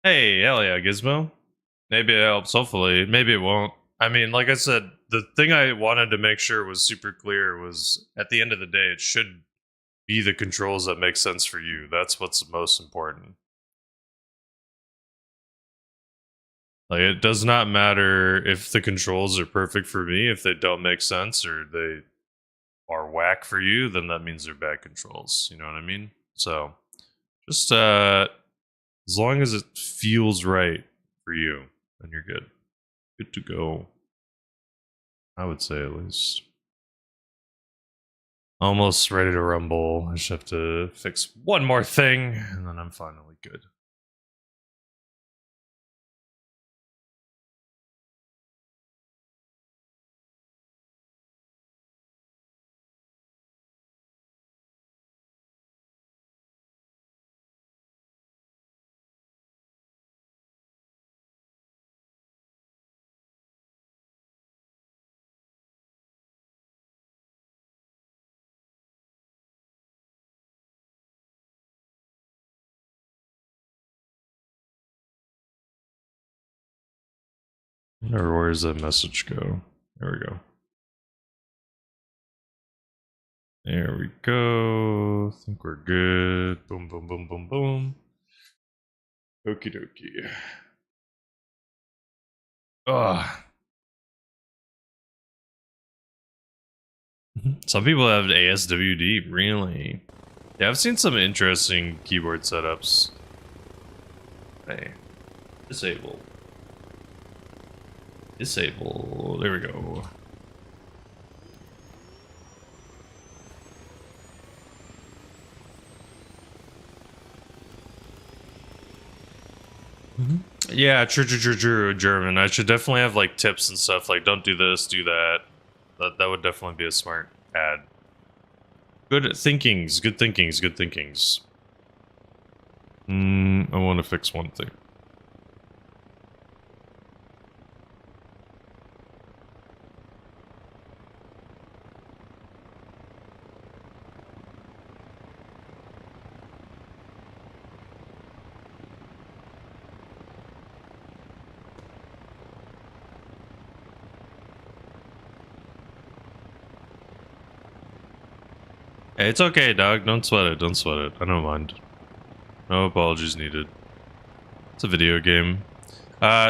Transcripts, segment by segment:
Hey, hell yeah, Gizmo. Maybe it helps, hopefully. Maybe it won't. I mean, like I said, the thing I wanted to make sure was super clear was at the end of the day, it should be the controls that make sense for you. That's what's most important. Like, it does not matter if the controls are perfect for me. If they don't make sense or they are whack for you, then that means they're bad controls. You know what I mean? So, just as long as it feels right for you, then you're good. Good to go. I would say at least. Almost ready to rumble. I just have to fix one more thing, and then I'm finally good. Or where does that message go? There we go. There we go. I think we're good. Boom, boom, boom, boom, boom. Okie dokie. Ugh. Some people have ASWD, really? Yeah, I've seen some interesting keyboard setups. Hey, disable. Disable. There we go. Yeah, true, German. I should definitely have like tips and stuff. Like, don't do this, do that. That would definitely be a smart ad. Good thinkings, good thinkings, good thinkings. I want to fix one thing. Hey, it's okay, dog. Don't sweat it. Don't sweat it. I don't mind. No apologies needed. It's a video game.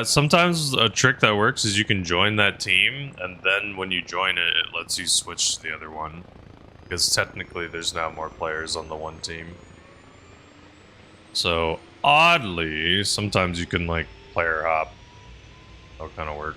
Sometimes a trick that works is you can join that team, and then when you join it, it lets you switch to the other one. Because technically there's now more players on the one team. So, oddly, sometimes you can, like, player hop. That'll kind of work.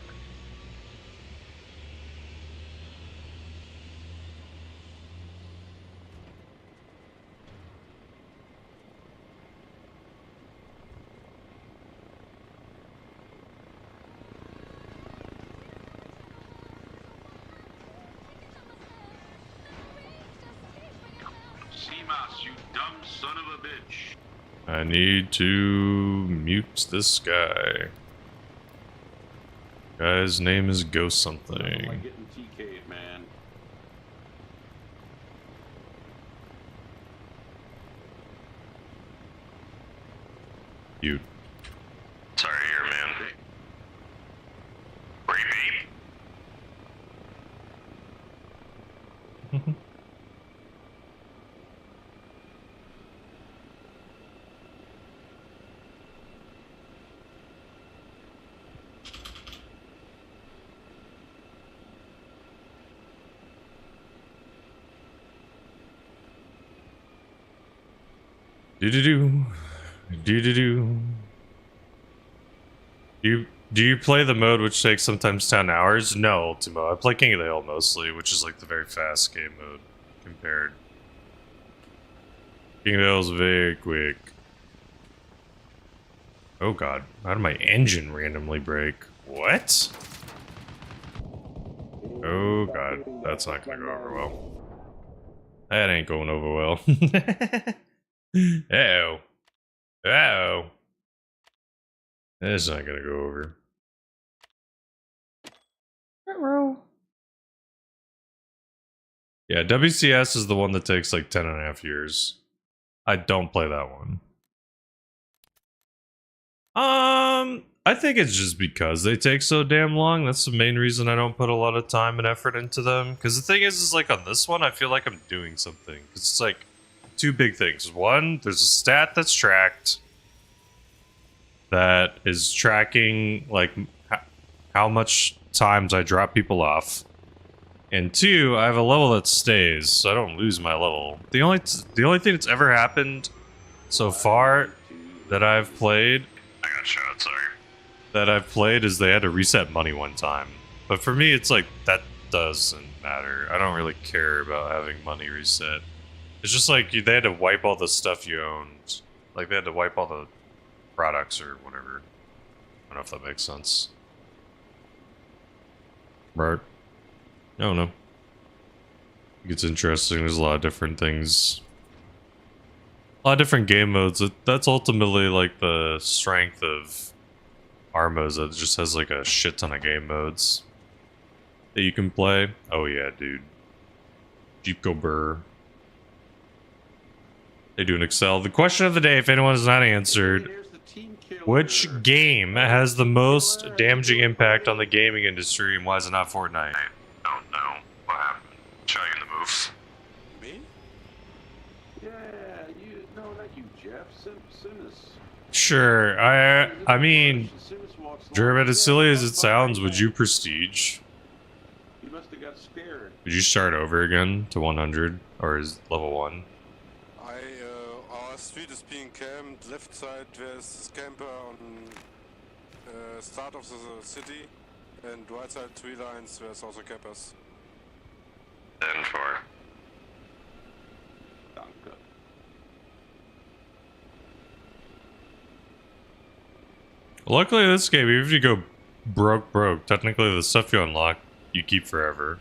You dumb son of a bitch. I need to mute this guy. Guy's name is Ghost something. Like getting TK'd, man. Mute. Sorry, here, man. Creepy. Do-do-do. Do-do-do. Do you play the mode which takes sometimes 10 hours? No, Ultimo. I play King of the Hill mostly, which is like the very fast game mode compared. King of the Hill is very quick. Oh god, how did my engine randomly break? What? Oh god, that's not gonna go over well. That ain't going over well. Uh-oh. Uh-oh. That's not gonna go over. Yeah, WCS is the one that takes like 10.5 years. I don't play that one. I think it's just because they take so damn long. That's the main reason I don't put a lot of time and effort into them. Because the thing is like on this one, I feel like I'm doing something. Because it's like two big things. One, there's a stat that's tracked that is tracking like how much times I drop people off. And two, I have a level that stays, so I don't lose my level. The only thing that's ever happened so far that I've played I got shot, sorry. is they had to reset money one time. But for me, it's like, that doesn't matter. I don't really care about having money reset. It's just like, they had to wipe all the stuff you owned. Like, they had to wipe all the products or whatever. I don't know if that makes sense. Right. I don't know. It gets interesting. There's a lot of different things. A lot of different game modes. That's ultimately like the strength of Arma, is that it just has like a shit ton of game modes that you can play. Oh yeah, dude. Jeep Go Burr. They do an Excel. The question of the day, if anyone has not answered, which game has the most damaging impact on the gaming industry, and why is it not Fortnite? I don't know what happened. Show you the move. Me? Yeah, you. No, not you, Jeff. Simus. Sure. I mean, German, as silly as it sounds, would you prestige? He must have got scared. Would you start over again to 100, or is level 1? Our street is being camped. Left side there's a camper on start of the city, and right side 3 lines there's also campers. 10-4. Danke. Luckily, this game, even if you go broke, technically the stuff you unlock, you keep forever.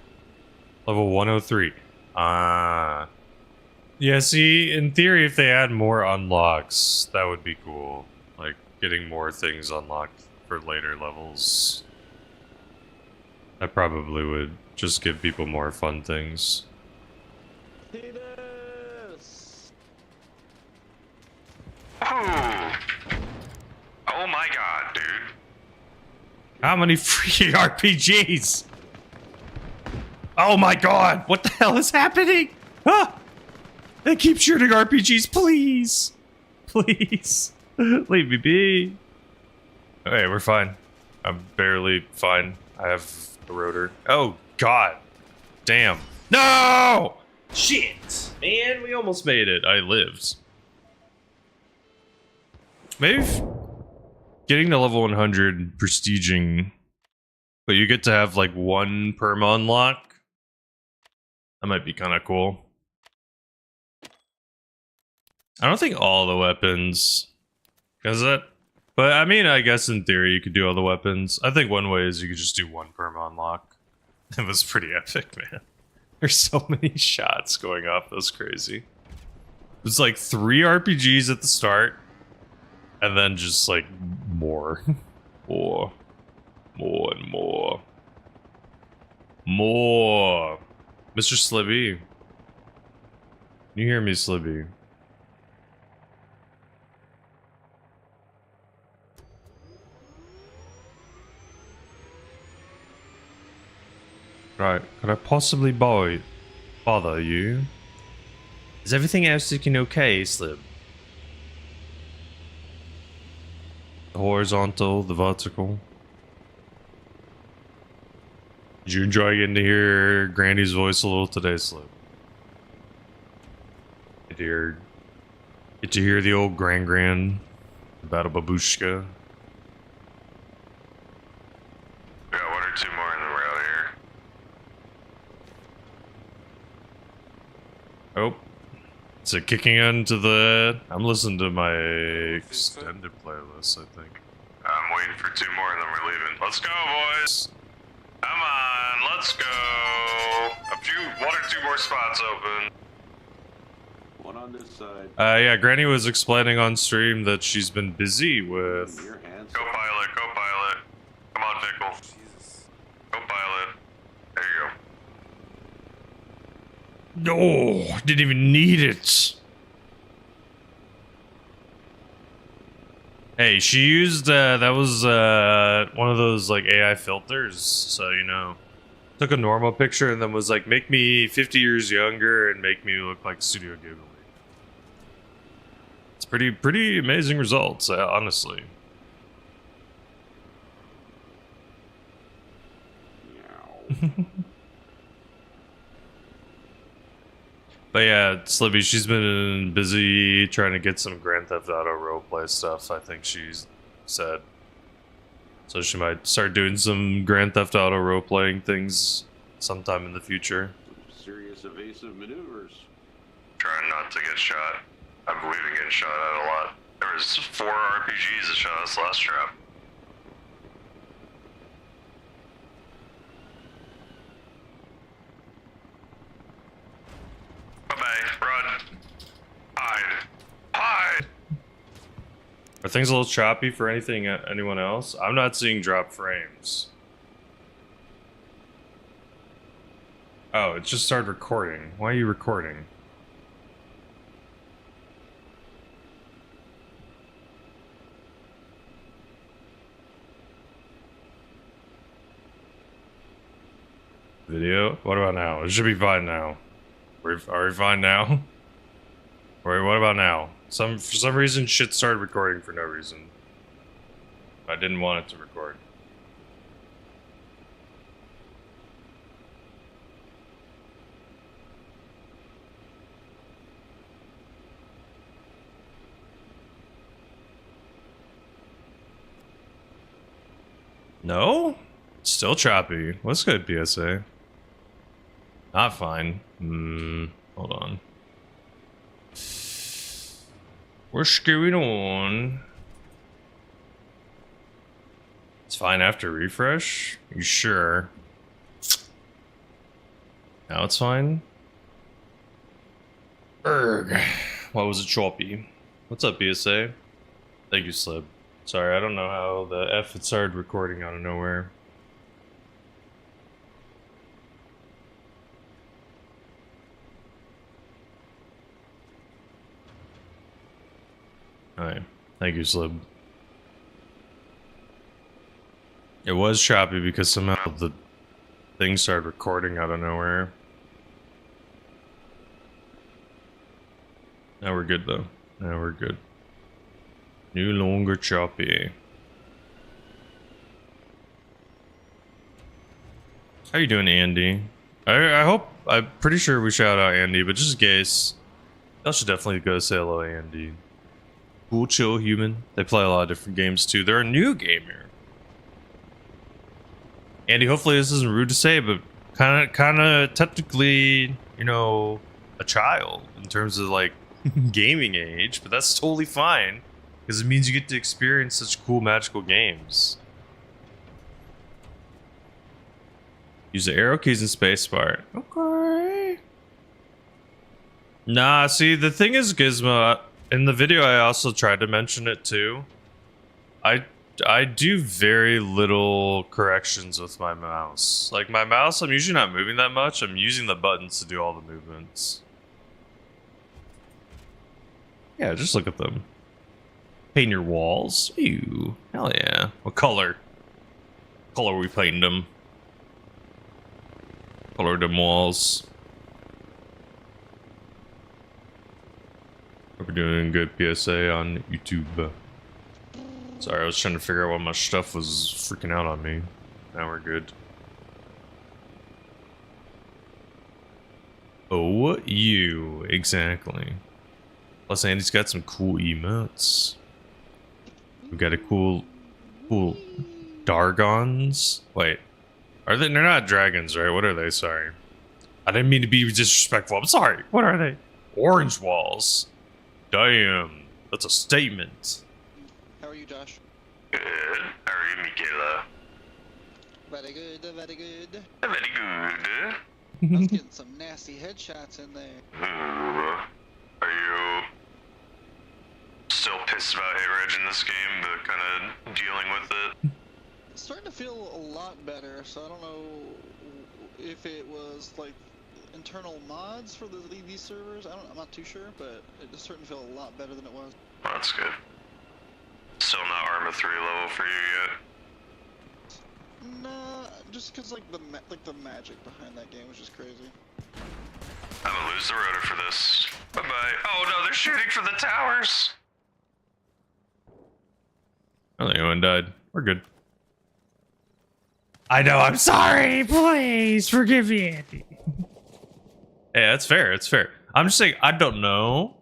Level 103. Ah. Yeah, see, in theory, if they add more unlocks, that would be cool. Like, getting more things unlocked for later levels. That probably would just give people more fun things. Oh! Oh my god, dude. How many free RPGs? Oh my god! What the hell is happening? Ah! They keep shooting RPGs, please! Please! Leave me be. Okay, we're fine. I'm barely fine. I have the rotor. Oh god! Damn. No! Shit! Man, we almost made it. I lived. Maybe getting to level 100, prestiging, but you get to have like one perma unlock. That might be kind of cool. I don't think all the weapons does it, but I mean, I guess in theory you could do all the weapons. I think one way is you could just do one perma unlock. It was pretty epic, man. There's so many shots going off. That's crazy. It's like 3 RPGs at the start, and then just like more, more and more. Mr. Slibby. Can you hear me, Slibby? Right, could I possibly bother you? Is everything else looking okay, Slib? The horizontal, the vertical. Did you enjoy getting to hear Grandy's voice a little today, Slib? Get to hear the old Gran about a babushka. We got 1 or 2 more and then we're out of here. Oh. Is it kicking into the... I'm listening to my extended playlist, I think. I'm waiting for 2 more and then we're leaving. Let's go, boys! Come on, let's go! 1 or 2 more spots open. One on this side. Yeah, Granny was explaining on stream that she's been busy with... Your hands. Go pilot, go pilot. Come on, Pickle. Jesus. Go pilot. There you go. No, didn't even need it. Hey, she used that was one of those like AI filters, so you know. Took a normal picture and then was like, make me 50 years younger and make me look like Studio Ghibli. It's pretty amazing results, honestly. But yeah, Slippy, she's been busy trying to get some Grand Theft Auto roleplay stuff, I think she's said. So she might start doing some Grand Theft Auto role-playing things sometime in the future. Serious evasive maneuvers. Trying not to get shot. I believe in getting shot at a lot. There was 4 RPGs that shot us last trap. Bye-bye, run. Hide. Hide! Are things a little choppy for anyone else? I'm not seeing drop frames. Oh, it just started recording. Why are you recording? Video? What about now? It should be fine now. Are we fine now? Wait, what about now? For some reason, shit started recording for no reason. I didn't want it to record. No? Still choppy. What's good, PSA? Not fine. Hold on. What's going on? It's fine after refresh? You sure? Now it's fine? Erg. Why was it choppy? What's up, BSA? Thank you, Slib. Sorry, I don't know how the F it started recording out of nowhere. Alright. Thank you, Slib. It was choppy because somehow the thing started recording out of nowhere. Now we're good, though. Now we're good. No longer choppy. How you doing, Andy? I hope... I'm pretty sure we shout out Andy, but just in case... Y'all should definitely go say hello, Andy. Cool, chill human. They play a lot of different games, too. They're a new gamer. Andy, hopefully this isn't rude to say, but kind of technically, you know, a child in terms of, like, gaming age, but that's totally fine. Because it means you get to experience such cool magical games. Use the arrow keys and spacebar. Okay. Nah, see, the thing is, Gizmo, in the video I also tried to mention it too. I do very little corrections with my mouse. Like my mouse, I'm usually not moving that much. I'm using the buttons to do all the movements. Yeah, just look at them. Paint your walls. Ew. Hell yeah. What color? Color we painted them. Color them walls. Hope you're doing good, PSA, on YouTube. Sorry, I was trying to figure out why my stuff was freaking out on me. Now we're good. Oh, you. Exactly. Plus, Andy's got some cool emotes. We got a cool Dargons. Wait, are they? They're not dragons, right? What are they? Sorry, I didn't mean to be disrespectful. I'm sorry. What are they? Orange walls. Damn, that's a statement. How are you, Josh? Good. How are you, Michaela? Very good, very good. Very good. I was getting some nasty headshots in there. Ooh. Are you still pissed about hit reg in this game, but kind of dealing with it? It's starting to feel a lot better, so I don't know if it was like internal mods for these servers. I'm not too sure, but it's starting to feel a lot better than it was. Well, that's good. Still Arma 3 level for you yet? Nah, just cause like the magic behind that game was just crazy. I'm gonna lose the rotor for this. Bye bye. Oh no, they're shooting from the towers. I don't think anyone died. We're good. I know, I'm sorry. Please forgive me, Andy. Yeah, that's fair. It's fair. I'm just saying, I don't know.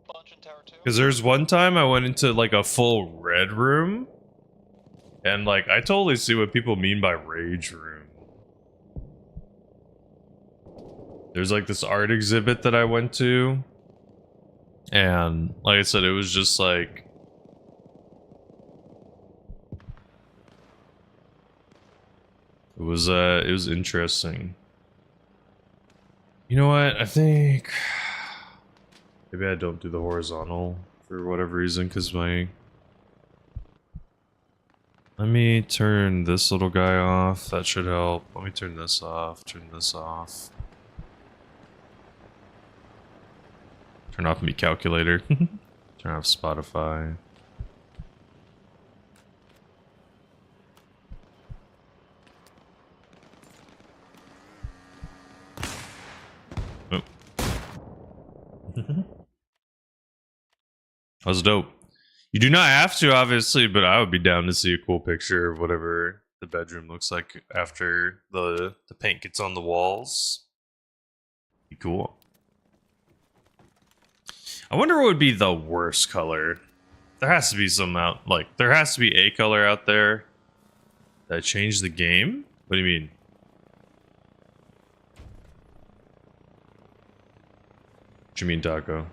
Bunch in tower 2. Because there's one time I went into like a full red room. And like, I totally see what people mean by rage room. There's like this art exhibit that I went to. And like I said, it was just like... It was interesting. You know what? I think maybe I don't do the horizontal for whatever reason, because my... Let me turn this little guy off. That should help. Let me turn this off. Turn this off. Turn off my calculator. Turn off Spotify. Oh. That was dope. You do not have to, obviously, but I would be down to see a cool picture of whatever the bedroom looks like after the paint gets on the walls. Be cool. I wonder what would be the worst color. There has to be some out, like, there has to be a color out there that changed the game? What do you mean? What you mean, Taco?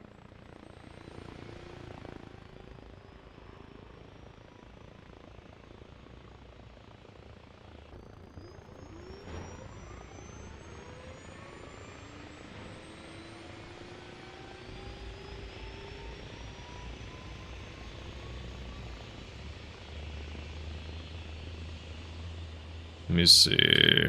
Let me see.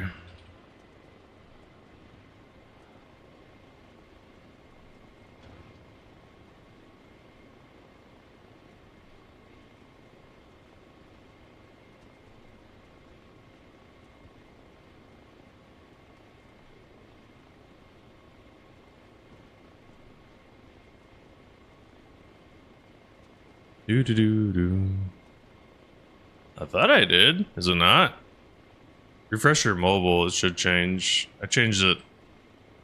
Do. I thought I did. Is it not? Refresh your mobile, it should change. I changed it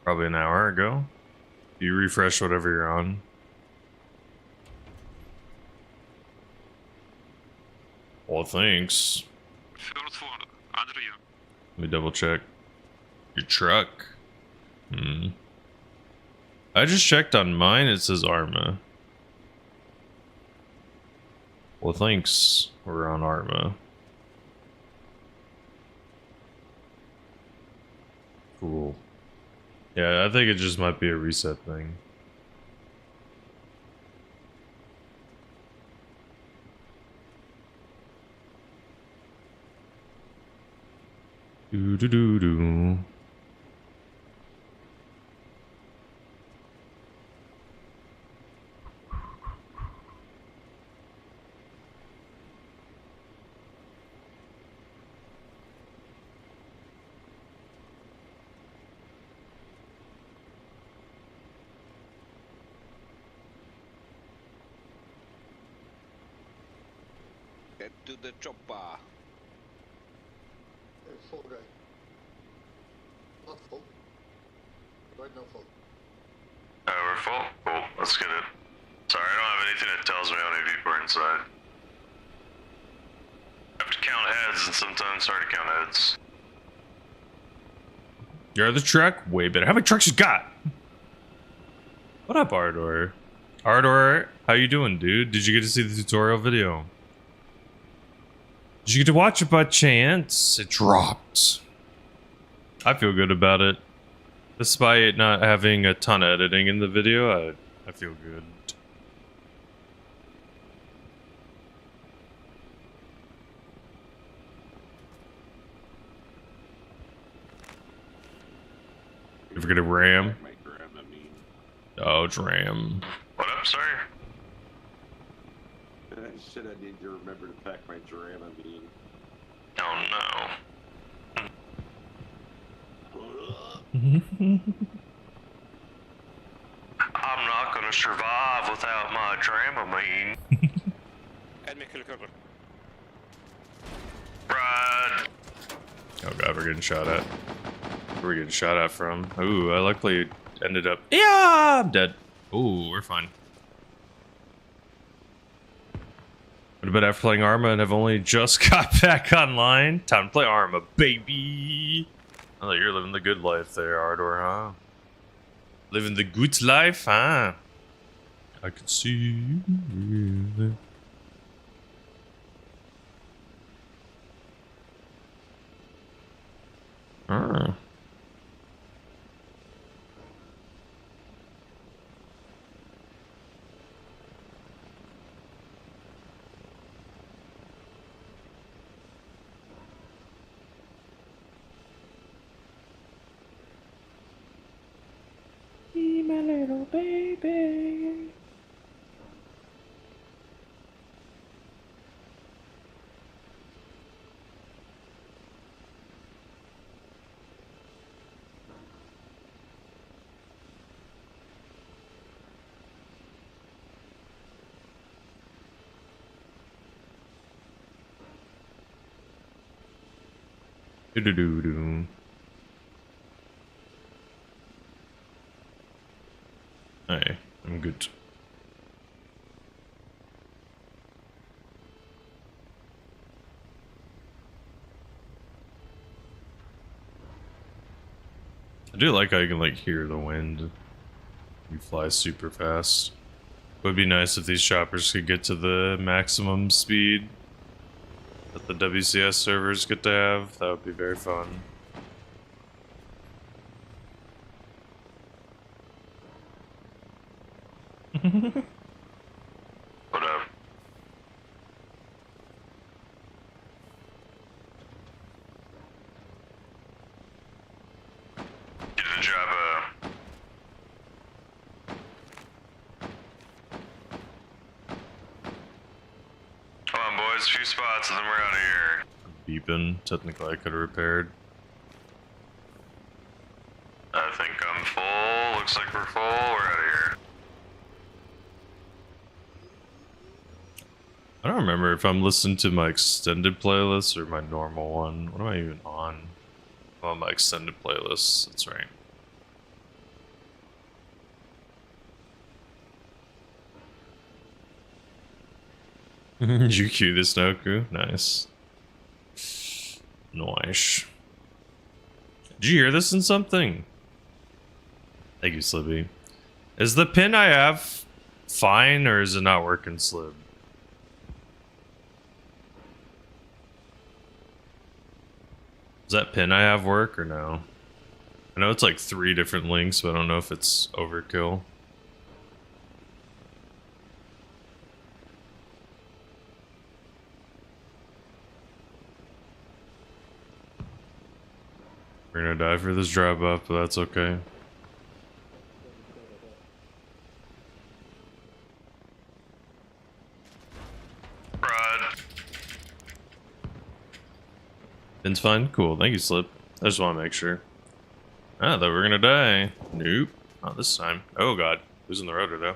probably an hour ago. You refresh whatever you're on. Well, thanks. Let me double check. Your truck. I just checked on mine, it says Arma. Well, thanks. We're on Arma. Cool. Yeah, I think it just might be a reset thing. Do. Get to the chopper. Full guy. Not full. Right now full. We're full? Cool, let's get it. Sorry, I don't have anything that tells me how many people are inside. I have to count heads, and sometimes it's hard to count heads. You're the truck? Way better. How many trucks you got? What up, Ardor? Ardor, how you doing, dude? Did you get to see the tutorial video? Did you get to watch it by chance? It dropped. I feel good about it. Despite not having a ton of editing in the video, I feel good. You forget a RAM? Oh, it's RAM. What up, sir? I said I need to remember to pack my Dramamine. Oh no. I'm not gonna survive without my Dramamine. Right. Oh god, we're getting shot at. Where are we getting shot at from? Ooh, I luckily ended up. Yeah, I'm dead. Ooh, we're fine. What about after playing Arma and have only just got back online? Time to play Arma, baby. Oh, you're living the good life there, Ardor, huh? Living the good life, huh? I can see you. Ah. My little baby. Do-do-do-do. Hey, I'm good. I do like how you can like hear the wind. You fly super fast. It would be nice if these choppers could get to the maximum speed that the WCS servers get to have. That would be very fun. What up? Get a job, Come on, boys, a few spots and then we're out of here. Beeping. Technically, I could have repaired. I think I'm full. Looks like we're full. We're out of here. I don't remember if I'm listening to my extended playlist or my normal one. What am I even on? I'm on my extended playlist. That's right. Did you cue this, Noku? Nice. Nice. Did you hear this in something? Thank you, Slibby. Is the pin I have fine or is it not working, Slib? Does that pin I have work or no? I know it's like 3 different links, but I don't know if it's overkill. We're gonna die for this drop off, but that's okay. Rod. Pin's fine? Cool, thank you, Slip. I just want to make sure. Ah, thought we were gonna die. Nope, not this time. Oh god, losing the rotor though.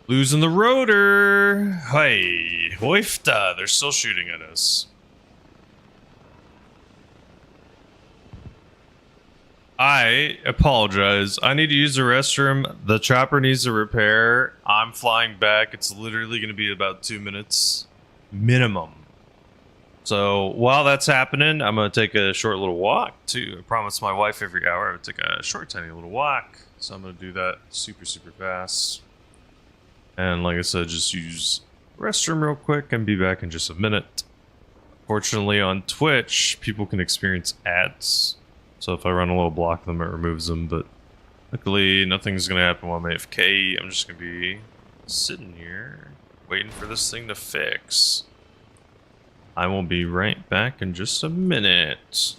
Losing the rotor! Hey, Hoifta, they're still shooting at us. I apologize. I need to use the restroom. The chopper needs a repair. I'm flying back. It's literally going to be about 2 minutes minimum. So while that's happening, I'm going to take a short little walk too. I promised my wife every hour I would take a short, tiny little walk. So I'm going to do that super, super fast. And like I said, just use the restroom real quick and be back in just a minute. Fortunately, on Twitch, people can experience ads. So if I run a little block of them, it removes them, but luckily nothing's gonna happen while I'm AFK. I'm just gonna be sitting here, waiting for this thing to fix. I will be right back in just a minute.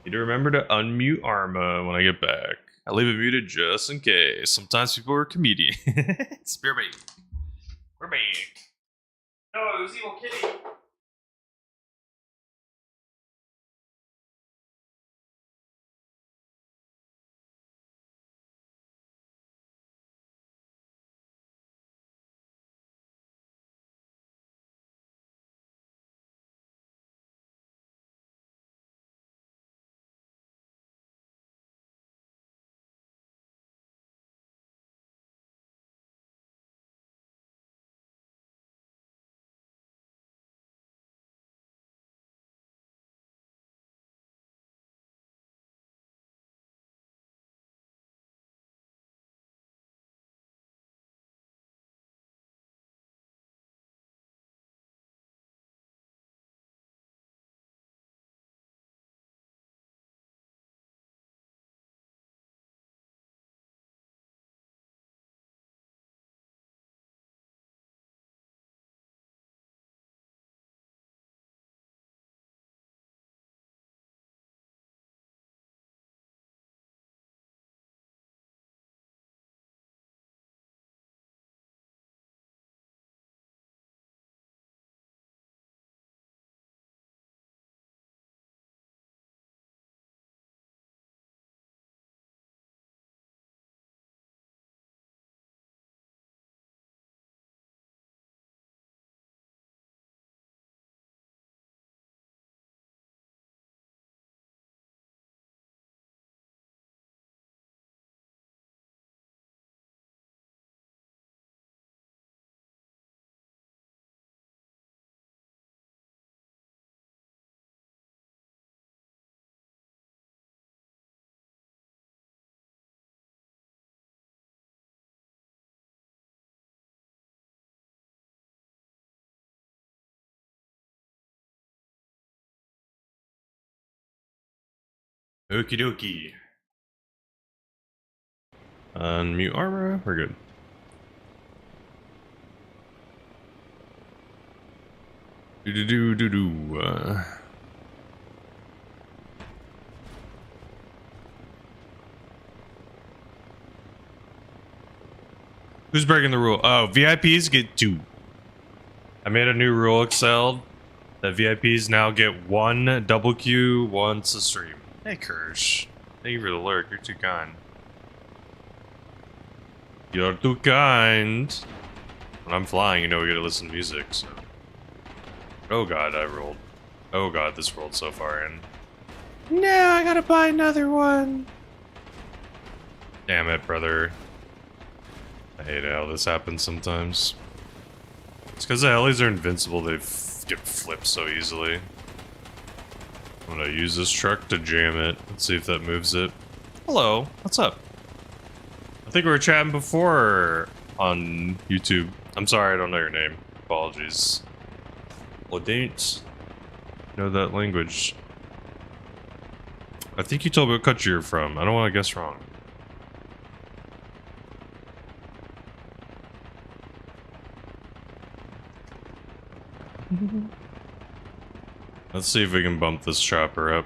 Need to remember to unmute Arma when I get back. I leave it muted just in case. Sometimes people are comedians. Spear bait. We're back. No, it was Evil Kitty. Okie dokie. Unmute Arma. We're good. Do. Who's breaking the rule? Oh, VIPs get 2. I made a new rule excelled that VIPs now get 1 double Q once a stream. Hey, Kirsch. Thank you for the lurk. You're too kind. You're too kind. When I'm flying, you know we gotta listen to music, so. Oh god, I rolled. Oh god, this rolled so far in. No, I gotta buy another one. Damn it, brother. I hate how this happens sometimes. It's because the helis are invincible, they get flipped so easily. I'm gonna use this truck to jam it. Let's see if that moves it. Hello, what's up? I think we were chatting before on YouTube. I'm sorry, I don't know your name. Apologies. Well, don't know that language. I think you told me what country you're from. I don't want to guess wrong. Let's see if we can bump this chopper up.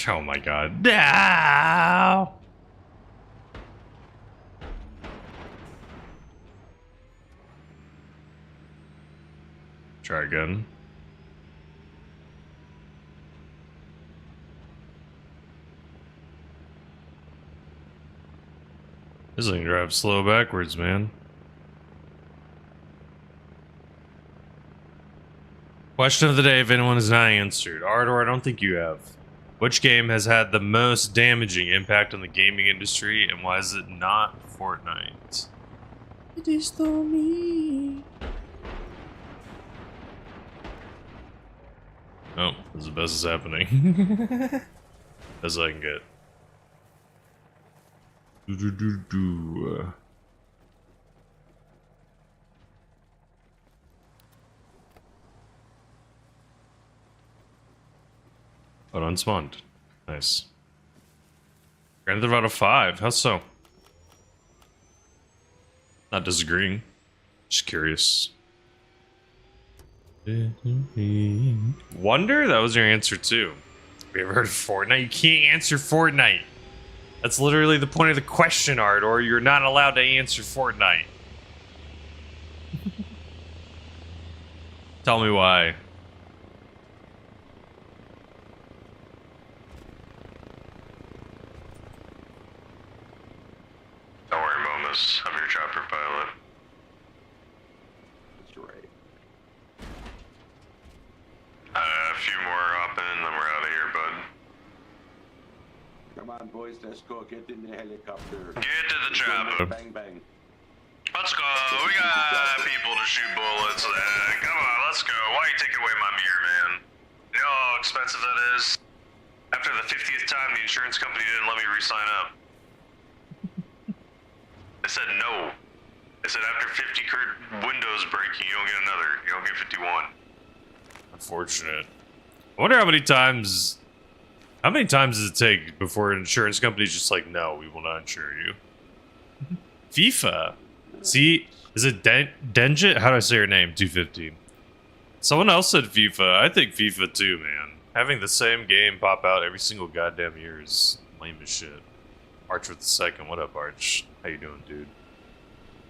Oh my god. No! Try again. This thing drives slow backwards, man. Question of the day, if anyone has not answered. Ardor, I don't think you have. Which game has had the most damaging impact on the gaming industry, and why is it not Fortnite? It is still me. Oh, this is the best is happening. Best I can get. But unspawned. Nice. Grand Theft Auto 5. How so? Not disagreeing. Just curious. Wonder? That was your answer too. Have you ever heard of Fortnite? You can't answer Fortnite. That's literally the point of the question, Art, or you're not allowed to answer Fortnite. Tell me why. Don't worry, Momus. I'm your chopper pilot. That's right. A few more hop in, then we're out of here, bud. Come on, boys, let's go. Get in the helicopter. Get to the chopper. Bang, bang. Let's go. We got people to shoot bullets. Come on, let's go. Why are you taking away my mirror, man? You know how expensive that is? After the 50th time, the insurance company didn't let me re-sign up. They said no. They said after 50 windows breaking, you don't get another. You don't get 51. Unfortunate. I wonder how many times does it take before an insurance company's just like, no, we will not insure you? FIFA. See, is it Denjit? How do I say your name? 215. Someone else said FIFA. I think FIFA too, man. Having the same game pop out every single goddamn year is lame as shit. Arch with the second. What up, Arch? How you doing, dude?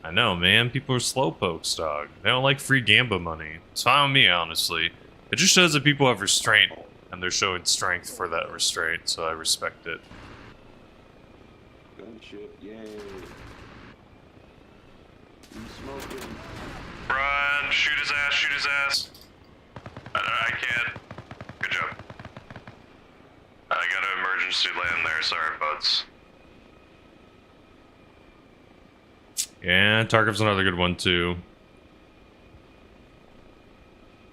I know, man. People are slowpokes, dog. They don't like free gamba money. It's fine with me, honestly. It just shows that people have restraint, and they're showing strength for that restraint, so I respect it. Gunship, yay. He's smoking. Run! Shoot his ass! Shoot his ass! I can't. Good job. I got an emergency land there. Sorry, buds. Yeah, Tarkov's another good one, too.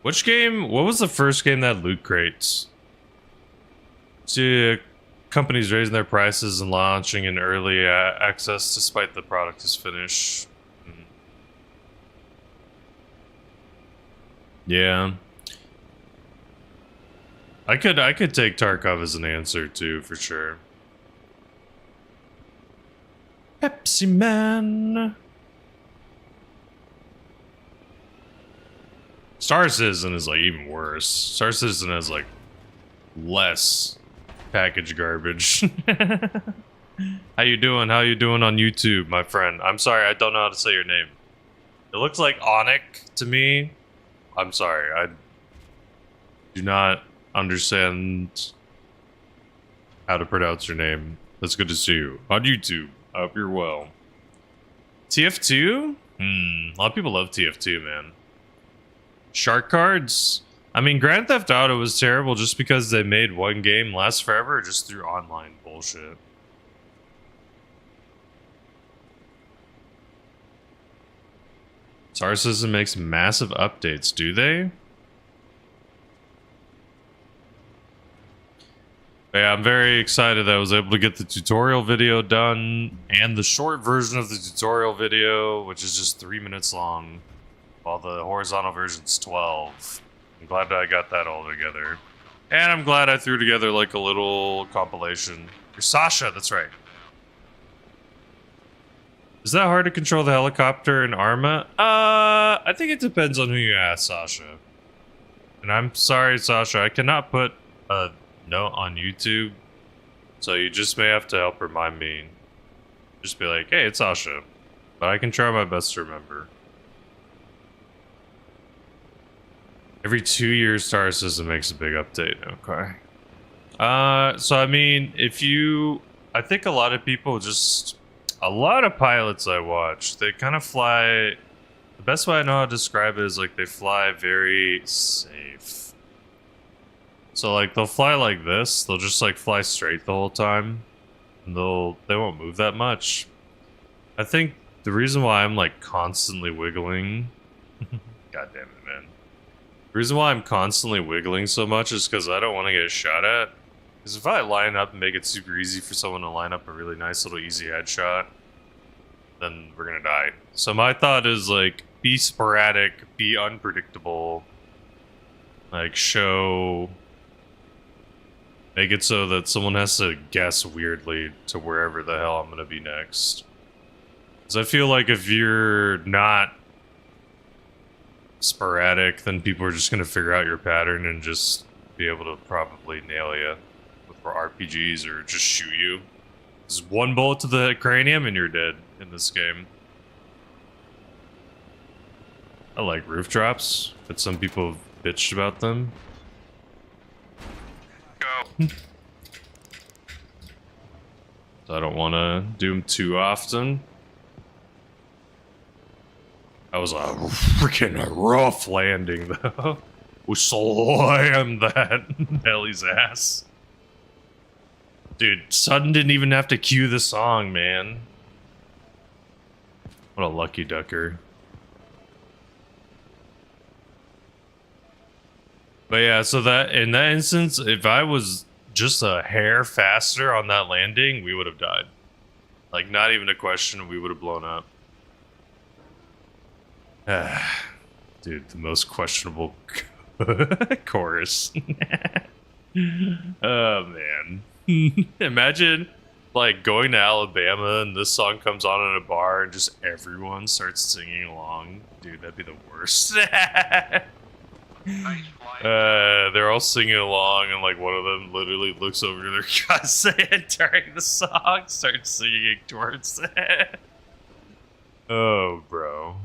Which game? What was the first game that had loot crates? See, companies raising their prices and launching in early access despite the product is finished. Yeah. I could take Tarkov as an answer too, for sure. Pepsi Man. Star Citizen is like even worse. Star Citizen has like less package garbage. How you doing? How you doing on YouTube, my friend? I'm sorry, I don't know how to say your name. It looks like Onic to me. I'm sorry, I do not understand how to pronounce your name. It's good to see you on YouTube. I hope you're well. TF2? A lot of people love TF2, man. Shark cards? I mean, Grand Theft Auto was terrible just because they made one game last forever just through online bullshit. Star Citizen makes massive updates, do they? Yeah, I'm very excited that I was able to get the tutorial video done and the short version of the tutorial video, which is just 3 minutes long, while the horizontal version's 12. I'm glad that I got that all together. And I'm glad I threw together like a little compilation. You're Sasha, that's right. Is that hard to control the helicopter in Arma? I think it depends on who you ask, Sasha. And I'm sorry, Sasha, I cannot put a note on YouTube, so you just may have to help remind me. Just be like, hey, it's Sasha. But I can try my best to remember. Every 2 years, Star Citizen makes a big update. Okay. So I mean, I think a lot of people just... A lot of pilots I watch, they kind of fly... The best way I know how to describe it is like they fly very safe. So like they'll fly like this, they'll just like fly straight the whole time. And they won't move that much. I think the reason why I'm like constantly wiggling... God damn it, man. The reason why I'm constantly wiggling so much is because I don't want to get shot at. Because if I line up and make it super easy for someone to line up a really nice little easy headshot, then we're gonna die. So my thought is like, be sporadic, be unpredictable, like make it so that someone has to guess weirdly to wherever the hell I'm gonna be next. Because I feel like if you're not sporadic, then people are just gonna figure out your pattern and just be able to probably nail you with RPGs or just shoot you. Just one bullet to the cranium and you're dead in this game. I like roof drops, but some people have bitched about them. Go. So I don't want to do them too often. That was a freaking rough landing, though. We slammed that Ellie's ass. Dude, Sutton didn't even have to cue the song, man. What a lucky ducker. But yeah, so that in that instance, if I was just a hair faster on that landing, we would have died. Like, not even a question, we would have blown up. Dude, the most questionable chorus. Oh, man. Imagine, like, going to Alabama and this song comes on in a bar and just everyone starts singing along. Dude, that'd be the worst. They're all singing along, and like one of them literally looks over to their cousin during the song, starts singing towards it. Oh, bro.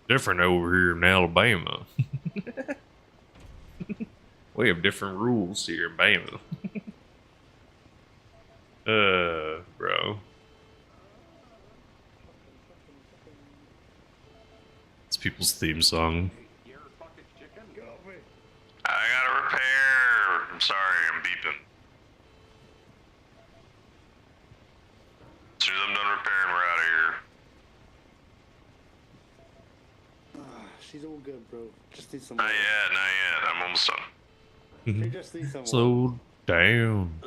Different over here in Alabama. We have different rules here in Bama. Bro. It's people's theme song. I gotta repair. I'm sorry, I'm beeping. As soon as I'm done repairing, we're out of here. She's all good, bro. Just need some. Not yet, not yet. I'm almost done. She just needs some. Slow down.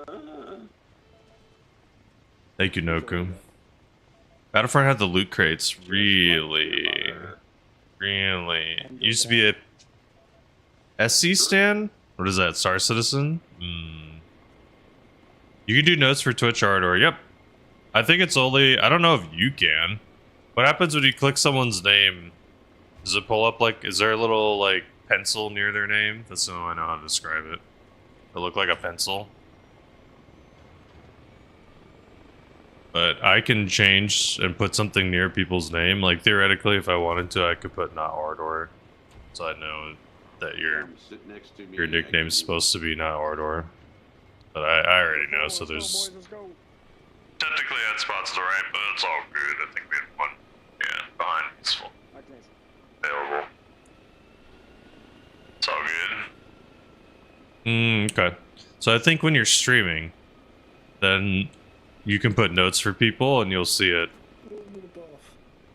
Thank you, Noku. Battlefront had the loot crates. Really? Used to be a SC stand? What is that? Star Citizen? You can do notes for Twitch art, or yep. I think it's only, I don't know if you can. What happens when you click someone's name? Does it pull up like, is there a little like pencil near their name? That's the only way I know how to describe it. It look like a pencil. But I can change and put something near people's name. Like theoretically, if I wanted to, I could put not Ardor. So I know that your nickname's supposed to be not Ardor. But I already know, so there's... Technically that spot's the right, but it's all good. I think we had one, yeah, behind peaceful. Available. It's all good. Okay. So I think when you're streaming, then you can put notes for people and you'll see it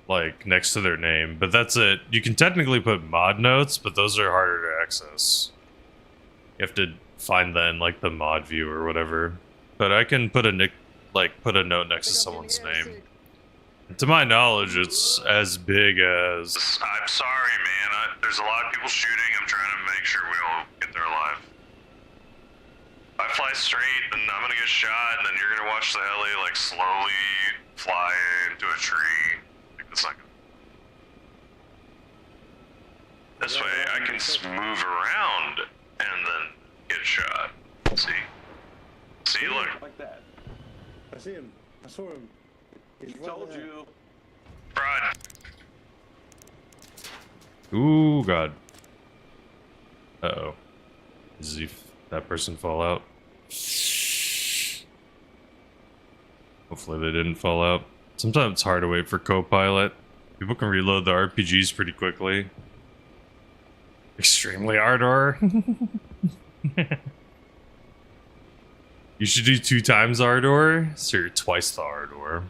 like next to their name, but that's it. You can technically put mod notes, but those are harder to access. You have to find that in like the mod view or whatever. But I can put a note next to someone's name. And to my knowledge, it's as big as... I'm sorry, man. There's a lot of people shooting. I'm trying to make sure we all get there alive. If I fly straight, then I'm gonna get shot, and then you're gonna watch the heli like slowly fly into a tree. Like that's not good. This way, I can move around and then get shot. See, look. Like that. I see him. I saw him. He's right Told there. you. Fraud. Ooh, God. Uh-oh. Did that person fall out? Hopefully they didn't fall out. Sometimes it's hard to wait for co-pilot. People can reload the RPGs pretty quickly. Extremely Ardor. You should do 2 times Ardor, so you're twice the Ardor.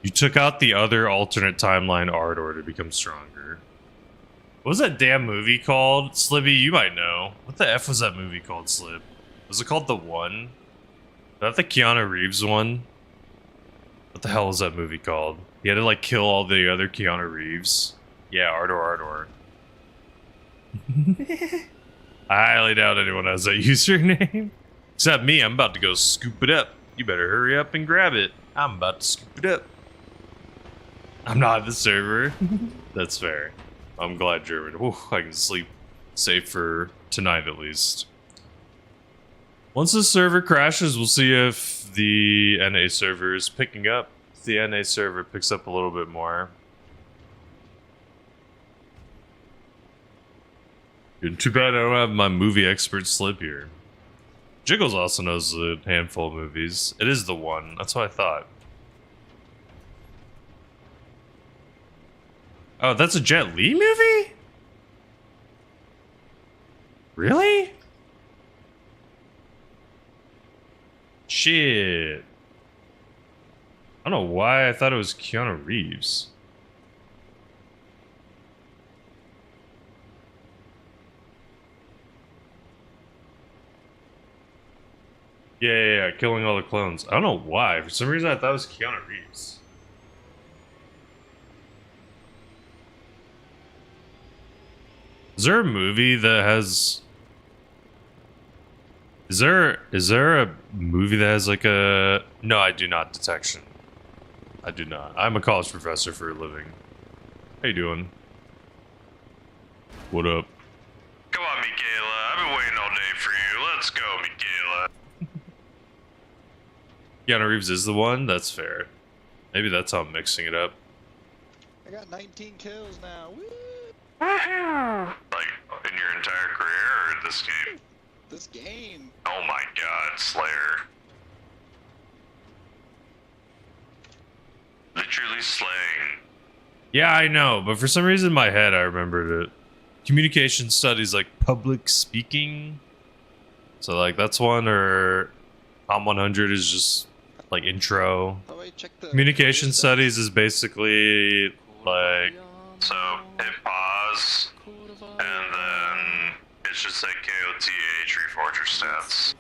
You took out the other alternate timeline Ardor to become stronger. What was that damn movie called? Slibby, you might know. What the F was that movie called, Slib? Was it called The One? Is that the Keanu Reeves one? What the hell was that movie called? He had to like kill all the other Keanu Reeves. Yeah, Ardor. I highly doubt anyone has that username. Except me, I'm about to go scoop it up. You better hurry up and grab it. I'm about to scoop it up. I'm not the server. That's fair. I'm glad German. Ooh, I can sleep safe for tonight at least. Once the server crashes, we'll see if the NA server is picking up. If the NA server picks up a little bit more. Dude, too bad I don't have my movie expert slip here. Jiggles also knows a handful of movies. It is the one. That's what I thought. Oh, that's a Jet Li movie? Really? Shit. I don't know why I thought it was Keanu Reeves. Yeah, killing all the clones. I don't know why. For some reason, I thought it was Keanu Reeves. Is there a movie that has... Is there a movie that has like a... No, I do not. Detection. I do not. I'm a college professor for a living. How you doing? What up? Come on, Michaela. I've been waiting all day for you. Let's go, Michaela. Keanu Reeves is the one? That's fair. Maybe that's how I'm mixing it up. I got 19 kills now. Woo! Like, in your entire career or this game? This game. Oh my god, Slayer. Literally slaying. Yeah, I know, but for some reason in my head I remembered it. Communication studies, like public speaking. So like that's one, or Tom 100 is just like intro. Oh, wait, check the Communication studies is basically like... So, hit pause, and then it should say KOTH Reforger stats.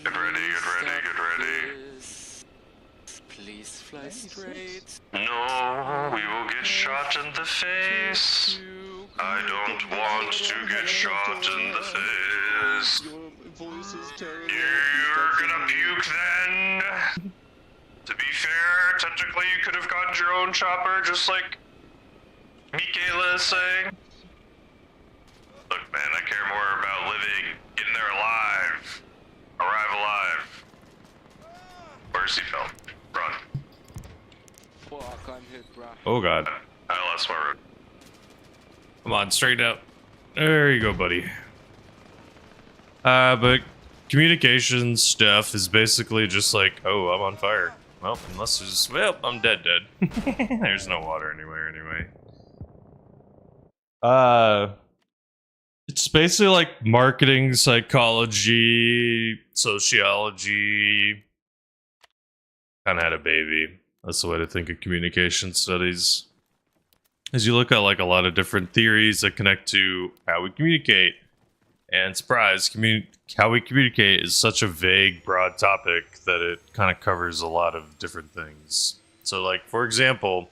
Get ready, get ready, get ready. Please fly straight. No, we will get shot in the face. I don't want to get shot in the face. Your voice is terrible. You're gonna puke then. To be fair, technically you could have gotten your own chopper, just like Michaela is saying. Look, man, I care more about living, getting there alive, arrive alive. Where's he felt? Run. Fuck, I'm hit, bro. Oh god. I lost my road. Come on, straighten up. There you go, buddy. But communication stuff is basically just like, oh, I'm on fire. Well, unless there's... Well, I'm dead. There's no water anywhere, anyway. It's basically like marketing, psychology, sociology. Kind of had a baby. That's the way to think of communication studies. As you look at like a lot of different theories that connect to how we communicate. And surprise, how we communicate is such a vague, broad topic that it kind of covers a lot of different things. So like, for example,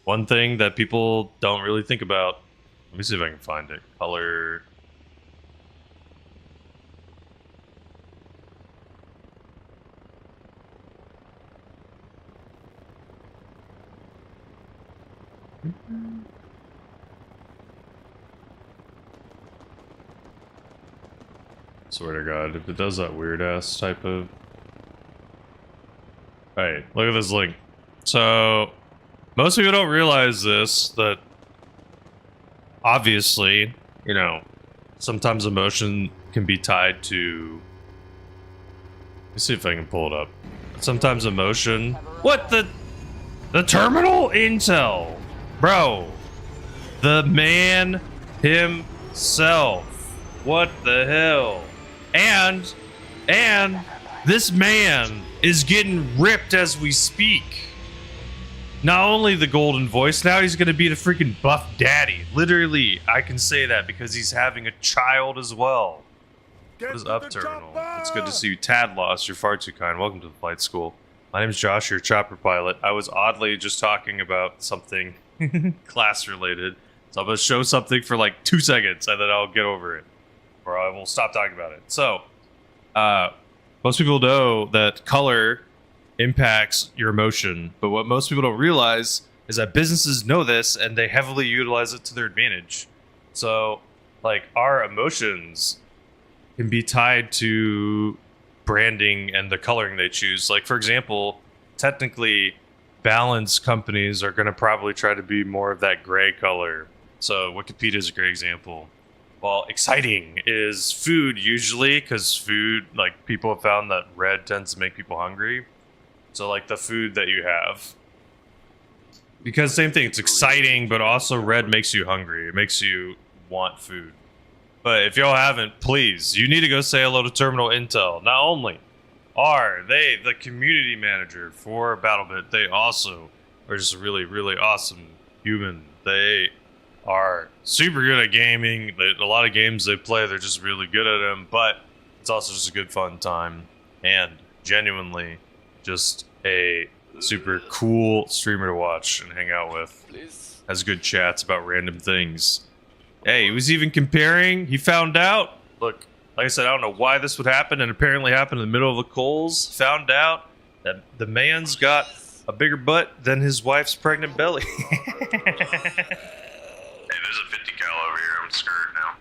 one thing that people don't really think about, let me see if I can find it. Color. Swear to God, if it does that weird ass type of... Alright, look at this link. So, most people don't realize this, that obviously, you know, sometimes emotion can be tied to... Let's see if I can pull it up. Sometimes emotion... What the... The terminal intel! Bro! The man himself. What the hell? And this man is getting ripped as we speak. Not only the golden voice, now he's gonna be the freaking buff daddy. Literally, I can say that because he's having a child as well. What is up, Terminal? It's good to see you. Tad Lost, you're far too kind. Welcome to the flight school. My name's Josh, your chopper pilot. I was oddly just talking about something class related. So I'm gonna show something for like 2 seconds and then I'll get over it. Or I will stop talking about it. So, most people know that color impacts your emotion, but what most people don't realize is that businesses know this and they heavily utilize it to their advantage. So, like our emotions can be tied to branding and the coloring they choose. Like, for example, technically balanced companies are going to probably try to be more of that gray color. So Wikipedia is a great example. While exciting is food usually, because food, like, people have found that red tends to make people hungry. So like the food that you have, because same thing, it's exciting, but also red makes you hungry. It makes you want food. But if y'all haven't, please, you need to go say hello to Terminal Intel. Not only are they the community manager for BattleBit, they also are just a really, really awesome human. They are super good at gaming. A lot of games they play, they're just really good at them, but it's also just a good fun time. And genuinely, just a super cool streamer to watch and hang out with. Please. Has good chats about random things. Hey, he was even comparing. He found out. Look, like I said, I don't know why this would happen, and apparently happened in the middle of the coals. Found out that the man's got a bigger butt than his wife's pregnant belly. Hey, there's a 50 cal over here. I'm scared now.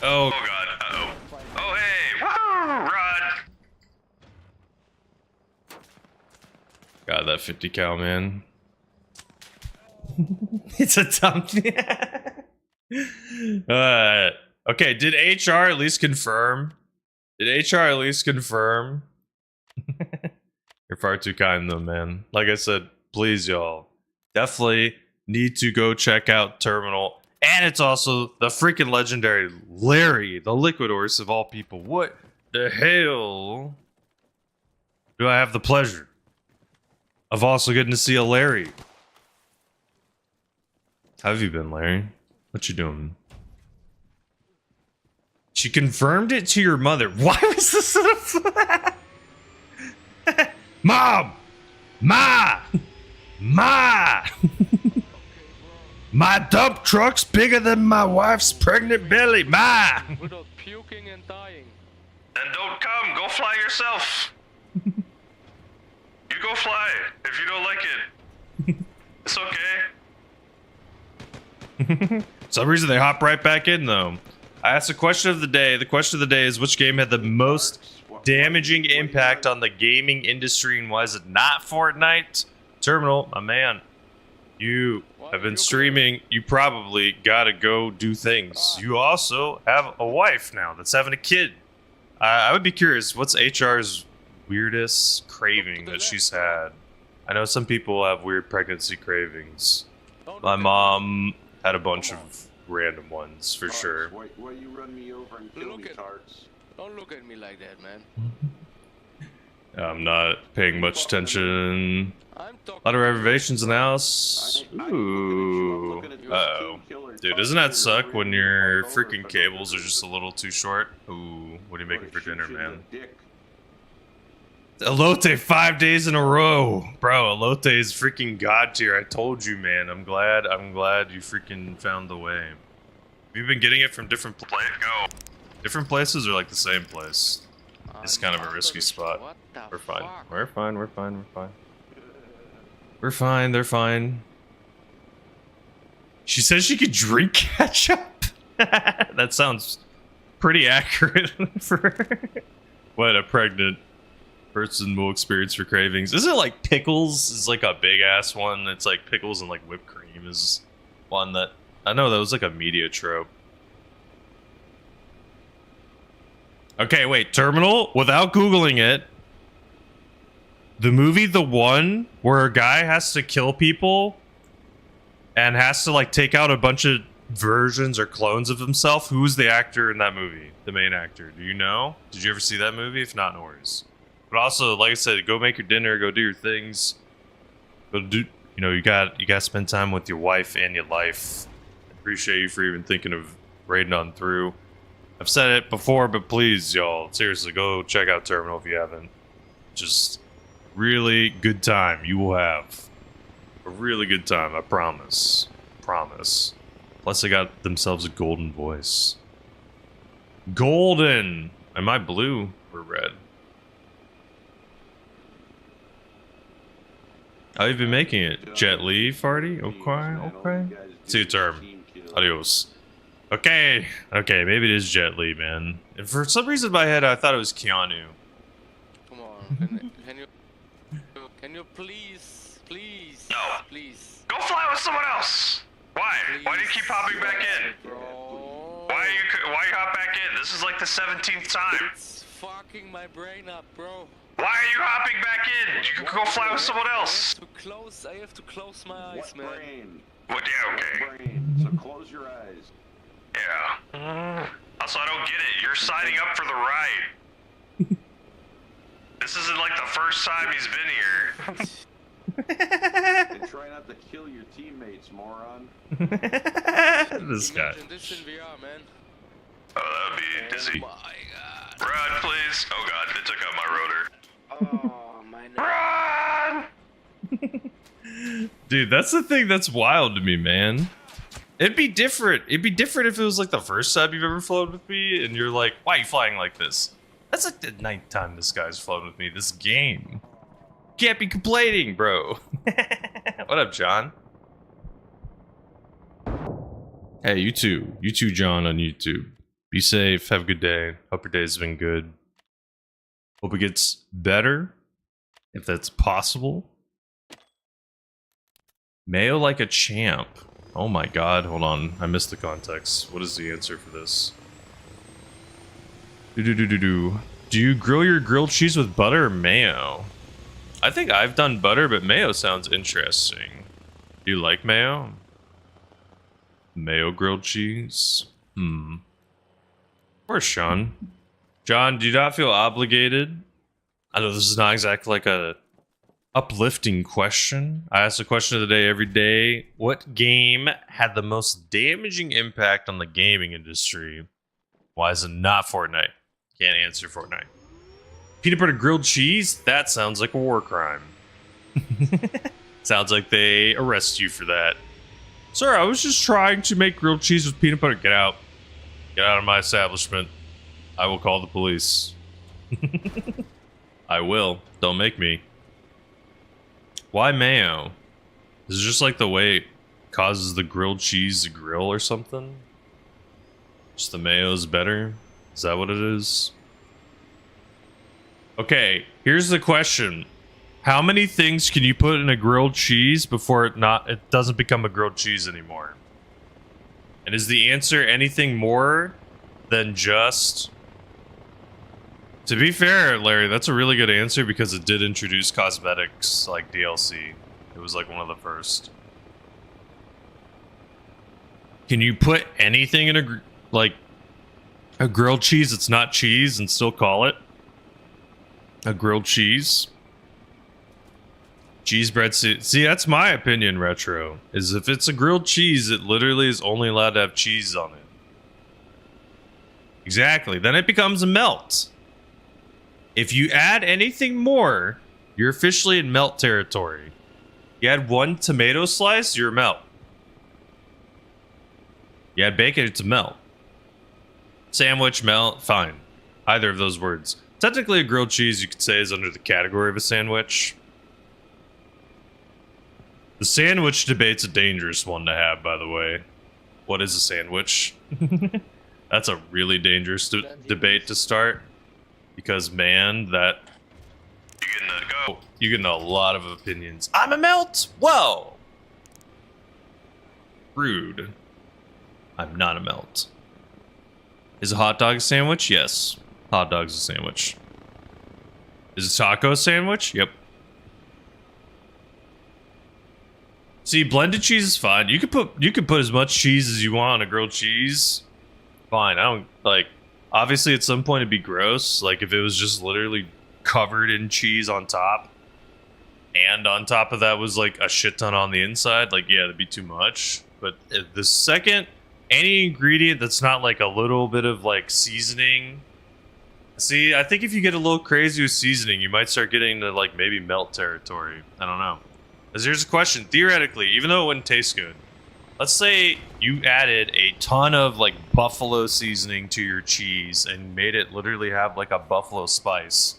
Oh, God. Uh-oh. Oh, hey. Woo! Rod. God, that 50 cal, man. It's a dump. Okay, did HR at least confirm? Did HR at least confirm? You're far too kind, though, man. Like I said, please, y'all, definitely need to go check out Terminal. And it's also the freaking legendary Larry, the Liquid Horse of all people. What the hell do I have the pleasure of also getting to see a Larry? How have you been, Larry? What you doing? She confirmed it to your mother. Why was this Mom! Ma! Ma! My dump truck's bigger than my wife's pregnant belly. Ma! Without puking and dying. Then don't come. Go fly yourself. You go fly if you don't like it. It's okay. Some reason they hop right back in, though. I asked the question of the day. The question of the day is, which game had the most damaging impact on the gaming industry, and why is it not Fortnite? Terminal, my man. You have been streaming. You probably gotta go do things. You also have a wife now that's having a kid. I would be curious, what's HR's weirdest craving that she's had? I know some people have weird pregnancy cravings. My mom had a bunch of random ones, for sure. Why you run me over and kill me, tarts? Don't look at me like that, man. I'm not paying much attention. I'm A lot of reservations in the house. Ooh. Uh-oh. Dude, doesn't that suck when your freaking cables are just a little too short? Ooh, what are you making for dinner, man? Elote 5 days in a row. Bro, Elote is freaking god tier. I told you, man. I'm glad you freaking found the way. We've been getting it from different different places or like the same place? It's kind of a risky spot. We're fine. We're fine. We're fine. We're fine. We're fine. They're fine. She says she could drink ketchup. That sounds pretty accurate for what a pregnant person will experience for cravings. Is it like pickles is like a big ass one? It's like pickles and like whipped cream is one that I know that was like a media trope. Okay, wait, Terminal, without Googling it, the movie The One, where a guy has to kill people and has to like take out a bunch of versions or clones of himself, who's the actor in that movie? The main actor. Do you know? Did you ever see that movie? If not, no worries. But also, like I said, go make your dinner, go do your things. Go do, you know, you got to spend time with your wife and your life. I appreciate you for even thinking of raiding on through. I've said it before, but please, y'all, seriously, go check out Terminal if you haven't. Just really good time you will have. A really good time, I promise. Promise. Plus, they got themselves a golden voice. Golden! Am I blue or red? How have you been making it? Jet Li, Farty? Okay. See you term. Adios. Okay, maybe it is Jet Li, man. And for some reason in my head, I thought it was Keanu. Come on, can you please, No. please, Go fly with someone else. Why? Why do you keep hopping back in? bro? Why you hop back in? This is like the 17th time. It's fucking my brain up, bro. Why are you hopping back in? You can go fly with someone else. I have to close my eyes, What man. brain? What? Yeah, okay. What brain? So close your eyes. Yeah. Also, I don't get it. You're signing up for the ride. This isn't like the first time he's been here. And try not to kill your teammates, moron. This guy. Imagine this in VR, man. Oh, that would be dizzy. Oh my god. Run, please. Oh god, they took out my rotor. Oh my Run! Dude, that's the thing that's wild to me, man. It'd be different. It'd be different if it was like the first time you've ever flown with me and you're like, why are you flying like this? That's like the 9th time this guy's flown with me this game. Can't be complaining, bro. What up, John? Hey, you too, John, on YouTube. Be safe. Have a good day. Hope your day's been good. Hope it gets better, if that's possible. Mayo like a champ. Oh my god, hold on. I missed the context. What is the answer for this? Do you grill your grilled cheese with butter or mayo? I think I've done butter, but mayo sounds interesting. Do you like mayo? Mayo grilled cheese? Where's Sean? John, do you not feel obligated? I know this is not exactly like a uplifting question. I ask the question of the day every day. What game had the most damaging impact on the gaming industry? Why is it not Fortnite? Can't answer Fortnite. Peanut butter grilled cheese? That sounds like a war crime. Sounds like they arrest you for that. Sir, I was just trying to make grilled cheese with peanut butter. Get out. Get out of my establishment. I will call the police. I will. Don't make me. Why mayo? Is it just like the way it causes the grilled cheese to grill or something? Just the mayo's better? Is that what it is? Okay, here's the question. How many things can you put in a grilled cheese before it doesn't become a grilled cheese anymore? And is the answer anything more than just... To be fair, Larry, that's a really good answer because it did introduce cosmetics like DLC. It was like one of the first. Can you put anything in a grilled cheese that's not cheese and still call it a grilled cheese? Cheese bread. See, that's my opinion, Retro. Is if it's a grilled cheese, it literally is only allowed to have cheese on it. Exactly. Then it becomes a melt. If you add anything more, you're officially in melt territory. You add one tomato slice, you're a melt. You add bacon, it's a melt. Sandwich, melt, fine. Either of those words. Technically, a grilled cheese, you could say, is under the category of a sandwich. The sandwich debate's a dangerous one to have, by the way. What is a sandwich? That's a really dangerous debate to start. Because, man, that... You get a lot of opinions. I'm a melt? Whoa! Rude. I'm not a melt. Is a hot dog a sandwich? Yes. Hot dog's a sandwich. Is a taco a sandwich? Yep. See, blended cheese is fine. You could put as much cheese as you want on a grilled cheese. Fine. I don't like... Obviously, at some point, it'd be gross. Like, if it was just literally covered in cheese on top, and on top of that was, like, a shit ton on the inside, like, yeah, that'd be too much. But the second, any ingredient that's not, like, a little bit of, like, seasoning... See, I think if you get a little crazy with seasoning, you might start getting into, like, maybe melt territory. I don't know. Because here's a question. Theoretically, even though it wouldn't taste good, let's say you added a ton of like buffalo seasoning to your cheese and made it literally have like a buffalo spice.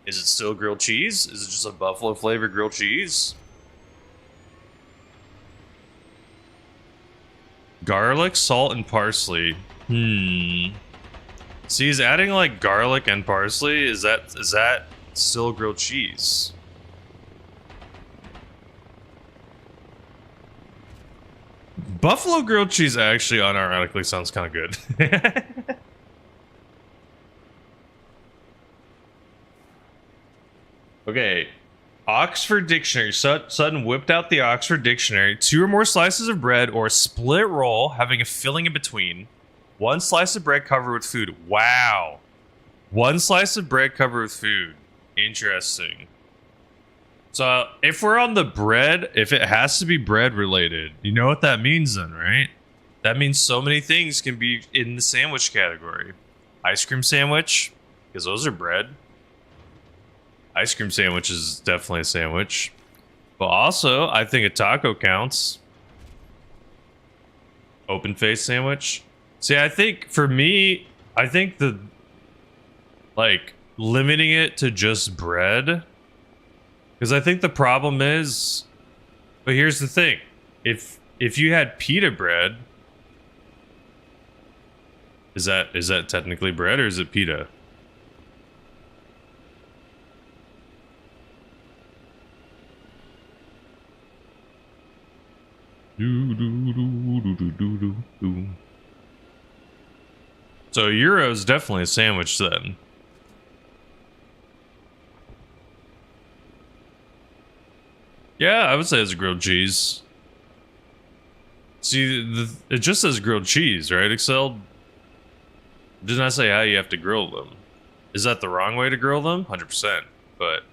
Is it still grilled cheese? Is it just a buffalo flavored grilled cheese? Garlic, salt, and parsley. See, he's adding like garlic and parsley. Is that still grilled cheese? Buffalo grilled cheese actually unironically sounds kind of good. Okay. Oxford Dictionary. Sutton whipped out the Oxford Dictionary. 2 or more slices of bread or a split roll having a filling in between. 1 slice of bread covered with food. Wow. 1 slice of bread covered with food. Interesting. So if we're on the bread, if it has to be bread related, you know what that means then, right? That means so many things can be in the sandwich category. Ice cream sandwich, because those are bread. Ice cream sandwich is definitely a sandwich. But also, I think a taco counts. Open face sandwich. See, I think for me, I think the like limiting it to just bread, because I think the problem is, but here's the thing, if you had pita bread, is that technically bread or is it pita? So Euro is definitely a sandwich then. Yeah, I would say it's a grilled cheese. See, it just says grilled cheese, right, Excel? It does not say how you have to grill them. Is that the wrong way to grill them? 100%. But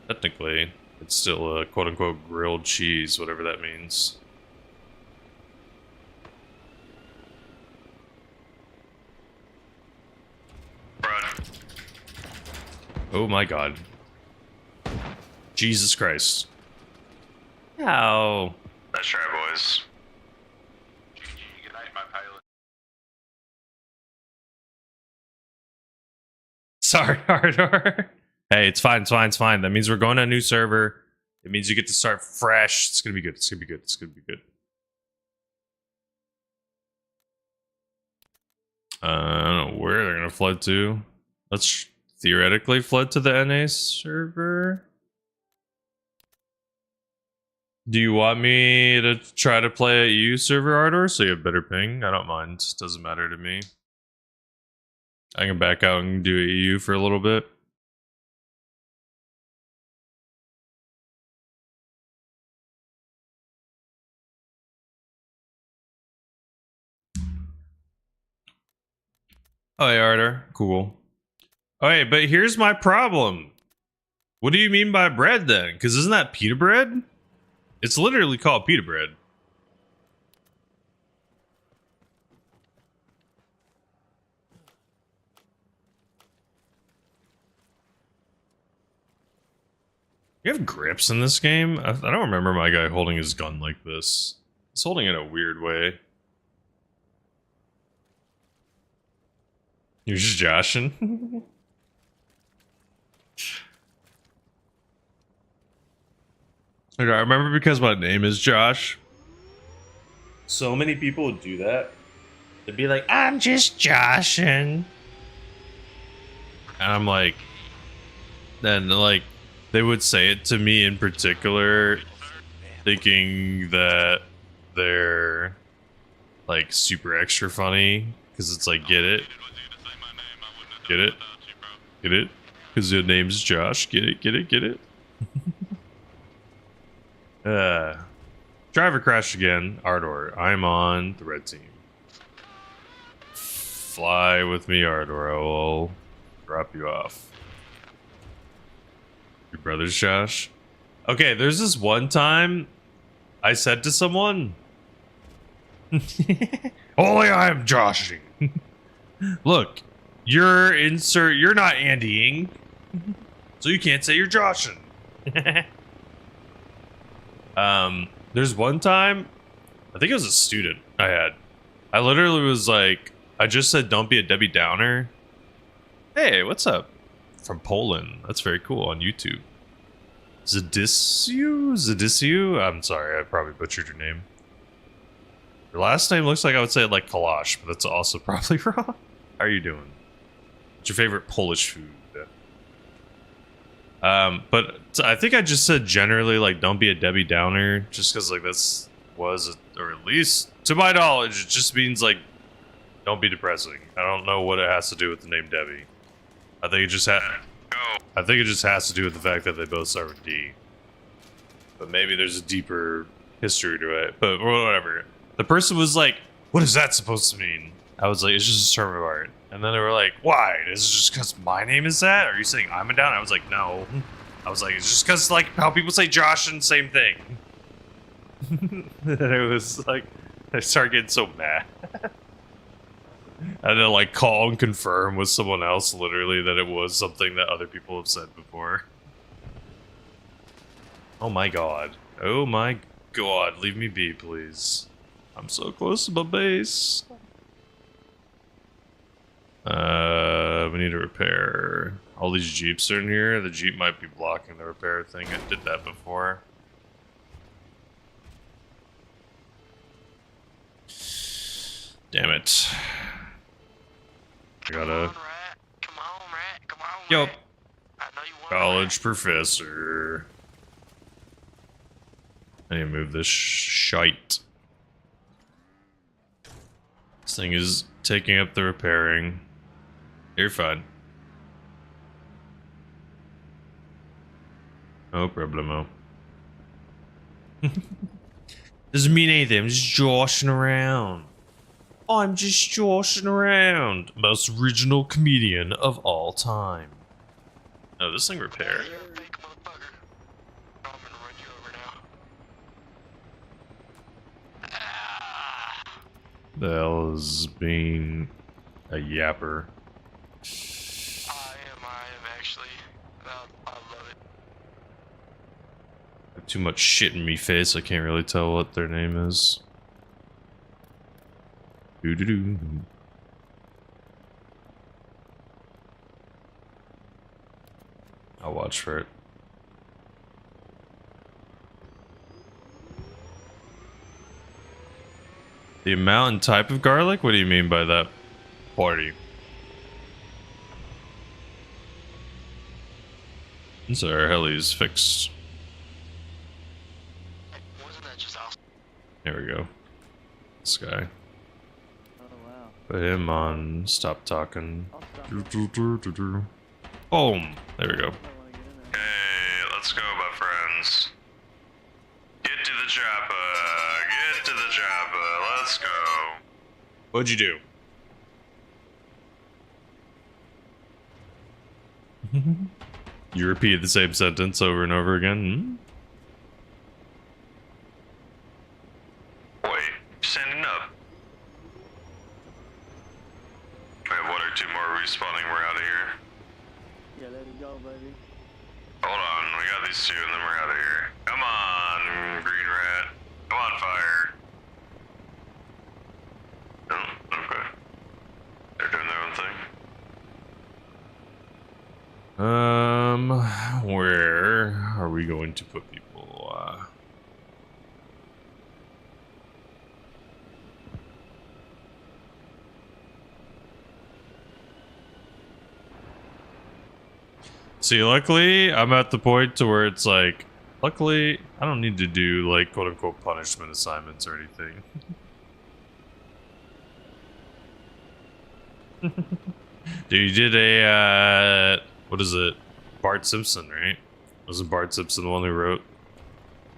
technically, it's still a quote-unquote grilled cheese, whatever that means. Oh my god. Jesus Christ. Ow. That's right, boys. Good night, my pilot. Sorry, Ardor. Hey, it's fine, it's fine, it's fine. That means we're going to a new server. It means you get to start fresh. It's gonna be good, it's gonna be good, it's gonna be good. I don't know where they're gonna flood to. Let's theoretically flood to the NA server. Do you want me to try to play at EU server, Ardor, so you have better ping? I don't mind. Doesn't matter to me. I can back out and do EU for a little bit. Oh, hey, Ardor. Cool. Okay, but here's my problem. What do you mean by bread then? Because isn't that pita bread? It's literally called pita bread. You have grips in this game? I don't remember my guy holding his gun like this. He's holding it in a weird way. You're just joshing? Okay, I remember because my name is Josh. So many people would do that. They'd be like, I'm just joshing. And I'm like, then like, they would say it to me in particular, thinking that they're like super extra funny. Because it's like, get it? Get it? Get it? Because your name's Josh. Get it? Get it? Get it? Driver crashed again. Ardor, I'm on the red team. Fly with me, Ardor. I will drop you off. Your brother's Josh? Okay, there's this one time I said to someone, only I am joshing. Look, you're not Andying, so you can't say you're joshing. There's one time, I think it was a student I literally was like, I just said, don't be a Debbie Downer. Hey, what's up? From Poland. That's very cool on YouTube. Zadisiu? I'm sorry, I probably butchered your name. Your last name looks like I would say like Kalash, but that's also probably wrong. How are you doing? What's your favorite Polish food? But I think I just said generally like don't be a Debbie Downer, just because like this was, or at least to my knowledge, it just means like don't be depressing. I don't know what it has to do with the name Debbie. I think it just has to do with the fact that they both start with D. But maybe there's a deeper history to it. But whatever. The person was like, "What is that supposed to mean?" I was like, "It's just a term of art." And then they were like, "Why? Is it just because my name is that? Are you saying I'm a down?" I was like, "No." I was like, "It's just because like how people say Josh and same thing." And it was like, I started getting so mad. And then like call and confirm with someone else literally that it was something that other people have said before. Oh my god. Oh my god. Leave me be, please. I'm so close to my base. We need to repair. All these Jeeps are in here. The Jeep might be blocking the repair thing. I did that before. Damn it. I gotta... Come on, Rat. Come on, Yo. Rat. I know you want College professor. I need to move this shite. This thing is taking up the repairing. You're fine. No problemo. Doesn't mean anything. I'm just joshing around. I'm just joshing around. Most original comedian of all time. Oh, this thing repaired. You're a fake motherfucker. I'm gonna run you over now. Ah. The hell is being a yapper? I am actually. I love it. I have too much shit in me face. I can't really tell what their name is. Doo doo doo. I'll watch for it. The amount and type of garlic? What do you mean by that? Party. So our heli's fixed. Wasn't that just awesome? There we go. This guy. Oh wow. Put him on. Stop talking. I'll stop. Boom. There we go. I wanna get in there. Hey, let's go, my friends. Get to the chopper. Get to the chopper. Let's go. What'd you do? You repeated the same sentence over and over again. Wait, standing up. We have one or two more respawning. We're out of here. Yeah, let it go, baby. Hold on, we got these two and then we're out of here. Come on, green rat. Come on, fire. Oh, okay. They're doing their own thing. Where are we going to put people? See, luckily, I'm at the point to where it's like, luckily, I don't need to do like quote unquote punishment assignments or anything. Dude, you did a, what is it? Bart Simpson, right? Wasn't Bart Simpson the one who wrote?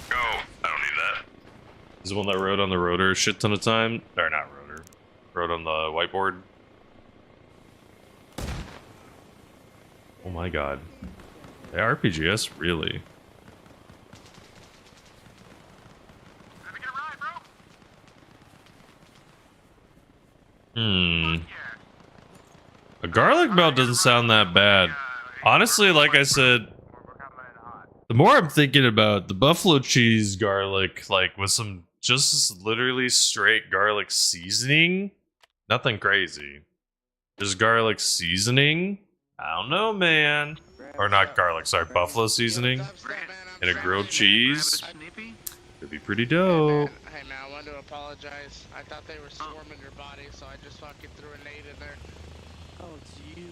Go. I don't need that. He's the one that wrote on the rotor a shit ton of time? Or not rotor. Wrote on the whiteboard. Oh my god. The RPGs, really? A garlic melt doesn't sound that bad. Honestly, like I said, the more I'm thinking about the buffalo cheese garlic, like with some just literally straight garlic seasoning, nothing crazy. Just garlic seasoning? I don't know, man. Or not garlic, sorry, buffalo seasoning. And a grilled cheese. It'd be pretty dope. Hey man, I want to do a apologize. I thought they were swarming your body, so I just fucking threw a nade in there. Oh, it's you.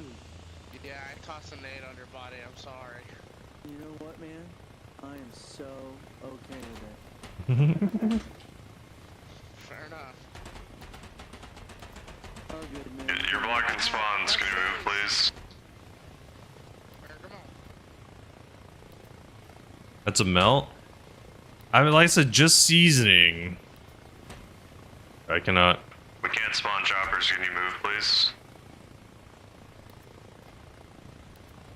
Yeah, I tossed a nade on your body. I'm sorry. You know what, man? I am so okay with it. Fair enough. Oh, good, man. You're blocking spawns. Can you move, please? Come on. That's a melt? I mean, like I said, just seasoning. I cannot. We can't spawn choppers. Can you move, please?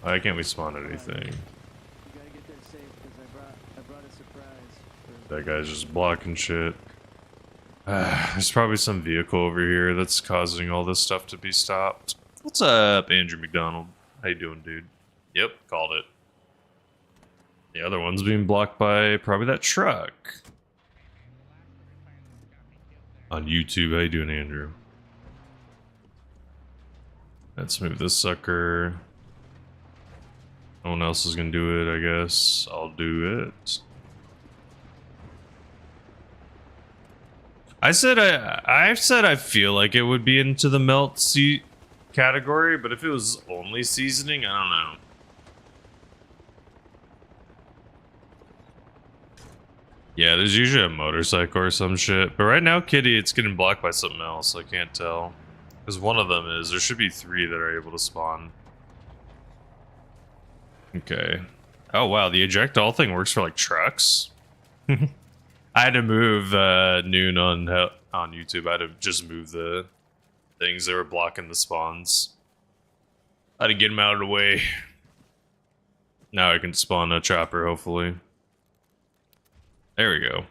Why can't we spawn anything? You gotta get there safe because I brought a surprise. That guy's just blocking shit. There's probably some vehicle over here that's causing all this stuff to be stopped. What's up, Andrew McDonald? How you doing, dude? Yep, called it. The other one's being blocked by probably that truck. On YouTube, how you doing, Andrew? Let's move this sucker. No one else is gonna do it, I guess. I'll do it. I've said I feel like it would be into the melt category, but if it was only seasoning, I don't know. Yeah, there's usually a motorcycle or some shit, but right now, Kitty, it's getting blocked by something else. I can't tell. Because one of them is. There should be 3 that are able to spawn. Okay. Oh, wow, the eject all thing works for, like, trucks? I had to move noon on YouTube. I had to just move the things that were blocking the spawns. I had to get them out of the way. Now I can spawn a chopper, hopefully. There we go.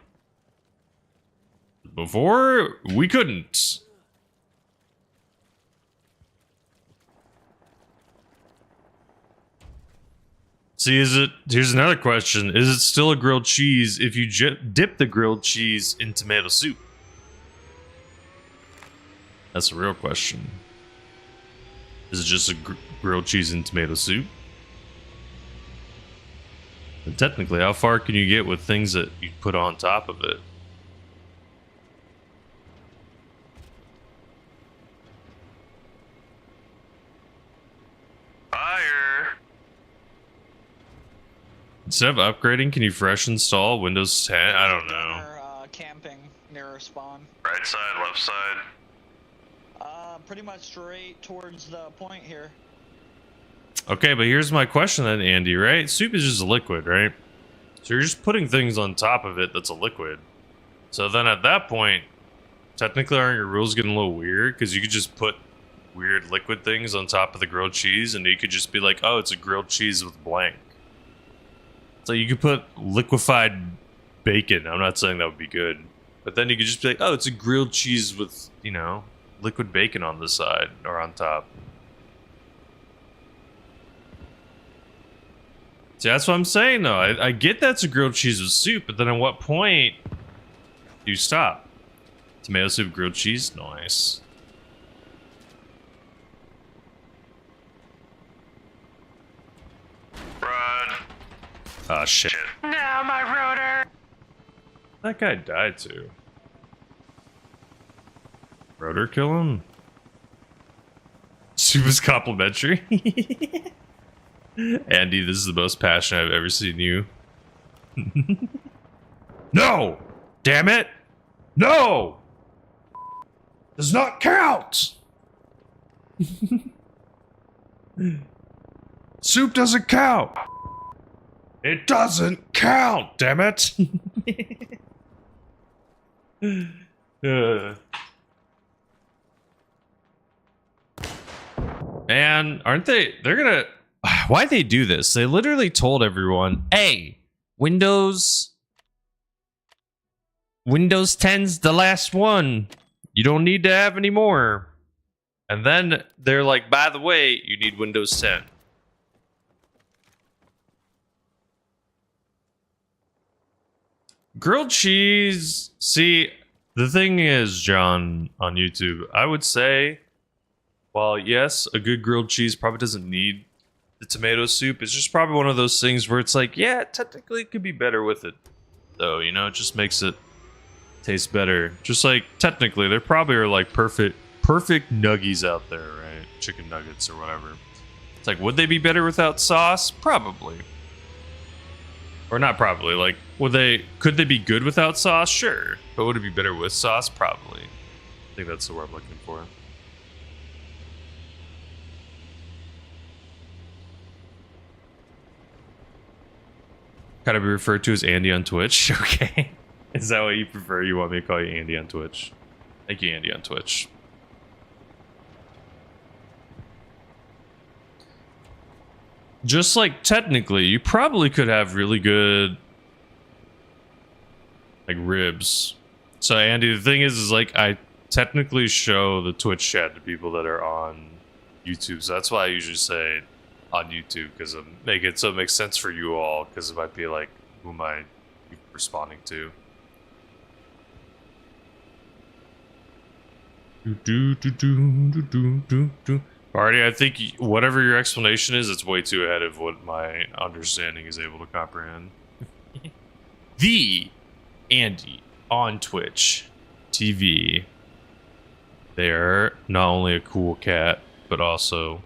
Before, we couldn't. See, here's another question. Is it still a grilled cheese if you dip the grilled cheese in tomato soup? That's a real question. Is it just a grilled cheese in tomato soup? And technically, how far can you get with things that you put on top of it? Fire! Instead of upgrading, can you fresh install Windows 10? I don't know. Camping near a spawn. Right side, left side. Pretty much straight towards the point here. Okay, but here's my question then, Andy, right? Soup is just a liquid, right? So you're just putting things on top of it that's a liquid. So then at that point, technically aren't your rules getting a little weird? Because you could just put weird liquid things on top of the grilled cheese and you could just be like, oh, it's a grilled cheese with blank. So you could put liquefied bacon. I'm not saying that would be good. But then you could just be like, oh, it's a grilled cheese with, you know, liquid bacon on the side or on top. See, that's what I'm saying, though. I get that's a grilled cheese with soup, but then at what point do you stop? Tomato soup, grilled cheese? Nice. Run. Ah, shit. Now my rotor. That guy died, too. Rotor kill him? Soup is complimentary? Andy, this is the most passionate I've ever seen you. No! Damn it! No! Does not count! Soup doesn't count! It doesn't count, damn it! Man, aren't they? They're gonna. Why'd they do this? They literally told everyone, hey, Windows 10's the last one. You don't need to have any more. And then they're like, by the way, you need Windows 10. Grilled cheese. See, the thing is, John, on YouTube, I would say, while yes, a good grilled cheese probably doesn't need the tomato soup, it's just probably one of those things where it's like, yeah, technically it could be better with it. Though, you know, it just makes it tastes better. Just like technically, there probably are like perfect nuggies out there, right? Chicken nuggets or whatever. It's like, would they be better without sauce? Probably. Or not probably. Like, could they be good without sauce? Sure. But would it be better with sauce? Probably. I think that's the word I'm looking for. Kind of be referred to as Andy on Twitch. Okay. Is that what you prefer? You want me to call you Andy on Twitch? Thank you, Andy on Twitch. Just like technically, you probably could have really good like ribs. So Andy, the thing is like I technically show the Twitch chat to people that are on YouTube. So that's why I usually say on YouTube, because make it so it makes sense for you all, because it might be like, who am I responding to? Alrighty, I think whatever your explanation is, it's way too ahead of what my understanding is able to comprehend. The Andy on Twitch TV. They're not only a cool cat, but also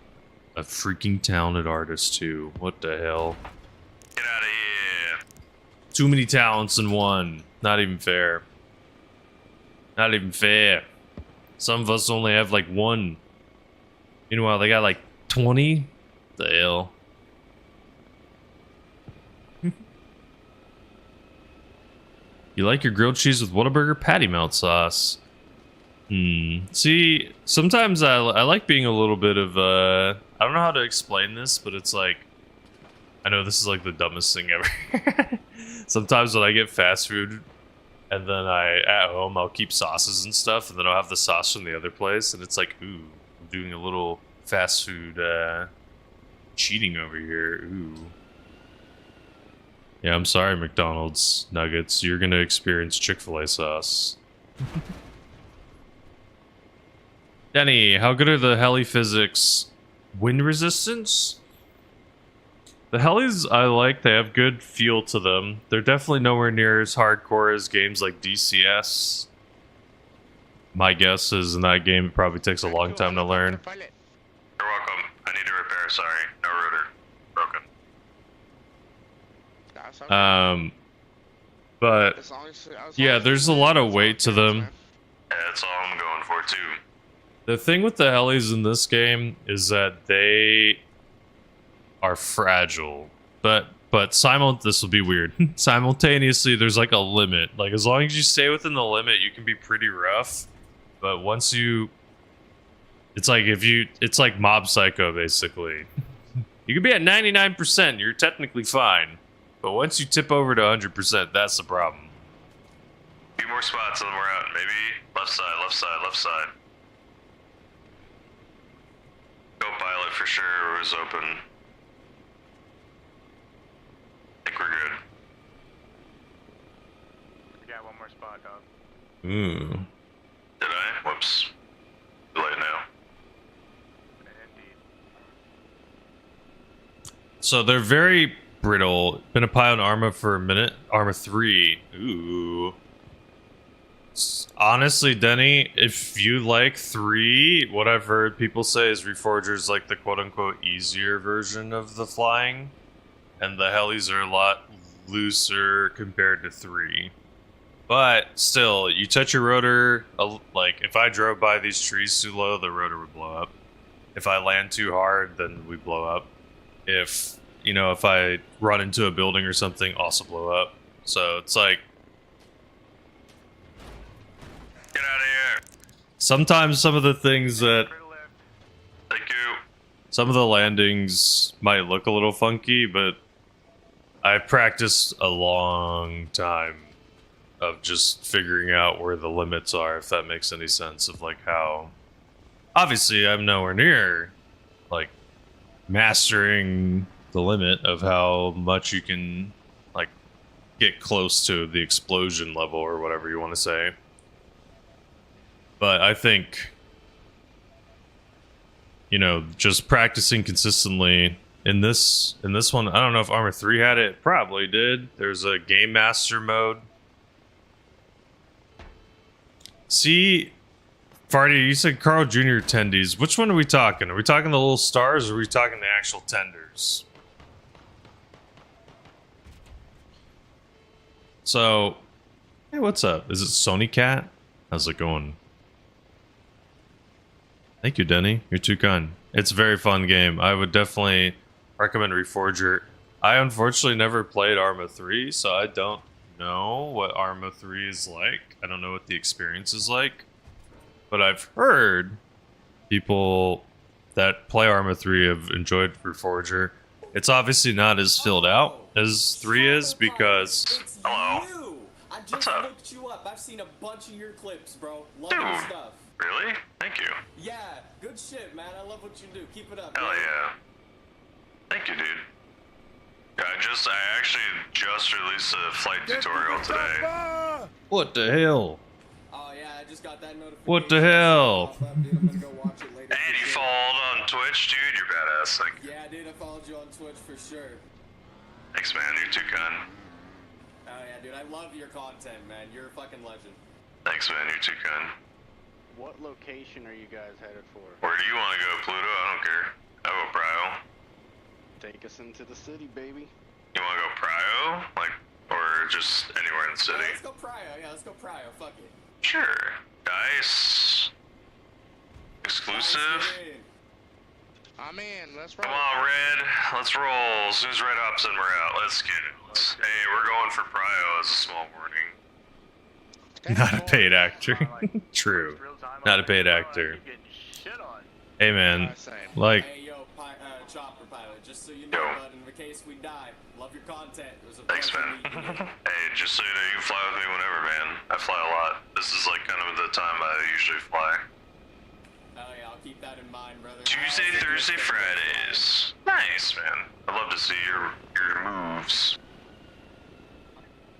a freaking talented artist too. What the hell? Get out of here. Too many talents in one. Not even fair. Not even fair. Some of us only have like one. Meanwhile, they got like 20. The hell? You like your grilled cheese with Whataburger patty melt sauce? See, sometimes I like being a little bit of I don't know how to explain this, but it's like, I know this is like the dumbest thing ever. Sometimes when I get fast food and then at home I'll keep sauces and stuff, and then I'll have the sauce from the other place, and it's like, ooh, I'm doing a little fast food cheating over here. Ooh. Yeah, I'm sorry, McDonald's nuggets. You're gonna experience Chick-fil-A sauce. Denny, how good are the heli physics? Wind resistance? The helis I like, they have good feel to them. They're definitely nowhere near as hardcore as games like DCS. My guess is in that game it probably takes a long time to learn. You're welcome. I need to repair, sorry. No rotor. Broken. But yeah, there's a lot of weight to them. Yeah, that's all I'm going for too. The thing with the helis in this game is that they are fragile, but this will be weird. Simultaneously, there's like a limit. Like as long as you stay within the limit, you can be pretty rough. But once it's like Mob Psycho basically. You can be at 99%, you're technically fine. But once you tip over to 100%, that's the problem. A few more spots and then we're out. Maybe left side, left side, left side. Co-pilot for sure was open. I think we're good. We got one more spot, dog. Ooh. Did I? Whoops. Too late now. Indeed. So they're very brittle. Been a pile on Arma for a minute. Arma 3. Ooh. Honestly, Denny, if you like 3, what I've heard people say is Reforger's like the quote-unquote easier version of the flying. And the helis are a lot looser compared to 3. But still, you touch your rotor, like if I drove by these trees too low, the rotor would blow up. If I land too hard, then we blow up. If I run into a building or something, also blow up. So it's like, get out of here. Sometimes some of the things that, Thank you. some of the landings might look a little funky, but I practiced a long time of just figuring out where the limits are, if that makes any sense, of like how, obviously I'm nowhere near like mastering the limit of how much you can like get close to the explosion level or whatever you want to say. But I think, just practicing consistently in this one, I don't know if Arma 3 had it, probably did. There's a game master mode See, Farty, you said Carl Jr. tendies. Which one are we talking? Are we talking the little stars or are we talking the actual tenders? So, hey, what's up? Is it Sony Cat? How's it going? Thank you, Denny. You're too kind. It's a very fun game. I would definitely recommend Reforger. I unfortunately never played Arma 3, so I don't know what Arma 3 is like. I don't know what the experience is like. But I've heard people that play Arma 3 have enjoyed Reforger. It's obviously not as filled out as 3 is because... Hello. I just What's up? looked you up. I've seen a bunch of your clips, bro. Love Dude. your stuff. Really? Thank you. Yeah, good shit, man. I love what you do. Keep it up. Hell yeah. Thank you, dude. Yeah, I actually just released a flight tutorial today. What the hell? Oh yeah, I just got that notification. What the hell? I'm gonna go watch it later. And you followed on Twitch, dude? You're badass. Like, Yeah, dude, I followed you on Twitch for sure. thanks, man. You're too kind. Oh yeah, dude, I love your content, man. You're a fucking legend. Thanks, man. You're too kind. What location are you guys headed for? Where do you want to go, Pluto? I don't care. I go Prio. Take us into the city, baby. You want to go Prio? Like, or just anywhere in the Yeah, city? let's go Prio. Yeah, let's go Prio. Fuck it. Sure. Dice. Exclusive. I'm in. Let's roll. Come on, Red. Let's roll. As soon as Red hops in, we're out. Let's get it. Hey, we're going for Prio as a small warning. Not a paid actor. True. Not a paid actor. Hey man, like, Hey, yo, chopper pilot, just so you know, bud, in the case we die, love your content. It was a Thanks, pleasure man. meeting you. Hey, just so you know, you can fly with me whenever, man. I fly a lot. This is like kind of the time I usually fly. Oh yeah, I'll keep that in mind, brother. Tuesday, Thursday, Fridays. Nice, man. I'd love to see your moves.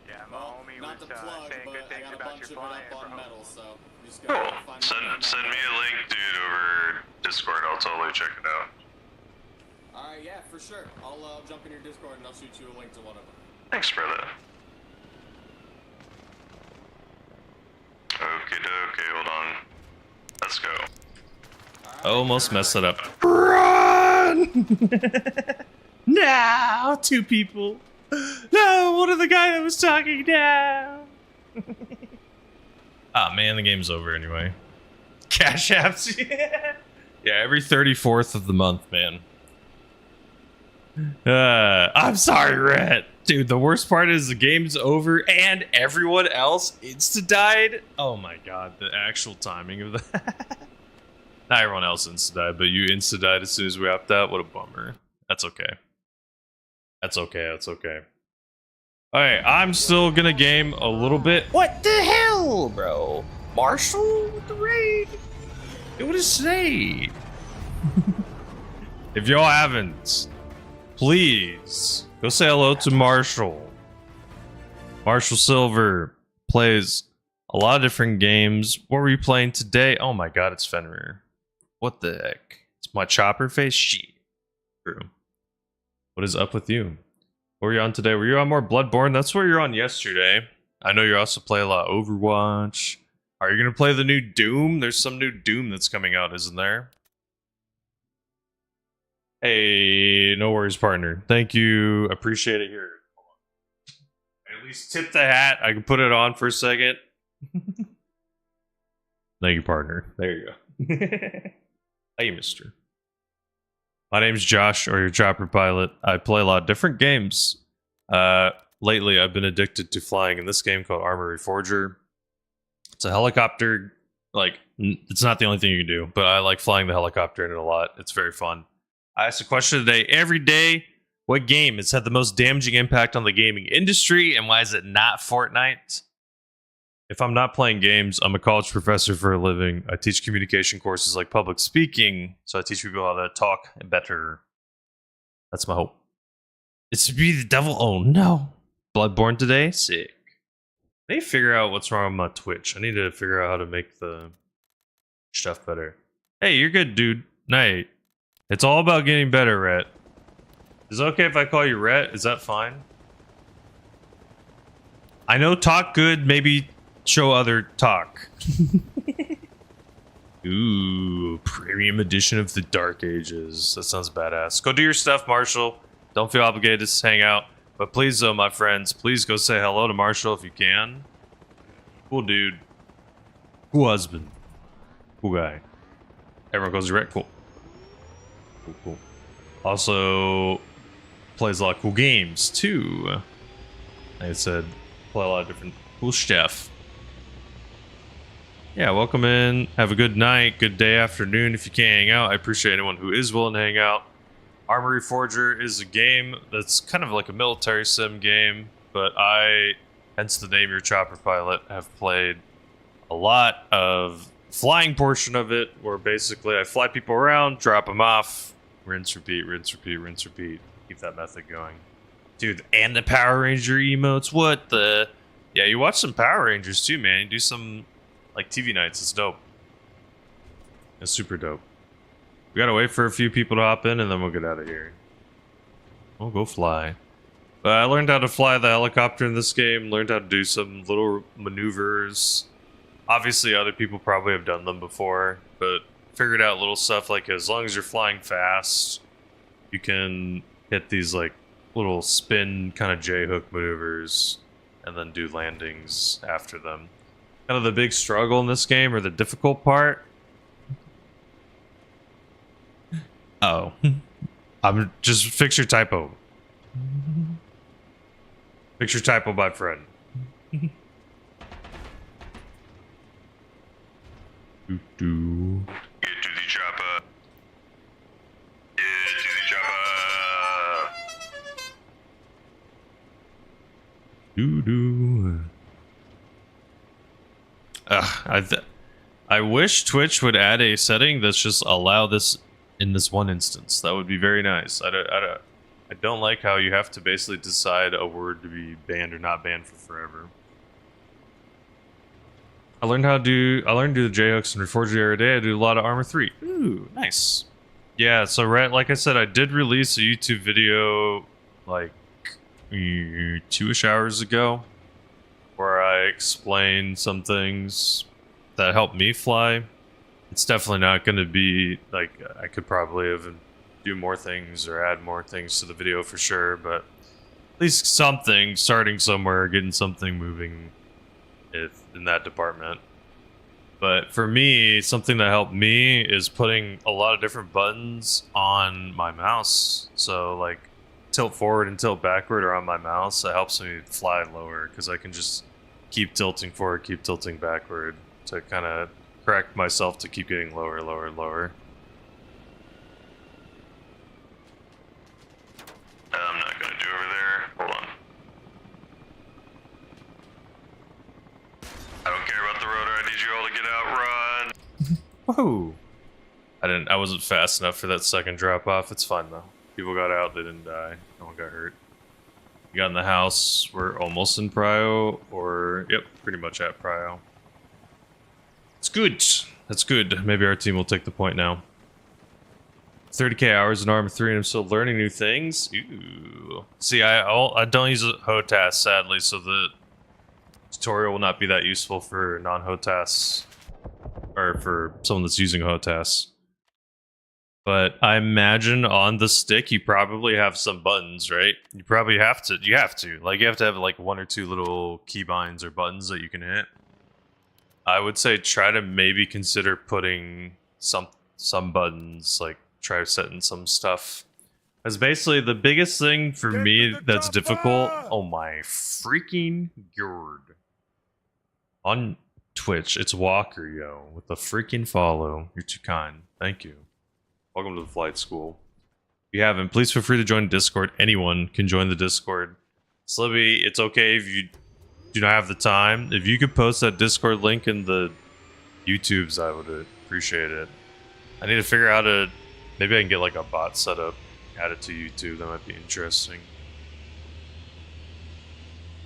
Yeah, my homie Not was to plug, saying but good I things got a about bunch your of it flying, up on bro. metal, so you just Cool. gotta find Send me a link, dude, over Discord. I'll totally check it out. Alright, yeah, for sure. I'll jump in your Discord and I'll shoot you a link to one of them. Thanks, brother. Okay, hold on. Let's go. I almost messed it up. Run! Now, 2 people. No, what of the guy that was talking now? Ah, man, the game's over anyway. Cash apps, yeah. Yeah, every 34th of the month, man. I'm sorry, Rhett. Dude, the worst part is the game's over and everyone else insta-died. Oh my god, the actual timing of that. Not everyone else insta-died, but you insta-died as soon as we opted out. What a bummer. That's okay. That's okay, that's okay. Alright, I'm still gonna game a little bit. What the hell, bro? Marshall with the raid? It would have stayed. If y'all haven't, please go say hello to Marshall. Marshall Silver plays a lot of different games. What were you playing today? Oh my god, it's Fenrir. What the heck? It's my chopper face? Shit. True. What is up with you? What were you on today? Were you on more Bloodborne? That's what you're on yesterday. I know you also play a lot of Overwatch. Are you going to play the new Doom? There's some new Doom that's coming out, isn't there? Hey, no worries, partner. Thank you. Appreciate it here. At least tip the hat. I can put it on for a second. Thank you, partner. There you go. Hey, mister. My name's Josh, or your chopper pilot. I play a lot of different games. Lately, I've been addicted to flying in this game called Armareforger. It's a helicopter. Like, it's not the only thing you can do, but I like flying the helicopter in it a lot. It's very fun. I asked a question today. Every day, what game has had the most damaging impact on the gaming industry, and why is it not Fortnite? If I'm not playing games, I'm a college professor for a living. I teach communication courses like public speaking, so I teach people how to talk better. That's my hope. It's to be the devil. Oh no. Bloodborne today? Sick. I need to figure out what's wrong with my Twitch. I need to figure out how to make the stuff better. Hey, you're good, dude. Night. It's all about getting better, Rhett. Is it okay if I call you Rhett? Is that fine? I know talk good maybe show other talk. Ooh, premium edition of the Dark Ages. That sounds badass. Go do your stuff, Marshall. Don't feel obligated to just hang out. But please, though, my friends, please go say hello to Marshall if you can. Cool dude. Cool husband. Cool guy. Everyone goes direct. Cool. Cool, cool. Also, plays a lot of cool games, too. Like I said, play a lot of different cool stuff. Yeah, welcome in. Have a good night, good day, afternoon if you can't hang out. I appreciate anyone who is willing to hang out. Armareforger is a game that's kind of like a military sim game, but I, hence the name Your Chopper Pilot, have played a lot of flying portion of it, where basically I fly people around, drop them off, rinse, repeat, rinse, repeat, rinse, repeat. Keep that method going. Dude, and the Power Ranger emotes, what the... Yeah, you watch some Power Rangers too, man. You do some, like, TV nights, it's dope. It's super dope. We gotta wait for a few people to hop in, and then we'll get out of here. We'll go fly. But I learned how to fly the helicopter in this game, learned how to do some little maneuvers. Obviously, other people probably have done them before, but figured out little stuff like as long as you're flying fast, you can hit these, like, little spin kind of J-hook maneuvers, and then do landings after them. Kind of the big struggle in this game, or the difficult part. Oh. I'm just fix your typo. Fix your typo, my friend. Get to the chopper. Get to the chopper. I wish Twitch would add a setting that's just allow this in this one instance. That would be very nice. I don't like how you have to basically decide a word to be banned or not banned for forever. I learned to do the J-hooks and Reforger the other day. I do a lot of Arma 3. Ooh, nice. Yeah, so right, like I said, I did release a YouTube video like 2-ish hours ago where I explained some things that helped me fly. It's definitely not going to be like I could probably have do more things or add more things to the video for sure, but at least something, starting somewhere, getting something moving in that department. But for me, something that helped me is putting a lot of different buttons on my mouse. So like tilt forward and tilt backward are on my mouse. It helps me fly lower because I can just keep tilting forward, keep tilting backward to kind of correct myself to keep getting lower, lower, lower. I'm not gonna do over there. Hold on. I don't care about the rotor. I need you all to get out. Run. Whoa! I wasn't fast enough for that second drop off. It's fine though. People got out. They didn't die. No one got hurt. We got in the house. We're almost in Prio, or yep, pretty much at Prio. It's good. That's good. Maybe our team will take the point now. 30k hours in Arma 3 and I'm still learning new things. Ooh. See, I don't use a HOTAS, sadly, so the tutorial will not be that useful for non-HOTAS, or for someone that's using HOTAS. But I imagine on the stick you probably have some buttons, right? You probably have to. You have to have like 1 or 2 little keybinds or buttons that you can hit. I would say try to maybe consider putting some buttons, like try setting some stuff. Because basically the biggest thing for me that's difficult, oh my freaking god. On Twitch, it's Walker, yo, with the freaking follow. You're too kind. Thank you. Welcome to the flight school. If you haven't, please feel free to join Discord. Anyone can join the Discord. Slibby, it's okay if you do not have the time. If you could post that Discord link in the YouTubes, I would appreciate it. I need to figure out maybe I can get like a bot set up, add it to YouTube. That might be interesting.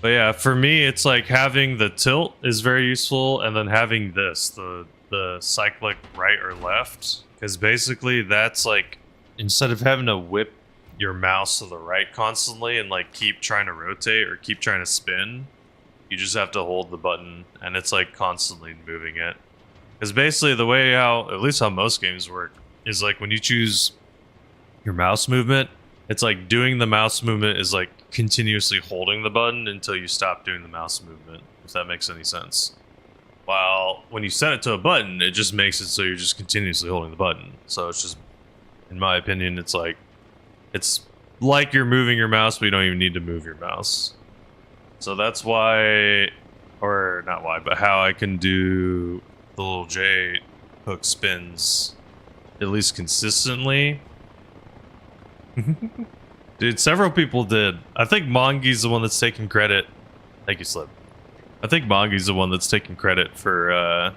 But yeah, for me, it's like having the tilt is very useful, and then having this, the cyclic right or left, because basically that's like, instead of having to whip your mouse to the right constantly and like keep trying to rotate or keep trying to spin, You just have to hold the button, and it's like constantly moving it. Because basically the way how, at least how most games work, is like when you choose your mouse movement, it's like doing the mouse movement is like continuously holding the button until you stop doing the mouse movement, if that makes any sense. While when you set it to a button, it just makes it so you're just continuously holding the button. So it's just, in my opinion, it's like you're moving your mouse, but you don't even need to move your mouse. So that's why, or not why, but how I can do the little J hook spins at least consistently. Dude, several people did. I think Mongi's the one that's taking credit. Thank you, Slip. I think Mongi's the one that's taking credit for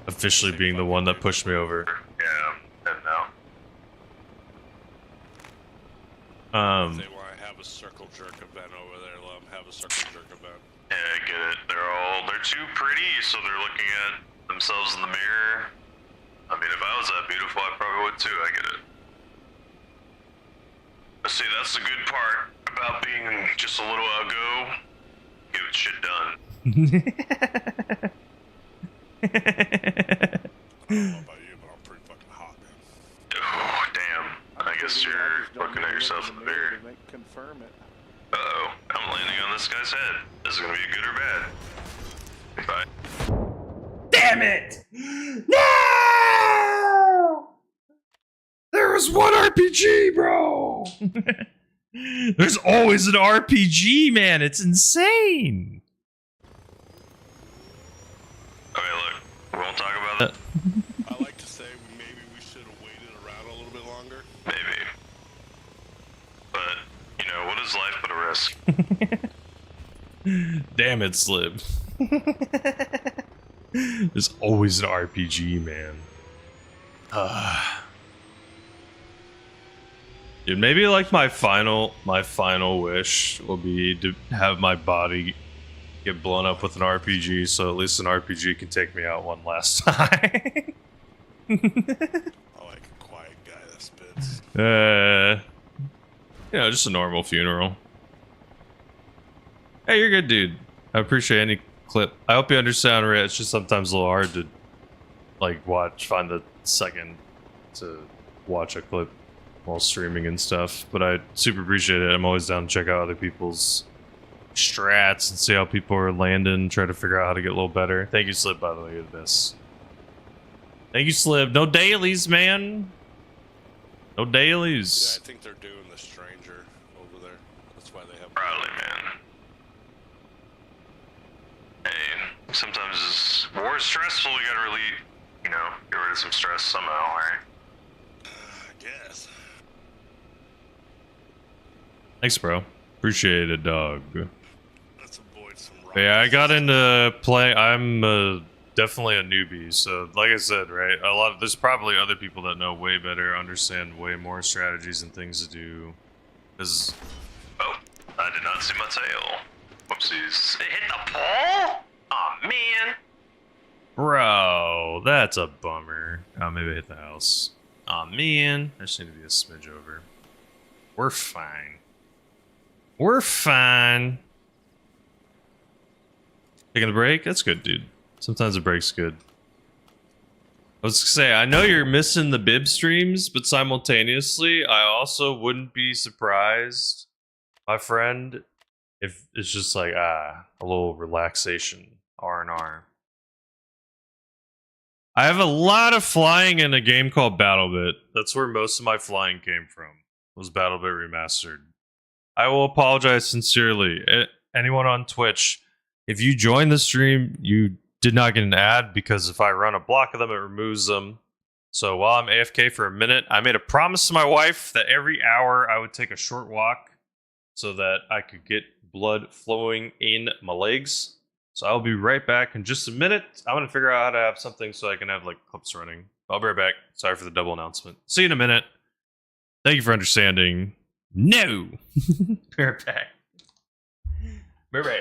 officially being the one that pushed me over. Yeah, and now. They want to have a circle jerk event over there. Let them have a circle jerk event. Yeah, I get it. They're too pretty, so they're looking at themselves in the mirror. I mean, if I was that beautiful, I probably would too. I get it. But see, that's the good part about being just a little uggo. Get shit done. I don't know about you, but I'm pretty fucking hot, man. Oh, damn. I guess you're looking at yourself in the mirror. Confirm it. Uh-oh. I'm landing on this guy's head. This is gonna be good or bad. Bye. Damn it! No! There was one RPG, bro! There's always an RPG, man. It's insane. Okay, look. We won't talk about it. I like to say maybe we should have waited around a little bit longer. Maybe. But, you know, what is life but a risk? Damn it, Slip. There's always an RPG, man. Dude, maybe like my final wish will be to have my body get blown up with an RPG, so at least an RPG can take me out one last time. I like a quiet guy that spits. You know, just a normal funeral. Hey, you're good, dude. I appreciate any clip. I hope you understand, Ray. It's just sometimes a little hard to like find the second to watch a clip while streaming and stuff, but I super appreciate it. I'm always down to check out other people's strats and see how people are landing, try to figure out how to get a little better. Thank you, Slip, by the way, for this. Thank you, Slip. No dailies, man. No dailies. Yeah, I think they're doing the stranger over there. That's why they have. Probably, man. Hey, sometimes war is stressful. We gotta really, you know, get rid of some stress somehow, right? I guess. Thanks, bro. Appreciate it, dog. Let's avoid some Yeah, I got into play. I'm definitely a newbie, so like I said, right? There's probably other people that know way better, understand way more strategies and things to do. Cause oh, I did not see my tail. Whoopsies! It hit the pole. Aw, man. Bro, that's a bummer. Oh, maybe I hit the house. Aw, man. I just need to be a smidge over. We're fine. We're fine. Taking a break? That's good, dude. Sometimes a break's good. I was gonna say, I know you're missing the bib streams, but simultaneously, I also wouldn't be surprised, my friend, if it's just like, a little relaxation, R&R. I have a lot of flying in a game called BattleBit. That's where most of my flying came from, was BattleBit Remastered. I will apologize sincerely. Anyone on Twitch, if you join the stream, you did not get an ad because if I run a block of them, it removes them. So while I'm AFK for a minute, I made a promise to my wife that every hour I would take a short walk so that I could get blood flowing in my legs. So I'll be right back in just a minute. I'm going to figure out how to have something so I can have like clips running. I'll be right back. Sorry for the double announcement. See you in a minute. Thank you for understanding. No! We're back. We're back.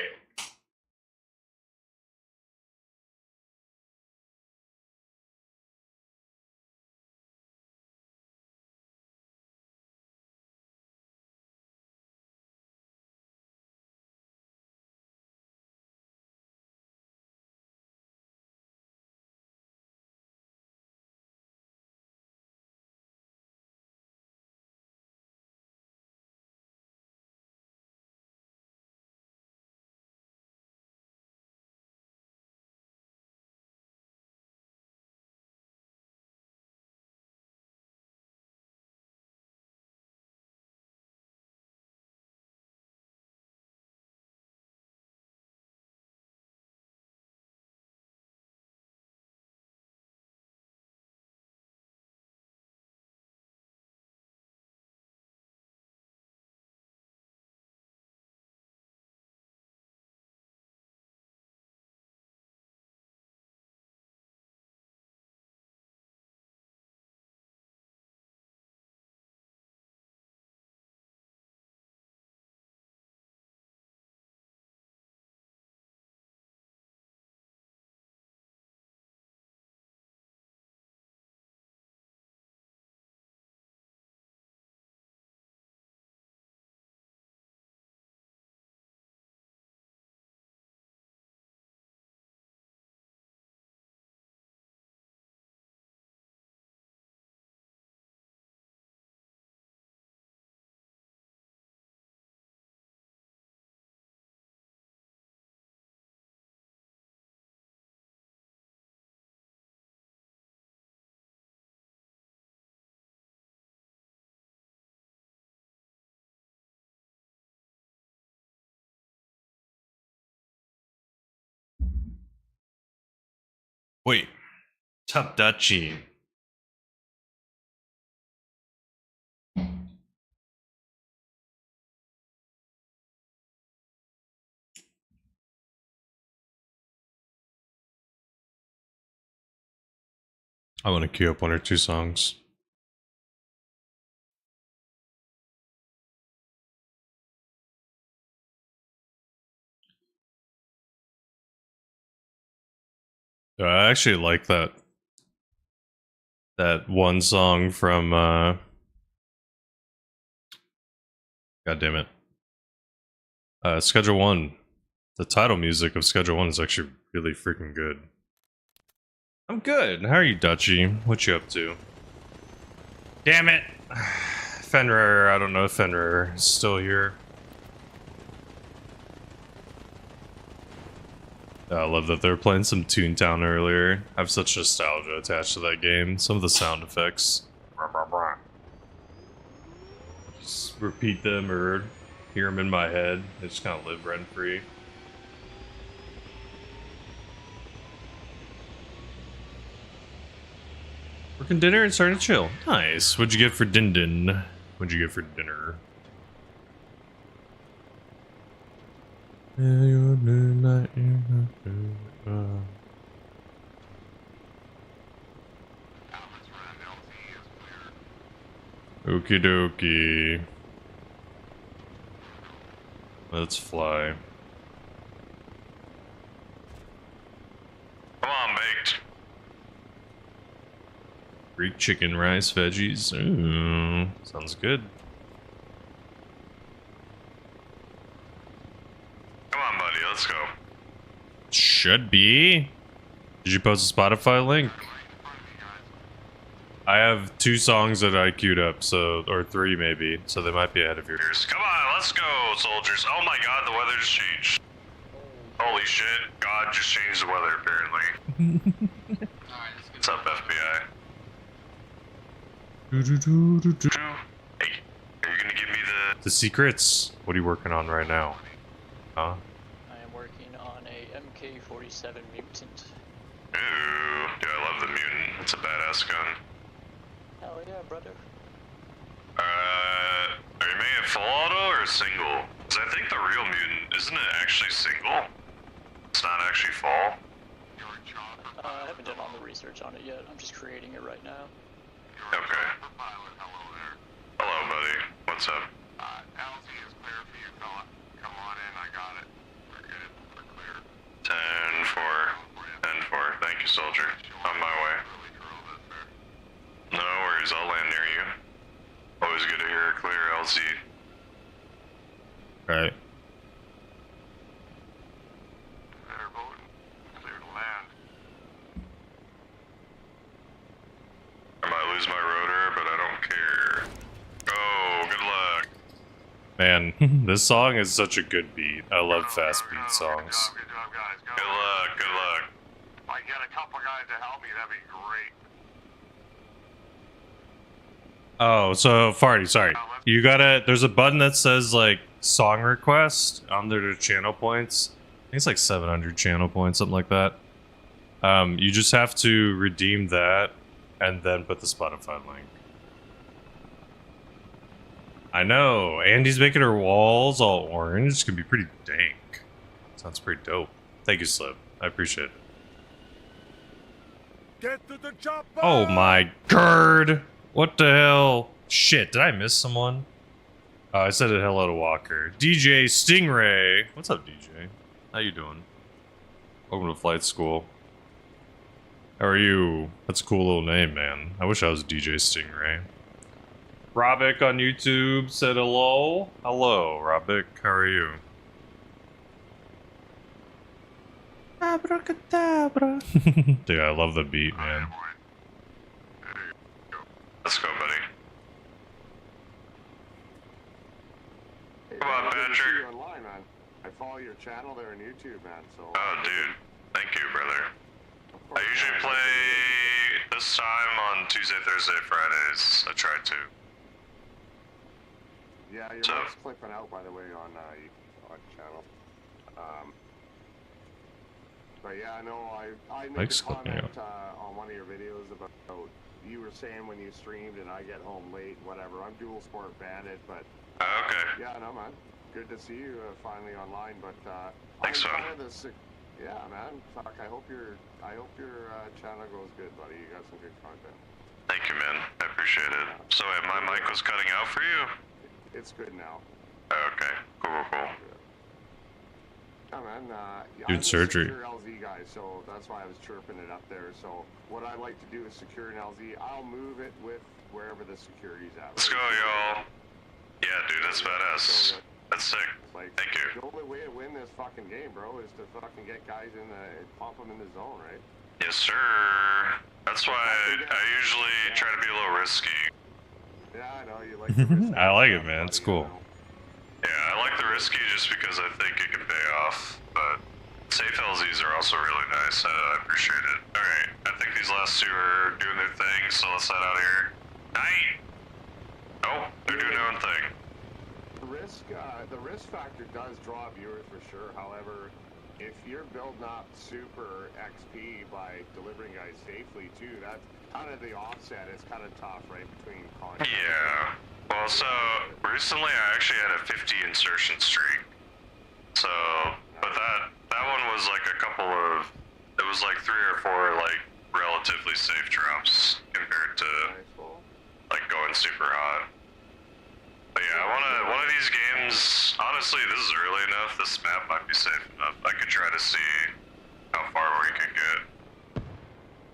Wait. Top Dutchy. I want to queue up one or two songs. I actually like that one song from God damn it. Schedule 1. The title music of Schedule 1 is actually really freaking good. I'm good. How are you, Dutchy? What you up to? Damn it! Fenrir, I don't know if Fenrir is still here. I love that they were playing some Toontown earlier. I have such nostalgia attached to that game. Some of the sound effects. Just repeat them or hear them in my head. They just kind of live rent free. Working dinner and starting to chill. Nice. What'd you get for din? What'd you get for dinner? Okie dokie. Let's fly. Come on, baked. Greek chicken, rice, veggies. Ooh, sounds good. Come on, buddy, let's go. Should be. Did you post a Spotify link? I have 2 songs that I queued up, so, or 3 maybe, so they might be ahead of yours. Come on, let's go, soldiers. Oh my god, the weather just changed. Holy shit, God just changed the weather, apparently. What's up, FBI? Hey, are you gonna give me the secrets? What are you working on right now? Huh? I am working on a MK47 mutant. Ooh, dude, I love the mutant. It's a badass gun. Hell yeah, brother. Are you making it full auto or single? Because I think the real mutant, isn't it actually single? It's not actually full? I haven't done all the research on it yet. I'm just creating it right now. Okay. Hello, buddy. What's up? LZ is clear for you, fella. Come on in, I got it. We're good. We're clear. 10-4. 10-4. Thank you, soldier. On my way. No worries, I'll land near you. Always good to hear a clear LZ. Right. Better boat. Clear to land. I might lose my rotor, but I don't care. Go, good luck. Man, this song is such a good beat. I love fast beat songs. Good job, guys. Go. Good luck, good luck. If I get a couple guys to help me, that'd be great. Oh, so Farty, sorry. You gotta, there's a button that says like song request under the channel points. I think it's like 700 channel points, something like that. You just have to redeem that and then put the Spotify link. I know, Andy's making her walls all orange. It's gonna be pretty dank. Sounds pretty dope. Thank you, Slip. I appreciate it. Get to the chopper! Oh my god! What the hell? Shit, did I miss someone? I said hello to Walker. DJ Stingray! What's up, DJ? How you doing? Welcome to flight school. How are you? That's a cool little name, man. I wish I was DJ Stingray. Robic on YouTube said hello. Hello, Robic. How are you? Abracadabra. Dude, I love the beat, man. Let's go, buddy. Come on, Patrick. Online, man. I follow your channel there on YouTube, man. So. Oh, dude. Thank you, brother. I usually play this time on Tuesday, Thursday, Fridays. I try to. Yeah, your So, mic's clipping out, by the way, on channel. But yeah, no, I made Mike's a comment clicking on one of your videos about you were saying when you streamed and I get home late, whatever. I'm dual sport bandit, but Okay. yeah, no man, good to see you finally online. But Thanks, I'm man. kind of the yeah, man. Fuck, I hope your channel goes good, buddy. You got some good content. Thank you, man. I appreciate it. So, my mic was cutting out for you? It's good now. Okay. Cool. Yeah, man. Dude, I'm surgery. a secure LZ guy, so that's why I was chirping it up there. So what I like to do is secure an LZ. I'll move it with wherever the security's at. Let's go, y'all. Yeah, dude, that's badass. That's sick. Like, Thank you. The only way to win this fucking game, bro, is to fucking get guys in the, pump them in the zone, right? Yes, sir. That's why I usually try to be a little risky. Yeah, I know, you like the risky I like it, stuff, man. buddy, It's you cool. know. Yeah, I like the risky just because I think it can pay off, but safe LZs are also really nice. I appreciate it. Alright, I think these last two are doing their thing, so let's head out of here. Night! Oh, they're doing their own thing. The risk factor does draw viewers for sure. However, if you're building up super XP by delivering guys safely too, that's kind of the offset. It's kind of tough, right, between content. Yeah. Well, so recently I actually had a 50 insertion streak. So, but that one was like a couple of, it was like 3 or 4 like relatively safe drops compared to like going super hot. But yeah, one of these games, honestly, this is early enough, this map might be safe enough. I could try to see how far we can get.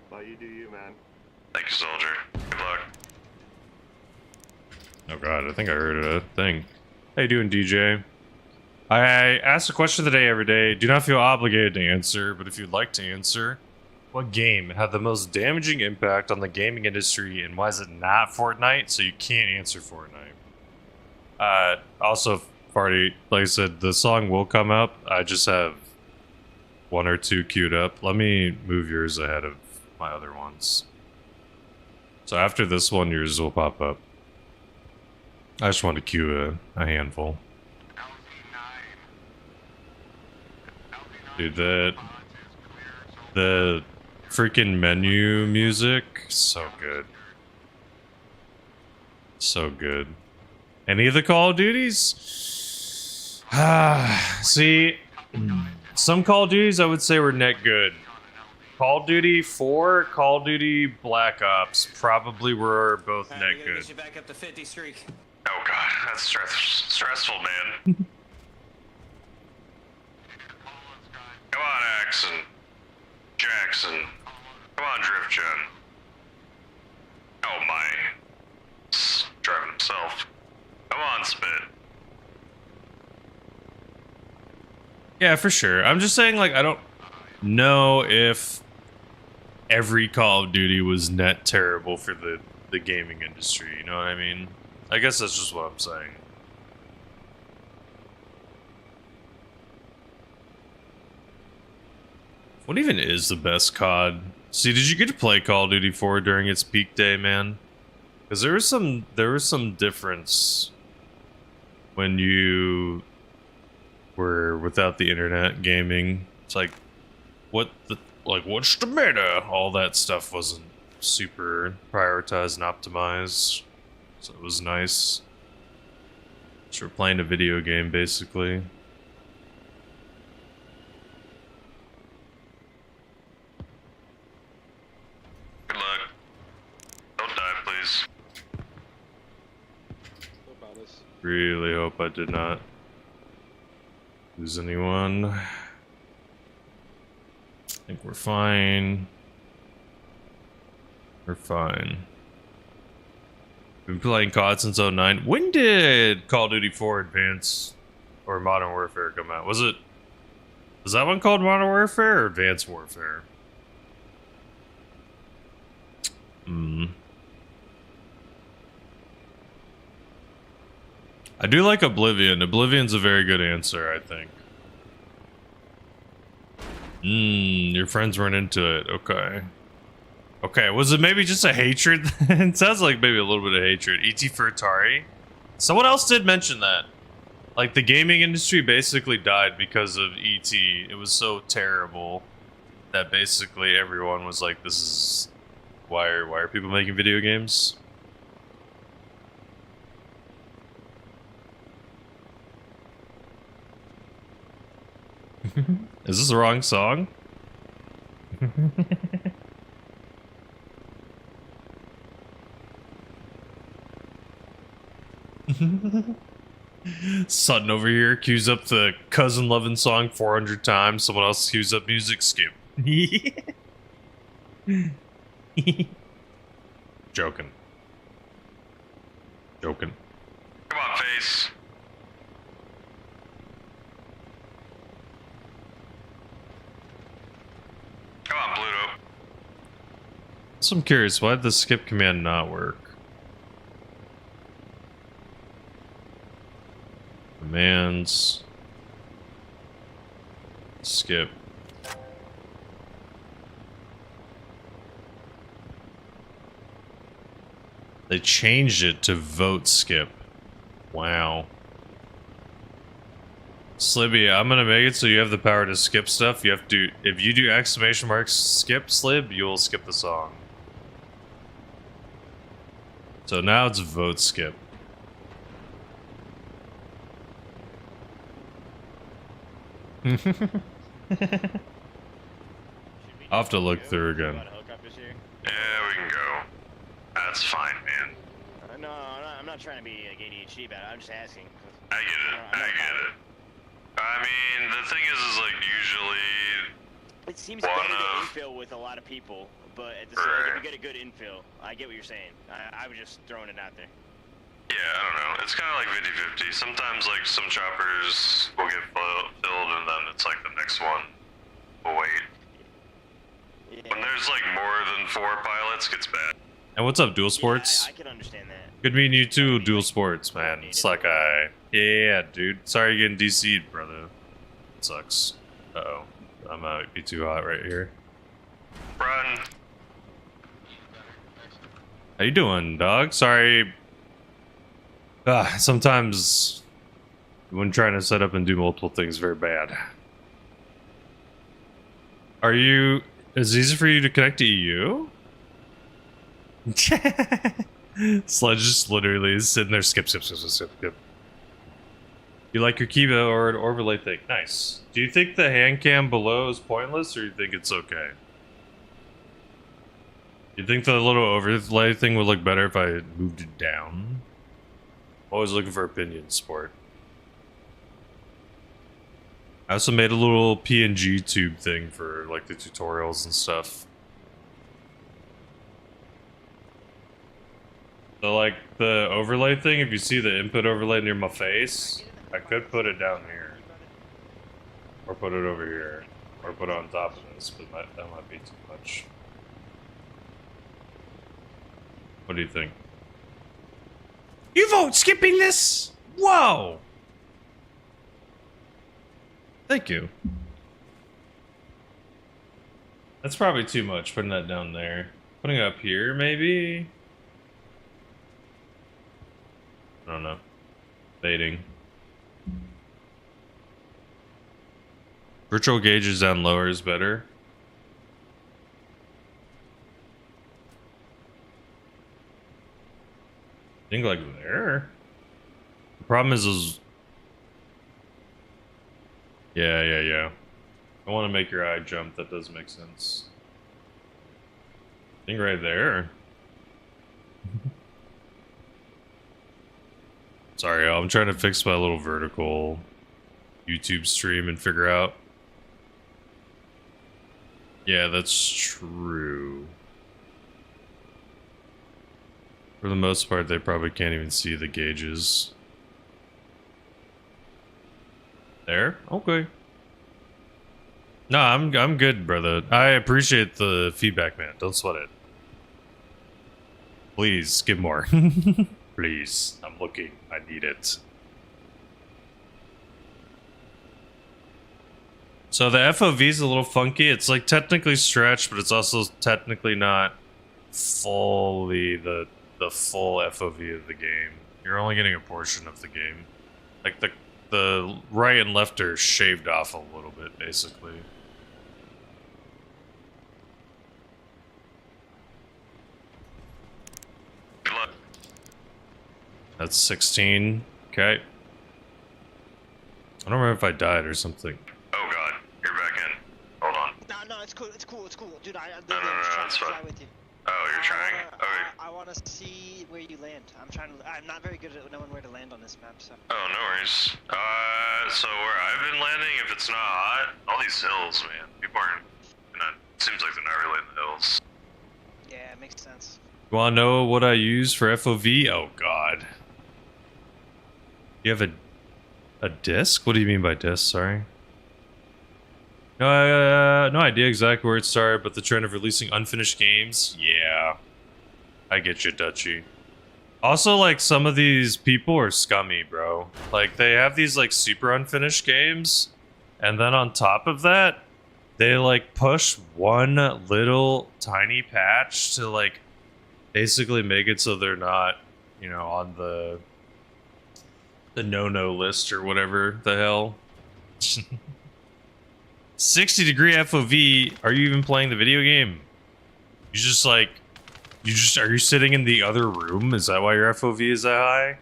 Well, you do you, man. Thank you, soldier. Good luck. Oh god, I think I heard a thing. How you doing, DJ? I ask a question of the day every day. Do not feel obligated to answer, but if you'd like to answer, what game had the most damaging impact on the gaming industry, and why is it not Fortnite? So you can't answer Fortnite. Also, Farty, like I said, the song will come up. I just have 1 or 2 queued up. Let me move yours ahead of my other ones. So after this one, yours will pop up. I just wanted to queue a handful. Dude, the freaking menu music, so good. So good. Any of the Call of Duties? See, some Call of Duties I would say were net good. Call of Duty 4, Call of Duty Black Ops probably were both net good. Get you back up to 50 streak. Oh god, that's stressful, man. Come on, Axon. Jackson. Come on, Drift Gen. Oh my. He's driving himself. Come on, Spit. Yeah, for sure. I'm just saying, like, I don't know if every Call of Duty was net terrible for the gaming industry, you know what I mean? I guess that's just what I'm saying. What even is the best COD? See, did you get to play Call of Duty 4 during its peak day, man? Because there was some difference when you were without the internet gaming. It's like, what's the meta? All that stuff wasn't super prioritized and optimized, so it was nice. So we're playing a video game, basically. Good luck. Don't die, please. Really hope I did not lose anyone. I think we're fine. We're fine. Been playing COD since 09. When did Call of Duty 4 Advanced or Modern Warfare come out? Was that one called Modern Warfare or Advanced Warfare? I do like Oblivion. Oblivion's a very good answer, I think. Your friends weren't into it. Okay. Okay, was it maybe just a hatred? It sounds like maybe a little bit of hatred. E.T. for Atari? Someone else did mention that. Like, the gaming industry basically died because of E.T. It was so terrible. that basically everyone was like, "This is why are people making video games?" Is this the wrong song? Sutton over here cues up the Cousin Lovin' song 400 times. Someone else cues up music skip. Joking. Joking. Come on, face. Come on, Pluto. So I'm curious, why did the skip command not work? Commands. Skip. They changed it to vote skip. Wow. Slibby, I'm gonna make it so you have the power to skip stuff. You have to, if you do exclamation mark skip Slib, you'll skip the song. So now it's vote skip. I'll have to look through again. Yeah, we can go. That's fine, man. No, I'm not trying to be like ADHD about it. I'm just asking. I get it. I get it. I mean, the thing is like usually. It seems better to infill with a lot of people, but at the same time, if you get a good infill, I get what you're saying. I was just throwing it out there. Yeah, I don't know. It's kind of like 50-50. Sometimes, like, some choppers will get filled, and then it's like the next one will wait. Yeah. When there's, like, more than 4 pilots, it gets bad. And what's up, Dual Sports? I can understand that. Good meeting you too, Dual Sports, man. It's like yeah, dude. Sorry you're getting DC'd, brother. It sucks. Uh-oh. I might be too hot right here. Run. How you doing, dog? Sorry. Sometimes when trying to set up and do multiple things, very bad. Are you... Is it easy for you to connect to EU? Sledge just literally is sitting there, skip. You like your keyboard overlay thing? Nice. Do you think the hand cam below is pointless, or you think it's okay? You think the little overlay thing would look better if I moved it down? Always looking for opinions, sport. I also made a little PNG tube thing for like the tutorials and stuff. So like the overlay thing, if you see the input overlay near my face, I could put it down here. Or put it over here. Or put it on top of this, but that might be too much. What do you think? You vote skipping this? Whoa! Thank you. That's probably too much, putting that down there. Putting it up here, maybe? I don't know. Fading. Virtual gauges down lower is better. I think like there. The problem is yeah. I want to make your eye jump. That does make sense. I think right there. Sorry, I'm trying to fix my little vertical YouTube stream and figure out. Yeah, that's true. For the most part, they probably can't even see the gauges. There? Okay. No, I'm good, brother. I appreciate the feedback, man. Don't sweat it. Please, give more. Please. I'm looking. I need it. So the FOV is a little funky. It's like technically stretched, but it's also technically not fully the full FOV of the game. You're only getting a portion of the game. Like the right and left are shaved off a little bit, basically. That's 16. Okay. I don't remember if I died or something. Oh god, you're back in. Hold on. No, it's cool, dude. No, it's fine. With you. Oh, you're trying? Okay. I want to see where you land. I'm not very good at knowing where to land on this map, so. Oh, no worries. So where I've been landing, if it's not hot, all these hills, man. People aren't, seems like they're not really in the hills. Yeah, it makes sense. You wanna know what I use for FOV? Oh god. You have a disc? What do you mean by disc? Sorry. No idea exactly where it started, but the trend of releasing unfinished games. Yeah, I get you, Dutchy. Also, like, some of these people are scummy, bro. Like, they have these like super unfinished games, and then on top of that, they like push one little tiny patch to like basically make it so they're not, you know, on the no-no list or whatever the hell. 60-degree FOV. Are you even playing the video game? You just like, are you sitting in the other room? Is that why your FOV is that high?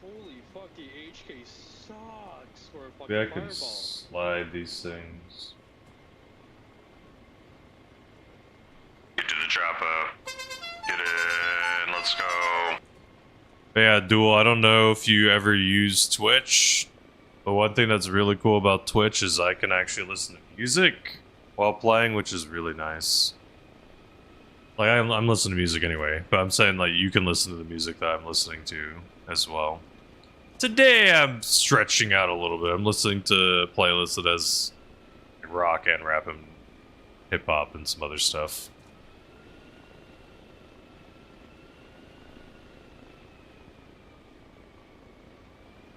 Holy fuck, the HK sucks for a fucking Maybe I fireball. could slide these things. Get to the chopper. Get in, let's go. But yeah, Duel, I don't know if you ever use Twitch, but one thing that's really cool about Twitch is I can actually listen to music while playing, which is really nice. Like, I'm listening to music anyway, but I'm saying, like, you can listen to the music that I'm listening to as well. Today, I'm stretching out a little bit. I'm listening to a playlist that has rock and rap and hip-hop and some other stuff.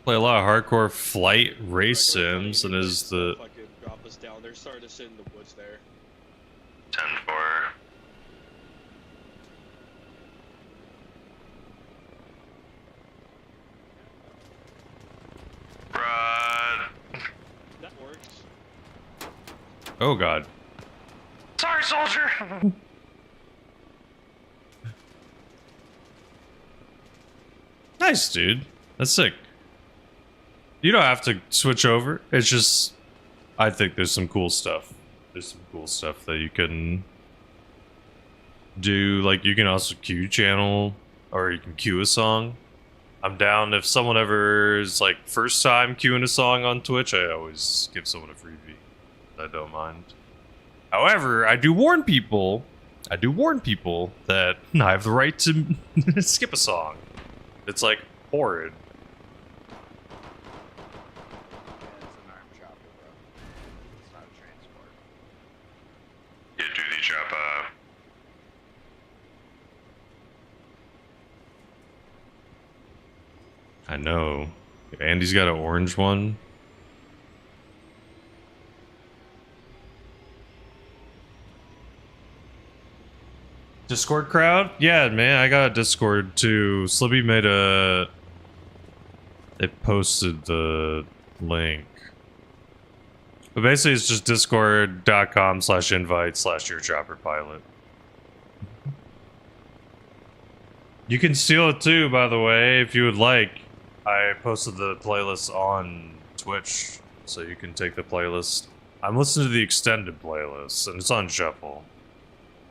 Play a lot of hardcore flight race sims, and is the... Fucking drop us down. They're starting to sit in the woods there. 10-4. Run. That works. Oh god. Sorry, soldier. Nice, dude. That's sick. You don't have to switch over. It's just, I think there's some cool stuff. There's some cool stuff that you can do. Like, you can also queue channel, or you can queue a song. I'm down if someone ever is like first time queuing a song on Twitch. I always give someone a freebie. I don't mind. However, I do warn people that I have the right to skip a song. It's like horrid. Get to the chopper. I know. Andy's got an orange one. Discord crowd? Yeah, man, I got a Discord too. Slippy made a... They posted the link. But basically it's just discord.com/invite/yourchopperpilot. You can steal it too, by the way, if you would like. I posted the playlist on Twitch, so you can take the playlist. I'm listening to the extended playlist, and it's on shuffle.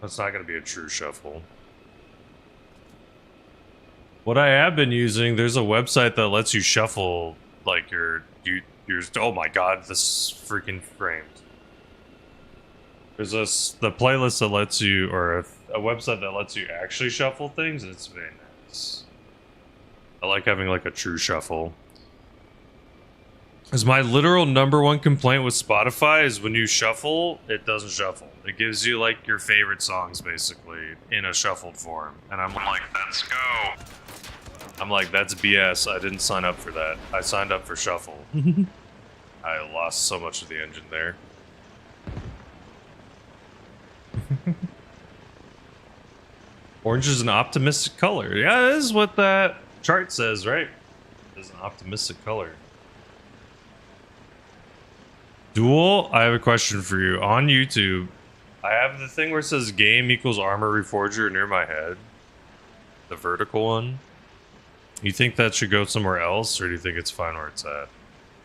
It's not going to be a true shuffle. What I have been using, there's a website that lets you shuffle, like, your oh my god, this is freaking framed. There's the playlist that lets you, or a website that lets you actually shuffle things, and it's very nice. I like having, like, a true shuffle. Because my literal #1 complaint with Spotify is when you shuffle, it doesn't shuffle. It gives you, like, your favorite songs, basically, in a shuffled form. And I'm like, let's go. I'm like, that's BS. I didn't sign up for that. I signed up for shuffle. I lost so much of the engine there. Orange is an optimistic color. Yeah, that is what that chart says, right? It's an optimistic color. Duel, I have a question for you. On YouTube, I have the thing where it says game equals armor reforger near my head. The vertical one. You think that should go somewhere else, or do you think it's fine where it's at?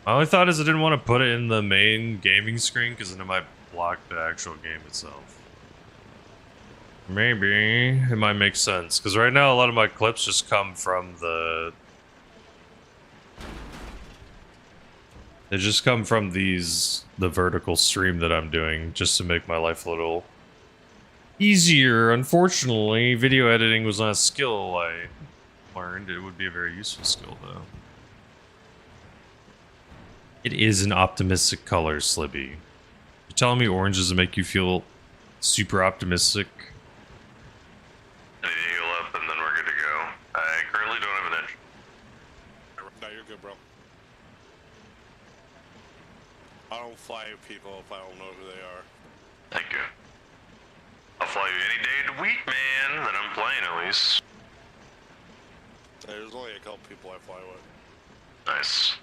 My only thought is I didn't want to put it in the main gaming screen because then it might block the actual game itself. Maybe it might make sense because right now a lot of my clips just come from the... They just come from the vertical stream that I'm doing just to make my life a little easier. Unfortunately, video editing was not a skill I learned. It would be a very useful skill though. It is an optimistic color, Slibby. You're telling me orange doesn't make you feel super optimistic? I need to heal up and then we're good to go. I currently don't have an engine. No, you're good, bro. I don't fly people if I don't know who they are. Thank you. I'll fly you any day of the week, man, that I'm playing at least. There's only a couple people I fly with. Nice.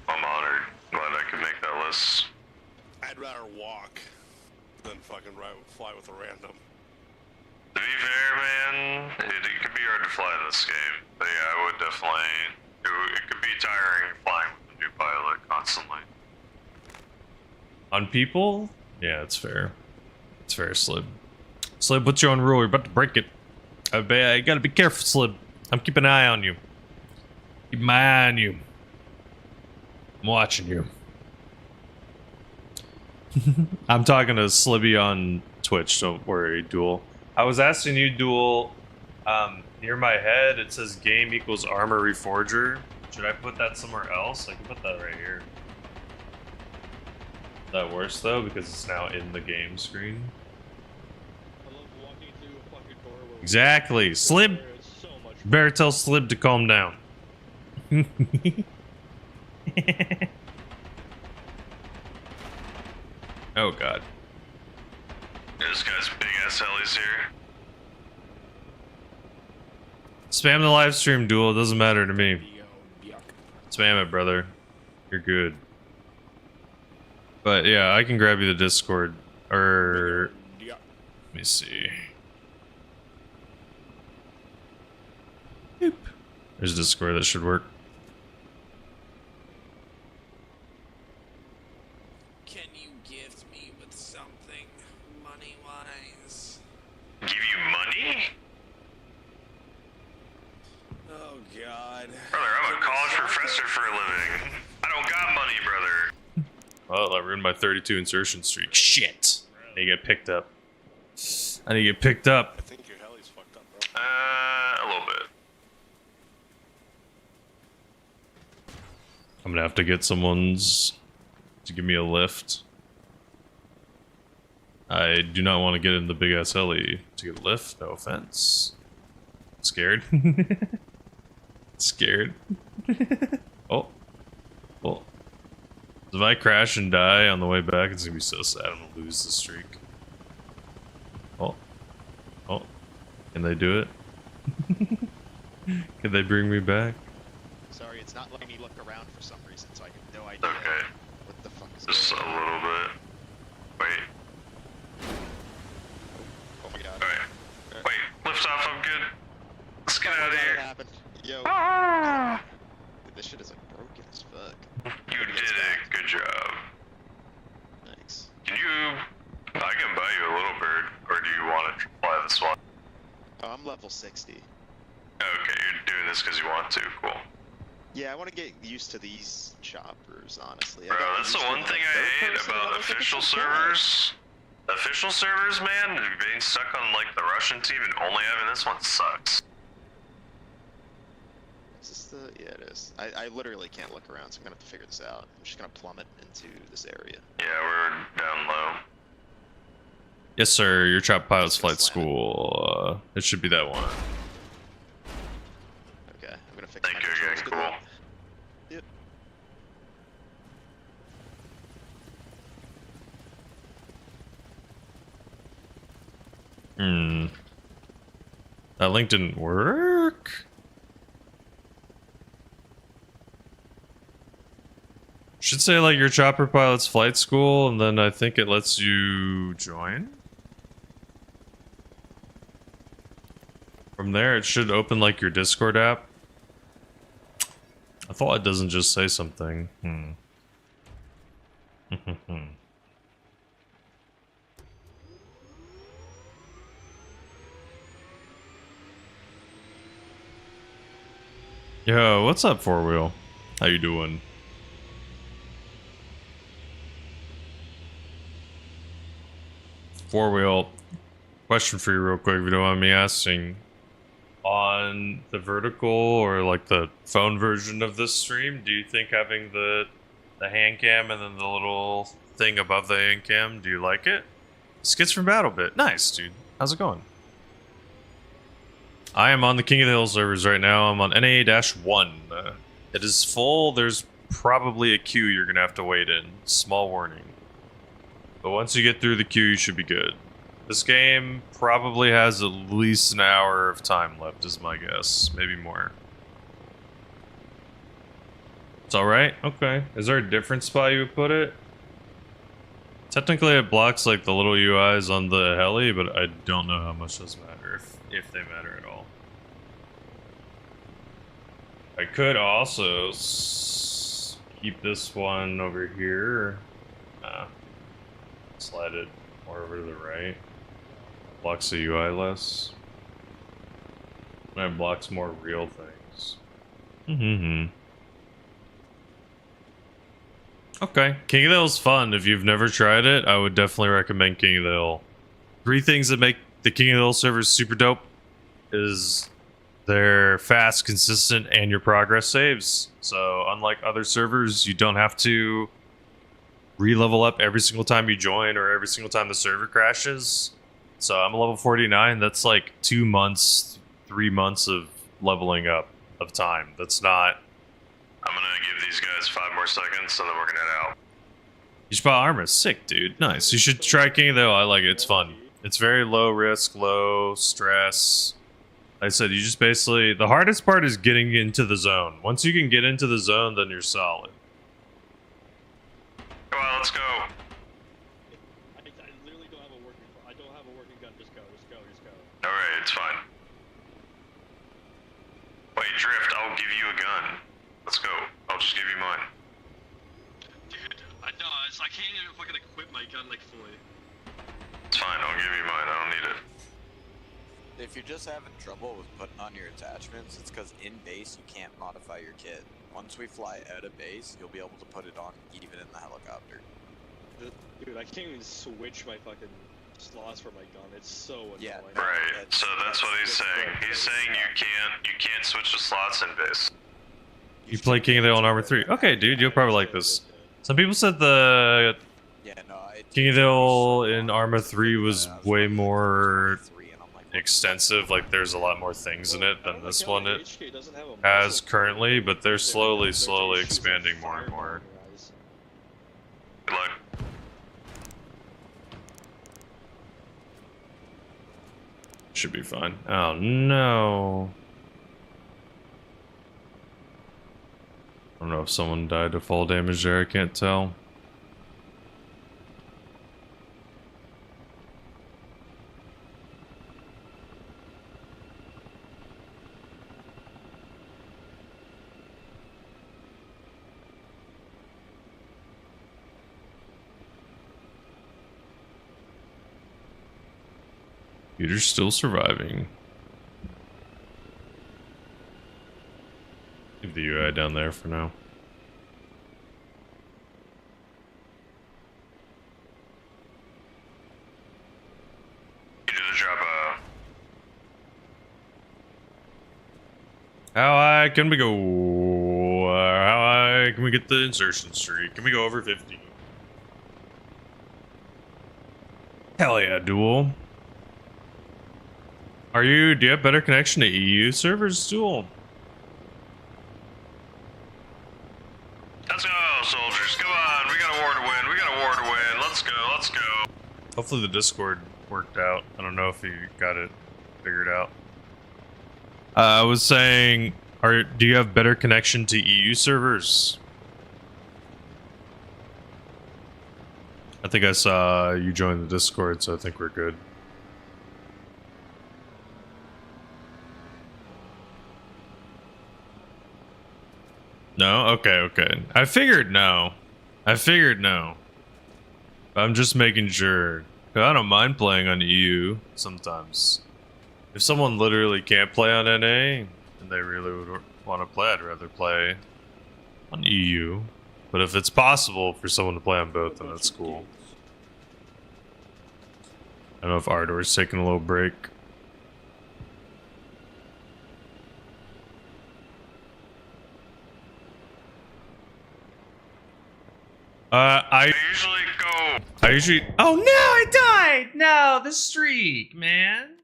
I'm honored. Glad I could make that list. I'd rather walk than fucking fly with a random. To be fair, man, it could be hard to fly in this game. But yeah, I would definitely... It could be tiring flying with a new pilot constantly. On people? Yeah, it's fair. It's fair, Slib. Slib, what's your own rule? You're about to break it. I gotta be careful, Slib. I'm keeping an eye on you. Keep my eye on you. I'm watching you. I'm talking to Slibby on Twitch, don't worry, Duel. I was asking you, Duel, near my head it says game equals armor reforger. Should I put that somewhere else? I can put that right here. Is that worse though, because it's now in the game screen? I love walking through a fucking doorway. Exactly. Slib! So much Better tell Slib to calm down. Oh god. This guy's big ass helis here. Spam the live stream, Duel. It doesn't matter to me. Spam it, brother. You're good. But yeah, I can grab you the Discord. Or... Let me see. Boop. There's Discord. That should work. Can you gift me with something, money-wise? Give you money? Oh, God. Brother, I'm a college professor for a living. I don't got money, brother. Well, I ruined my 32 insertion streak. Shit. I need to get picked up. I need to get picked up. I think your heli's fucked up, bro. A little bit. I'm gonna have to get someone's to give me a lift. I do not want to get in the big ass heli to get a lift, no offense. Scared? Scared? Oh. Oh. If I crash and die on the way back, it's gonna be so sad. I'm gonna lose the streak. Oh. Oh. Can they do it? Can they bring me back? Sorry, it's not letting me look around for some reason, so I have no idea Okay. what the fuck is Just a going on. little bit. Wait. Oh my god. Alright. Wait, lift off, I'm good. Let's get out of What here. happened? Yo. Ah! Dude, this shit is like broken as fuck. You did a good job. Thanks. Can you... I can buy you a little bird, or do you want to fly this one? Oh, I'm level 60. Okay, you're doing this because you want to. Cool. Yeah, I want to get used to these choppers, honestly. Bro, that's the one thing I hate about official servers. Official servers, man, being stuck on like the Russian team and only having this one sucks. Is this the... Yeah, it is. I literally can't look around, so I'm gonna have to figure this out. I'm just gonna plummet into this area. Yeah, we're down low. Yes, sir. Your chop pilot's flight school. It should be that one. Okay, I'm gonna fix Thank my you controls. again, Good cool. luck. Yep. That link didn't work? Should say like your chopper pilot's flight school, and then I think it lets you join. From there, it should open like your Discord app. I thought it doesn't just say something. Yo, what's up, Four Wheel? How you doing? Four Wheel, question for you real quick, if you don't mind me asking. On the vertical or like the phone version of this stream, do you think having the hand cam and then the little thing above the hand cam, do you like it? Skits from BattleBit. Nice, dude. How's it going? I am on the King of the Hill servers right now. I'm on NA-1. It is full. There's probably a queue you're going to have to wait in. Small warning. But once you get through the queue, you should be good. This game probably has at least an hour of time left, is my guess. Maybe more. It's alright? Okay. Is there a different spot you would put it? Technically, it blocks like the little UIs on the heli, but I don't know how much those matter, if they matter at all. I could also keep this one over here. Slide it more over to the right. Blocks the UI less. And it blocks more real things. Okay. King of the Hill's fun. If you've never tried it, I would definitely recommend King of the Hill. 3 things that make the King of the Hill servers super dope is they're fast, consistent, and your progress saves. So unlike other servers, you don't have to re-level up every single time you join or every single time the server crashes. So I'm a level 49. That's like 2 months, 3 months of leveling up of time. That's not... I'm gonna give these guys 5 more seconds and then we're gonna head out. You should buy Arma. Sick, dude. Nice. You should try King of the Hill. I like it. It's fun. It's very low risk, low stress. Like I said, you just basically... The hardest part is getting into the zone. Once you can get into the zone, then you're solid. Come on, let's go. I literally don't have a working. I don't have a working gun. Just go. All right, it's fine. Wait, Drift. I'll give you a gun. Let's go. I'll just give you mine. Dude, I know. I can't even fucking equip my gun like fully. It's fine. I'll give you mine. I don't need it. If you're just having trouble with putting on your attachments, it's because in base you can't modify your kit. Once we fly out of base, you'll be able to put it on even in the helicopter. Dude, I can't even switch my fucking slots for my gun. It's so annoying. Yeah, right. So that's what he's saying. He's saying you can't switch the slots in base. You play King of the Hill on Armor 3. Okay, dude, you'll probably like this. Some people said the King of the Hill in Arma 3 was way more extensive. Like, there's a lot more things in it than this one it has currently, but they're slowly expanding more and more. Good luck. Should be fine. Oh, no. I don't know if someone died of fall damage there, I can't tell. Peter's still surviving. Leave the UI down there for now. You do the job, How high can we go? How high can we get the insertion streak? Can we go over 50? Hell yeah, Duel. Do you have better connection to EU servers, Duel? Let's go, soldiers. Come on. We got a war to win. Let's go. Hopefully the Discord worked out. I don't know if you got it figured out. I was saying, do you have better connection to EU servers? I think I saw you join the Discord, so I think we're good. No? Okay, okay. I figured no. I'm just making sure. I don't mind playing on EU sometimes. If someone literally can't play on NA and they really would want to play, I'd rather play on EU. But if it's possible for someone to play on both, then that's cool. I don't know if Ardor's taking a little break. I usually oh no, I died! No, the streak, man.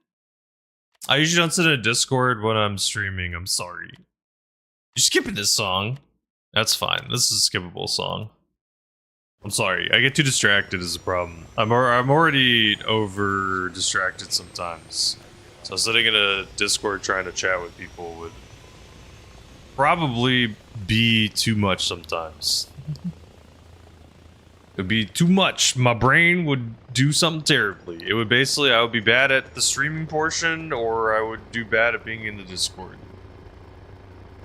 I usually don't sit in a Discord when I'm streaming, I'm sorry. You're skipping this song. That's fine. This is a skippable song. I'm sorry. I get too distracted is a problem. I'm already over distracted sometimes. So sitting in a Discord trying to chat with people would probably be too much sometimes. It'd be too much. My brain would do something terribly. It would basically, I would be bad at the streaming portion, or I would do bad at being in the Discord.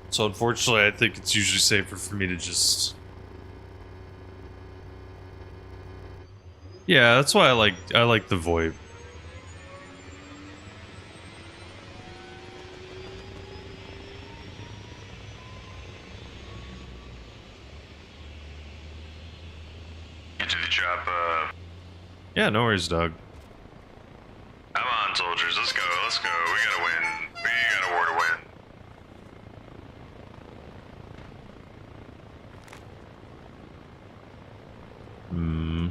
So unfortunately, I think it's usually safer for me to just... Yeah, that's why I like the VoIP. Get to the job, Yeah, no worries, dog. Come on, soldiers, let's go, let's go. We gotta win. We got a war to win.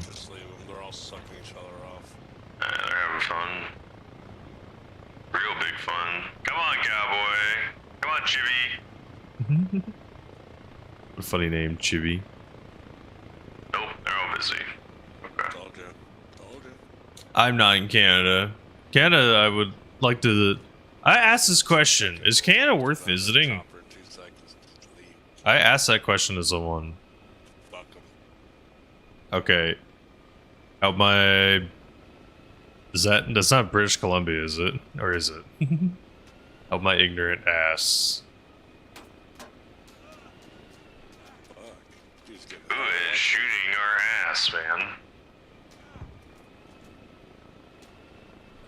Just leave them. They're all sucking each other off. They're having fun. Real big fun. Come on, cowboy. Come on, Chibi. What a funny name, Chibi. Nope, they're all busy. Okay. Told you. I'm not in Canada. Canada, I would like to... I asked this question. Is Canada worth visiting? I asked that question to someone. Okay. Help my... That's not British Columbia, is it? Or is it? Help my ignorant ass. Who is shooting our ass, man?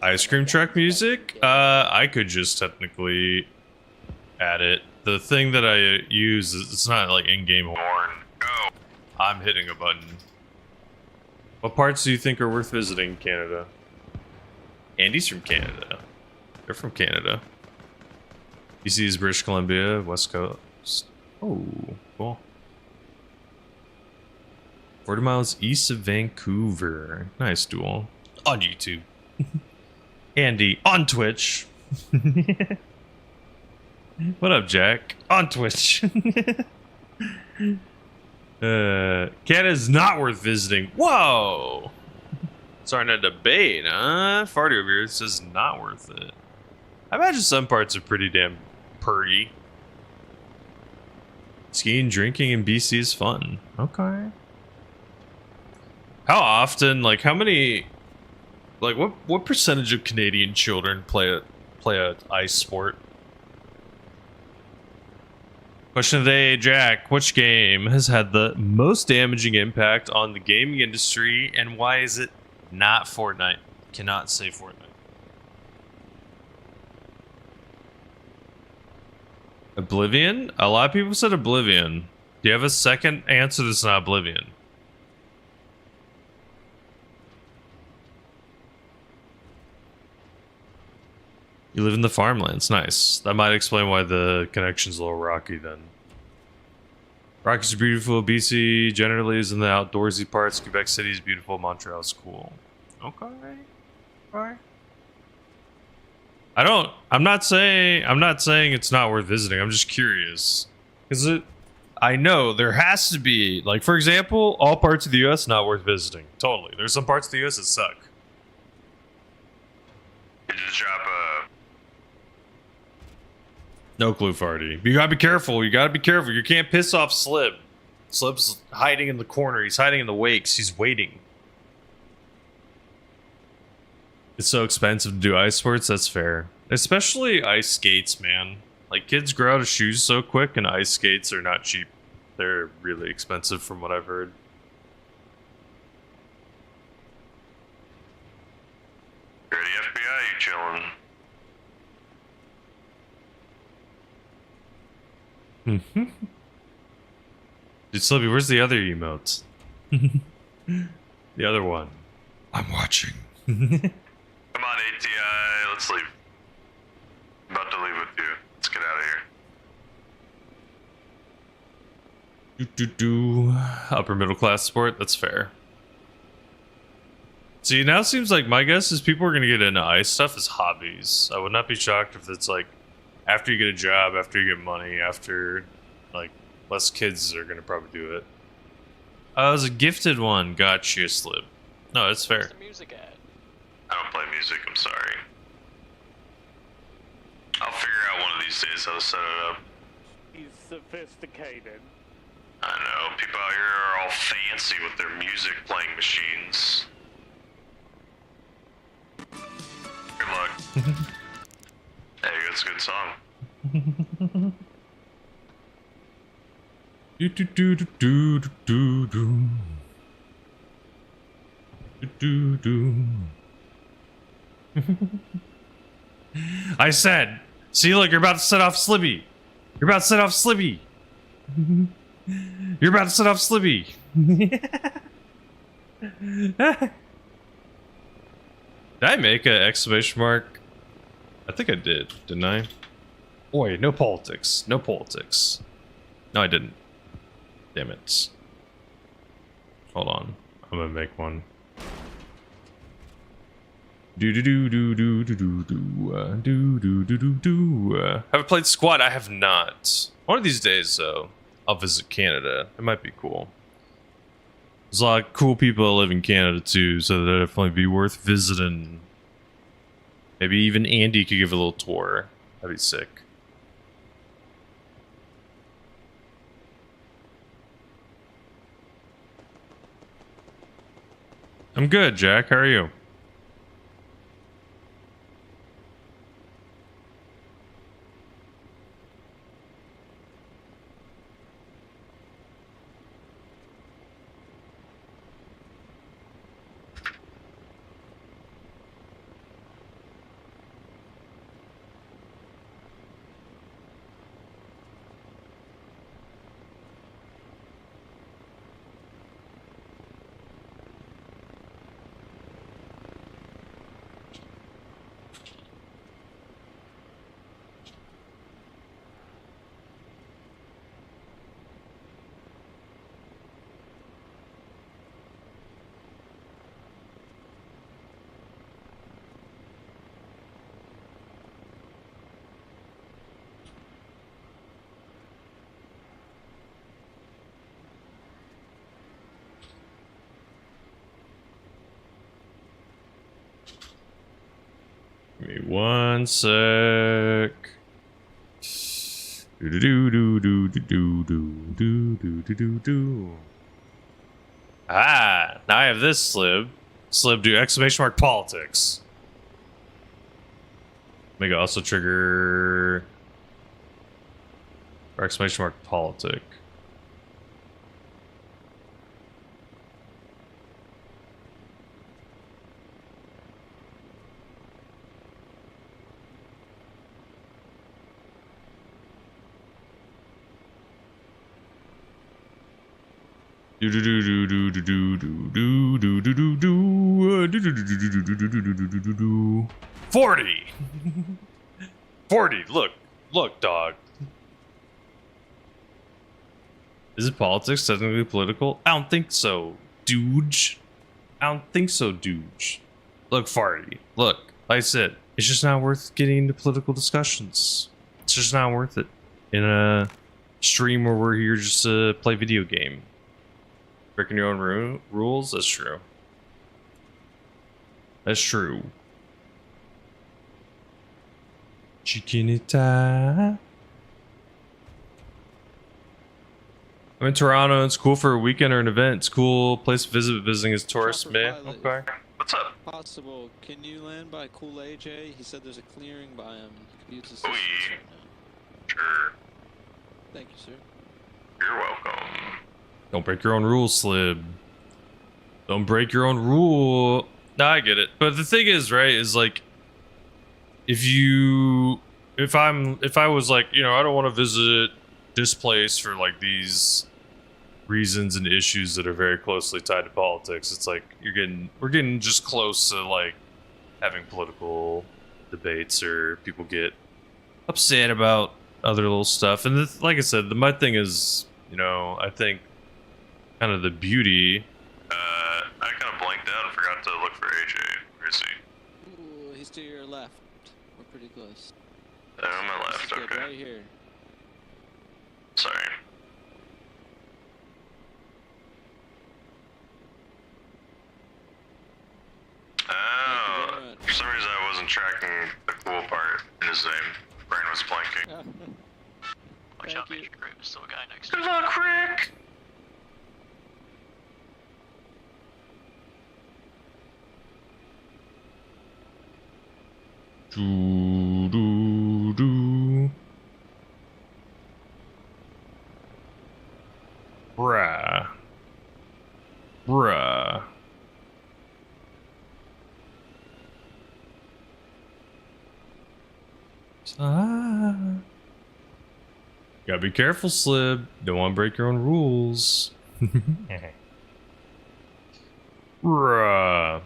Ice cream truck music? I could just technically add it. The thing that I use, it's not like in-game horn. Go. I'm hitting a button. What parts do you think are worth visiting in Canada? Andy's from Canada. They're from Canada. BC is British Columbia, West Coast. Oh, cool. 40 miles east of Vancouver. Nice, duel. On YouTube. Andy, on Twitch. What up, Jack? On Twitch. Canada's not worth visiting. Whoa! Starting a debate, huh? Farty over here says not worth it. I imagine some parts are pretty damn purty. Skiing, drinking in BC is fun. Okay. How often, like how many, like what percentage of Canadian children play a ice sport? Question of the day, Jack. Which game has had the most damaging impact on the gaming industry, and why is it not Fortnite? Cannot say Fortnite. Oblivion? A lot of people said Oblivion. Do you have a second answer that's not Oblivion? You live in the farmlands. Nice. That might explain why the connection's a little rocky then. Rockies are beautiful. BC generally is in the outdoorsy parts. Quebec City is beautiful. Montreal's cool. Okay. Alright. I'm not saying it's not worth visiting. I'm just curious. Because I know there has to be, like, for example, all parts of the US not worth visiting. Totally. There's some parts of the US that suck. You just drop a... No clue, Farty. You gotta be careful. You gotta be careful. You can't piss off Slib. Slib's hiding in the corner. He's hiding in the wakes. He's waiting. It's so expensive to do ice sports. That's fair. Especially ice skates, man. Like, kids grow out of shoes so quick, and ice skates are not cheap. They're really expensive from what I've heard. Ready, FBI? You chilling? Dude, Slippy, where's the other emotes? The other one. I'm watching. Come on, ATI. Let's leave. I'm about to leave with you. Let's get out of here. Upper middle class sport. That's fair. See, now it seems like my guess is people are going to get into ice stuff as hobbies. I would not be shocked if it's like after you get a job, after you get money, after like less kids are going to probably do it. Oh, it was a gifted one. Gotcha, Slip. No, it's fair. Where's the music at? I don't play music. I'm sorry. I'll figure out one of these days how to set it up. He's sophisticated. I know. People out here are all fancy with their music playing machines. Good luck. Hey, that's a good song. Do do do do do do do do do. I said, see, look, you're about to set off Slibby. You're about to set off Slibby. You're about to set off Slibby. Did I make an exclamation mark? I think I did, didn't I? Boy, no politics. No politics. No, I didn't. Damn it. Hold on. I'm gonna make one. Do do do do do do do do do do do do do. Have I played Squad? I have not. One of these days, though, I'll visit Canada. It might be cool. There's a lot of cool people that live in Canada too, so that'd definitely be worth visiting. Maybe even Andy could give a little tour. That'd be sick. I'm good, Jack. How are you? Give me one sec. Do do do do do do do do do do do. Ah, now I have this slib. Slib do exclamation mark politics. Make it also trigger exclamation mark politic. Do do do do do do do do do do do do do do do do do 40. 40. Look, dog. Is it politics? Technically political? I don't think so, dude. I don't think so, dude. Look, Farty. Look, like I said, it's just not worth getting into political discussions. It's just not worth it in a stream where we're here just to play video game. Breaking your own rules? That's true. That's true. Chiquinita. I'm in Toronto. It's cool for a weekend or an event. It's cool place to visit, but visiting as tourists, man. Okay. What's What's up? Possible. Can you land by Cool AJ? He said there's a clearing by him. He could use assistance yeah. right now. Sure. Thank you, sir. You're welcome. Don't break your own rules, Slib. Don't break your own rule. Nah, I get it. But the thing is, right, is like, if I was like, you know, I don't want to visit this place for like these reasons and issues that are very closely tied to politics, it's like we're getting just close to like having political debates, or people get upset about other little stuff. And like I said, my thing is, you know, I think kind of the beauty. I kind of blanked out and forgot to look for AJ. Where is he? Ooh, he's to your left. We're pretty close. On my left, Good, okay. right here. Sorry. Oh, for some reason I wasn't tracking the cool part in his name. Brain was blanking. Watch out, Major Crick. There's still a guy next to Good you. luck, Crick! Do, do, do. Bruh. Bruh. Gotta be careful, Slib. Don't want to break your own rules. Bruh.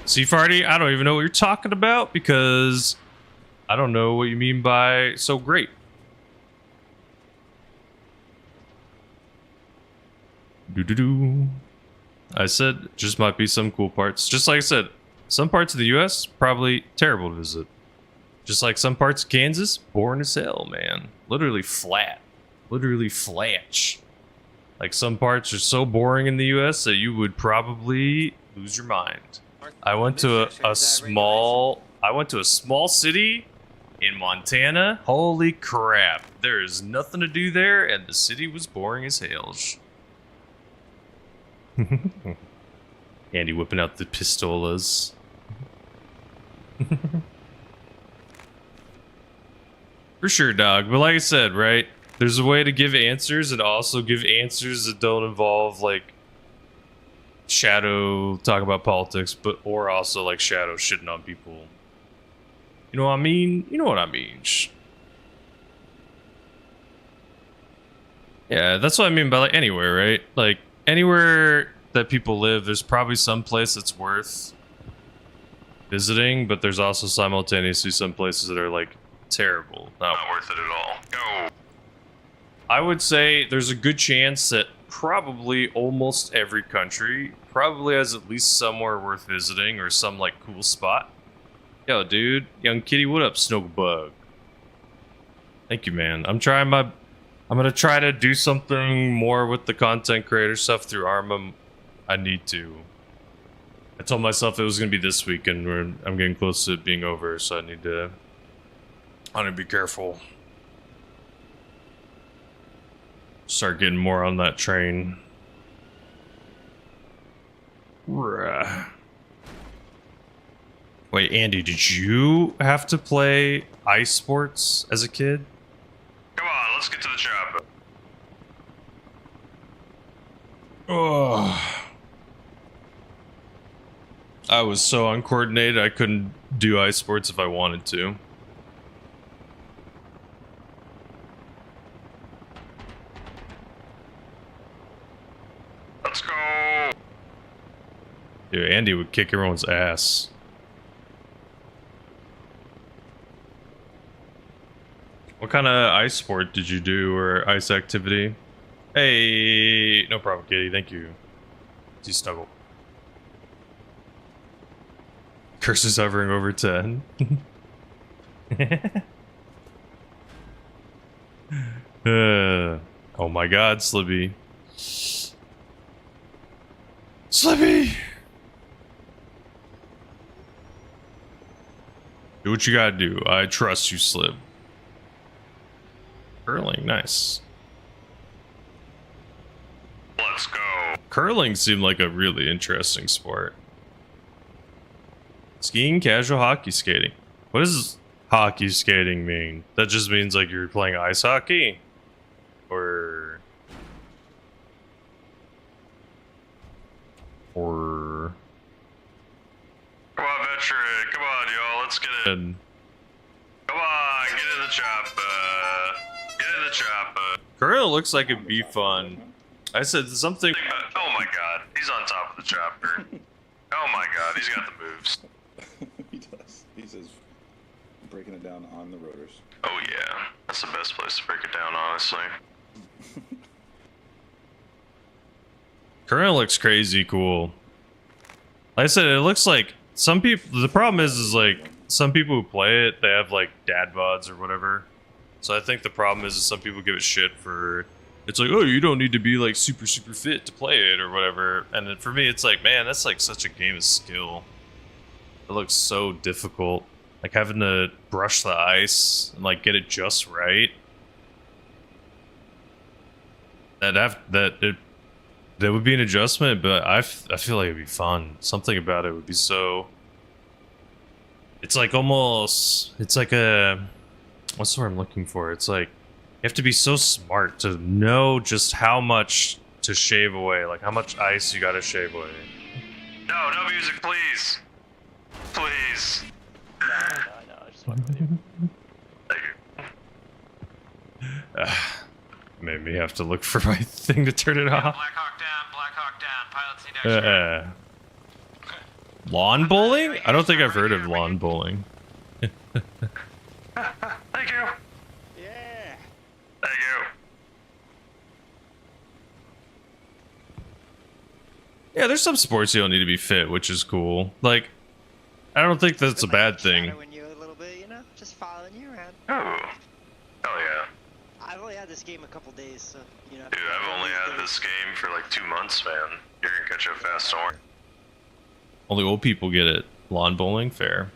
See, Farty, I don't even know what you're talking about because I don't know what you mean by so great. Do. I said just might be some cool parts. Just like I said, some parts of the US probably terrible to visit. Just like some parts of Kansas, boring as hell, man. Literally flat. Literally flatch. Like some parts are so boring in the US that you would probably lose your mind. I went to a small city in Montana. Holy crap. There is nothing to do there and the city was boring as hell. Andy whipping out the pistolas. For sure, dog. But like I said, right? There's a way to give answers and also give answers that don't involve like Shadow talking about politics, or also like Shadow shitting on people. You know what I mean? You know what I mean. Yeah, that's what I mean by like anywhere, right? Like anywhere that people live, there's probably some place that's worth visiting, but there's also simultaneously some places that are like terrible. Not worth it at all. Go. I would say there's a good chance that probably almost every country probably has at least somewhere worth visiting or some like cool spot. Yo, dude, young kitty, what up, Snowbug? Thank you, man. I'm gonna try to do something more with the content creator stuff through Arma. I need to. I told myself it was gonna be this week, and I'm getting close to it being over, so I need to be careful. Start getting more on that train. Wait, Andy, did you have to play ice sports as a kid? Come on, let's get to the job. Oh. I was so uncoordinated, I couldn't do ice sports if I wanted to. Let's go. Dude, Andy would kick everyone's ass. What kind of ice sport did you do, or ice activity? Hey, no problem, kitty. Thank you. You snuggle. Curses hovering over 10. Oh my god, Slibby. Slibby! Do what you gotta do. I trust you, Slib. Curling, nice. Let's go. Curling seemed like a really interesting sport. Skiing, casual, hockey skating. What does hockey skating mean? That just means like you're playing ice hockey? Or... Come on, veteran. Come on, y'all. Let's get in. Come on, get in the chopper. Get in the chopper. Currently looks like it'd be fun. I said something... Oh my god, he's on top of the chopper. Oh my god, he's got the moves. He does. He says breaking it down on the rotors. Oh yeah, that's the best place to break it down, honestly. Current looks crazy cool. Like I said, it looks like some people... The problem is like, some people who play it, they have like dad bods or whatever. So I think the problem is some people give it shit for... It's like, oh, you don't need to be like super fit to play it or whatever. And then for me, it's like, man, that's like such a game of skill. It looks so difficult. Like having to brush the ice and like get it just right. That would be an adjustment, but I feel like it'd be fun. Something about it would be so... It's like almost... It's like a... What's the word I'm looking for? It's like... You have to be so smart to know just how much to shave away. Like how much ice you gotta shave away. No, no music, please. Please. No, I just went with you. Thank you. Made me have to look for my thing to turn it off. Black Hawk down, pilots need action. Lawn bowling? I don't think I've heard of lawn bowling. Thank you. Yeah. Thank you. Yeah, there's some sports you don't need to be fit, which is cool. Like, I don't think that's a bad thing. Shadowing you a little bit, you know, just following you around. Oh. Oh yeah. I've only had this game a couple days, so you know. Dude, I've only had this game for like 2 months, man. You're gonna catch up fast, storm. Only old people get it. Lawn bowling, fair.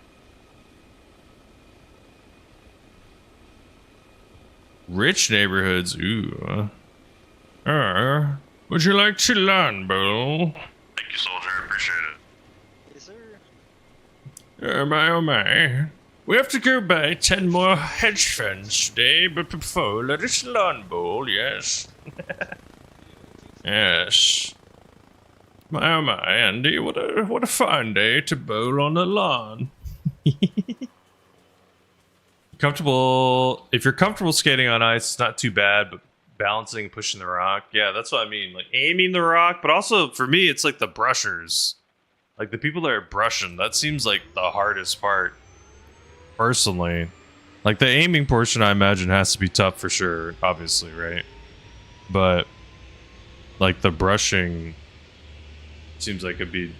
Rich neighborhoods, ooh. Would you like to lawn bowl? Thank you, soldier. I appreciate it. Yes, sir. Oh my. We have to go buy 10 more hedge funds today, but before, let us lawn bowl, yes. Yes. Oh my, Andy, what a fine day to bowl on the lawn. Comfortable. If you're comfortable skating on ice, it's not too bad, but balancing, pushing the rock, yeah, that's what I mean. Like aiming the rock, but also for me, it's like the brushers. Like the people that are brushing, that seems like the hardest part. Personally. Like the aiming portion, I imagine, has to be tough for sure, obviously, right? But like the brushing seems like it'd be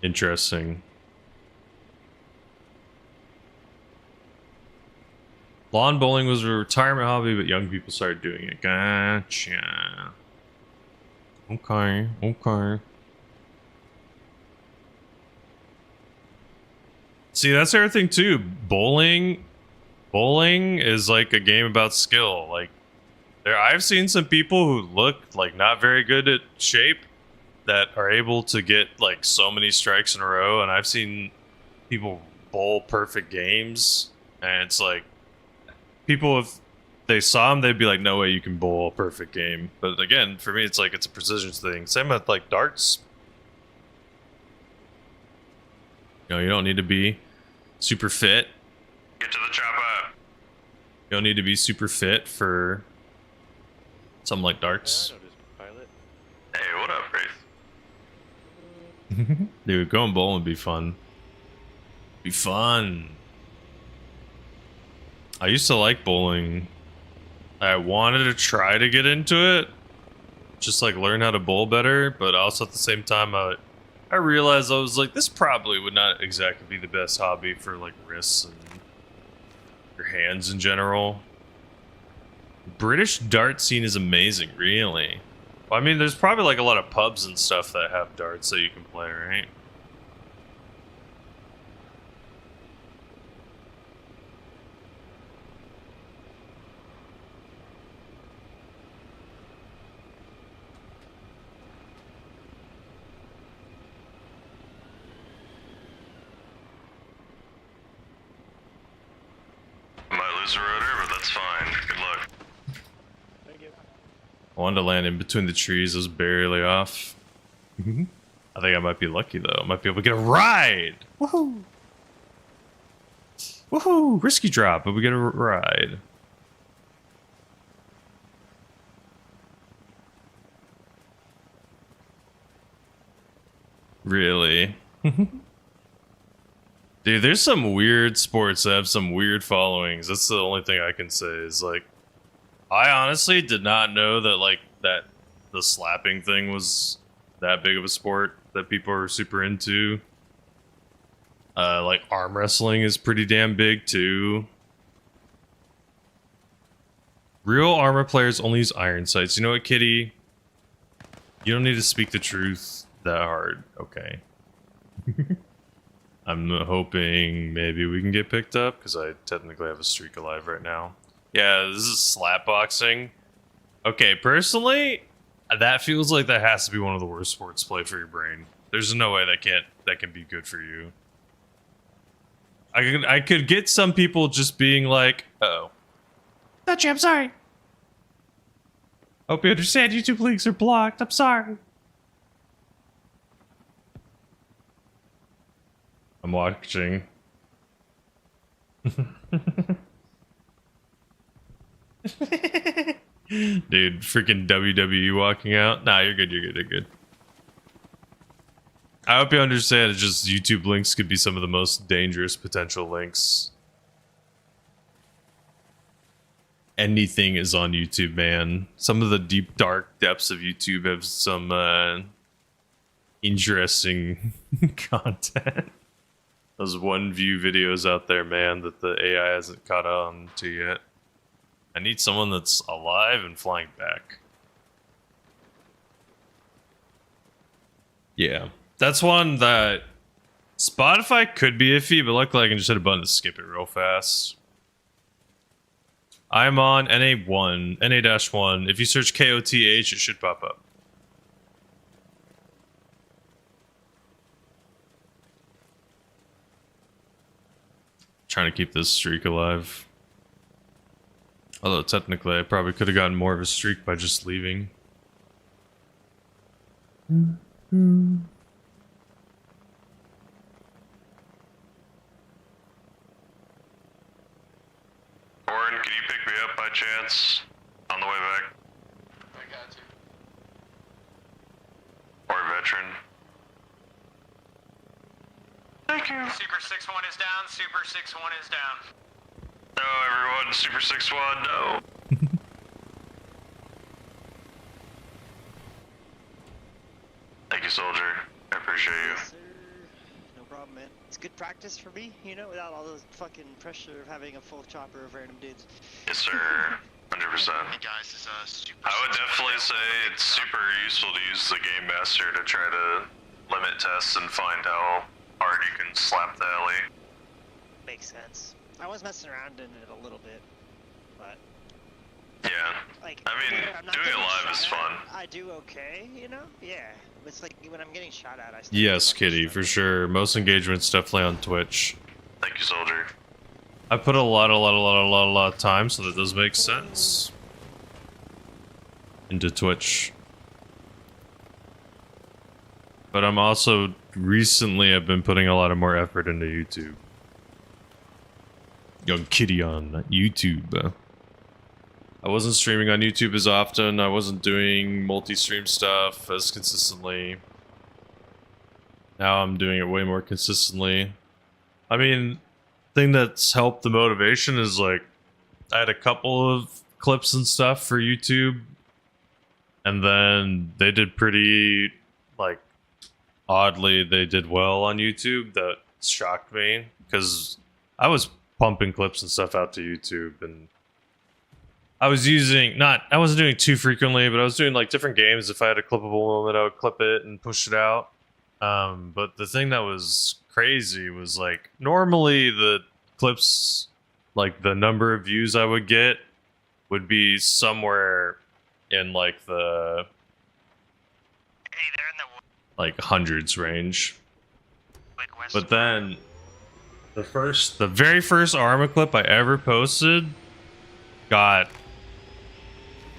interesting. Lawn bowling was a retirement hobby, but young people started doing it. Gotcha. Okay, okay. See, that's everything too. Bowling is like a game about skill. Like, I've seen some people who look like not very good at shape that are able to get like so many strikes in a row, and I've seen people bowl perfect games, and it's like people, if they saw them, they'd be like, no way you can bowl a perfect game. But again, for me, it's like it's a precision thing. Same with like darts. You know, you don't need to be super fit. Get to the chopper. You don't need to be super fit for something like darts. Hey, what up, Wraith? Dude, going bowling would be fun. Be fun. I used to like bowling. I wanted to try to get into it. Just like learn how to bowl better, but also at the same time, I realized I was like, this probably would not exactly be the best hobby for like wrists and your hands in general. British dart scene is amazing, really. Well, I mean, there's probably like a lot of pubs and stuff that have darts that you can play, right? That's fine. Good luck. I wanted to land in between the trees. I was barely off. I think I might be lucky though. I might be able to get a ride. Woohoo! Woohoo! Risky drop, but we get a ride. Really? Dude, there's some weird sports that have some weird followings. That's the only thing I can say is like, I honestly did not know that like that the slapping thing was that big of a sport that people are super into. Like arm wrestling is pretty damn big too. Real Arma players only use iron sights. You know what, Kitty? You don't need to speak the truth that hard, okay? I'm hoping maybe we can get picked up, because I technically have a streak alive right now. Yeah, this is slap boxing. Okay, personally, that feels like that has to be one of the worst sports to play for your brain. There's no way that can be good for you. I could get some people just being like, uh-oh. Gotcha, I'm sorry. Hope you understand YouTube links are blocked. I'm sorry. I'm watching. Dude, freaking WWE walking out. Nah, you're good, you're good. I hope you understand it's just YouTube links could be some of the most dangerous potential links. Anything is on YouTube, man. Some of the deep, dark depths of YouTube have some interesting content. Those one-view videos out there, man, that the AI hasn't caught on to yet. I need someone that's alive and flying back. Yeah. That's one that Spotify could be iffy, but luckily I can just hit a button to skip it real fast. I'm on NA1, NA-1. If you search KOTH, it should pop up. Trying to keep this streak alive. Although technically I probably could have gotten more of a streak by just leaving. Warren, can you pick me up by chance on the way back? I got you. Or veteran? Thank you. Super 6-1 is down. Super 6-1 is down. No, everyone, Super 6-1, no. Thank you, soldier. I appreciate you. Yes, sir. No problem, man. It's good practice for me, you know, without all the fucking pressure of having a full chopper of random dudes. Yes, sir. 100%. Hey guys, this is super. I would definitely say it's super useful to use the Game Master to try to limit tests and find how hard you can slap the alley. Makes sense. I was messing around in it a little bit, but yeah, like, I mean, doing it live is fun. I do okay, you know? Yeah. It's like when I'm getting shot at, I still Yes, Kitty, for sure. Most engagements definitely on Twitch. Thank you, soldier. I put a lot of time, so that does make sense. Into Twitch. But I'm also, recently I've been putting a lot of more effort into YouTube. Young Kitty on YouTube. I wasn't streaming on YouTube as often. I wasn't doing multi-stream stuff as consistently. Now I'm doing it way more consistently. I mean, thing that's helped the motivation is like, I had a couple of clips and stuff for YouTube. And then they did pretty, like, oddly, they did well on YouTube. That shocked me. Because I was pumping clips and stuff out to YouTube, and I was using, I wasn't doing it too frequently, but I was doing like different games. If I had a clippable moment, I would clip it and push it out. But the thing that was crazy was like, normally the clips, like the number of views I would get would be somewhere in like the like hundreds range. But then the very first Arma clip I ever posted got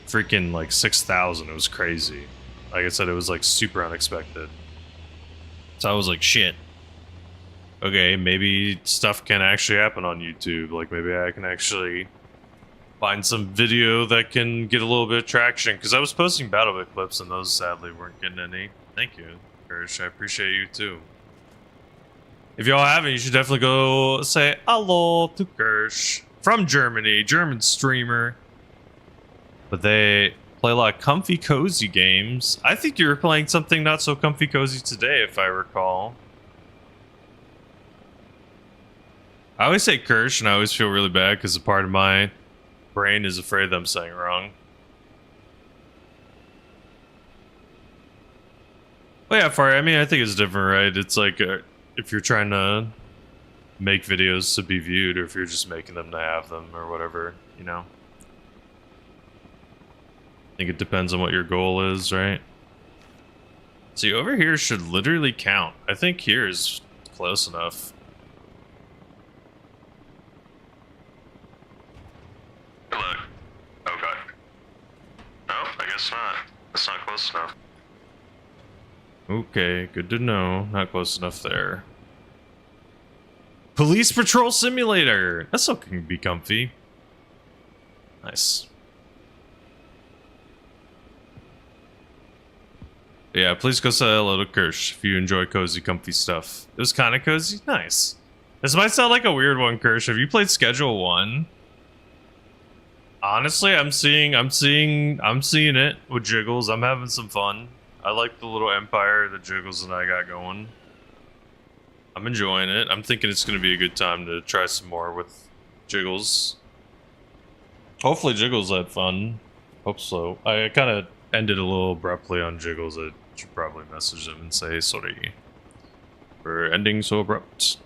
freaking like 6,000. It was crazy. Like I said, it was like super unexpected. So I was like, shit. Okay, maybe stuff can actually happen on YouTube. Like maybe I can actually find some video that can get a little bit of traction. Because I was posting BattleBit clips and those sadly weren't getting any. Thank you, Kirsch. I appreciate you too. If y'all haven't, you should definitely go say hello to Kirsch. From Germany, German streamer. But they play a lot of comfy, cozy games. I think you were playing something not so comfy, cozy today, if I recall. I always say Kirsch, and I always feel really bad because a part of my brain is afraid that I'm saying it wrong. Well, yeah, Fari, I mean, I think it's different, right? It's like if you're trying to make videos to be viewed, or if you're just making them to have them, or whatever, you know? I think it depends on what your goal is, right? See, over here should literally count. I think here is close enough. Look. Okay. No, I guess not. It's not close enough. Okay, good to know. Not close enough there. Police Patrol Simulator! That still can be comfy. Nice. Yeah, please go say hello to Kirsch if you enjoy cozy, comfy stuff. It was kind of cozy? Nice. This might sound like a weird one, Kirsch. Have you played Schedule 1? Honestly, I'm seeing it with Jiggles. I'm having some fun. I like the little empire that Jiggles and I got going. I'm enjoying it. I'm thinking it's going to be a good time to try some more with Jiggles. Hopefully Jiggles had fun. Hope so. I kind of ended a little abruptly on Jiggles. I should probably message him and say sorry for ending so abrupt.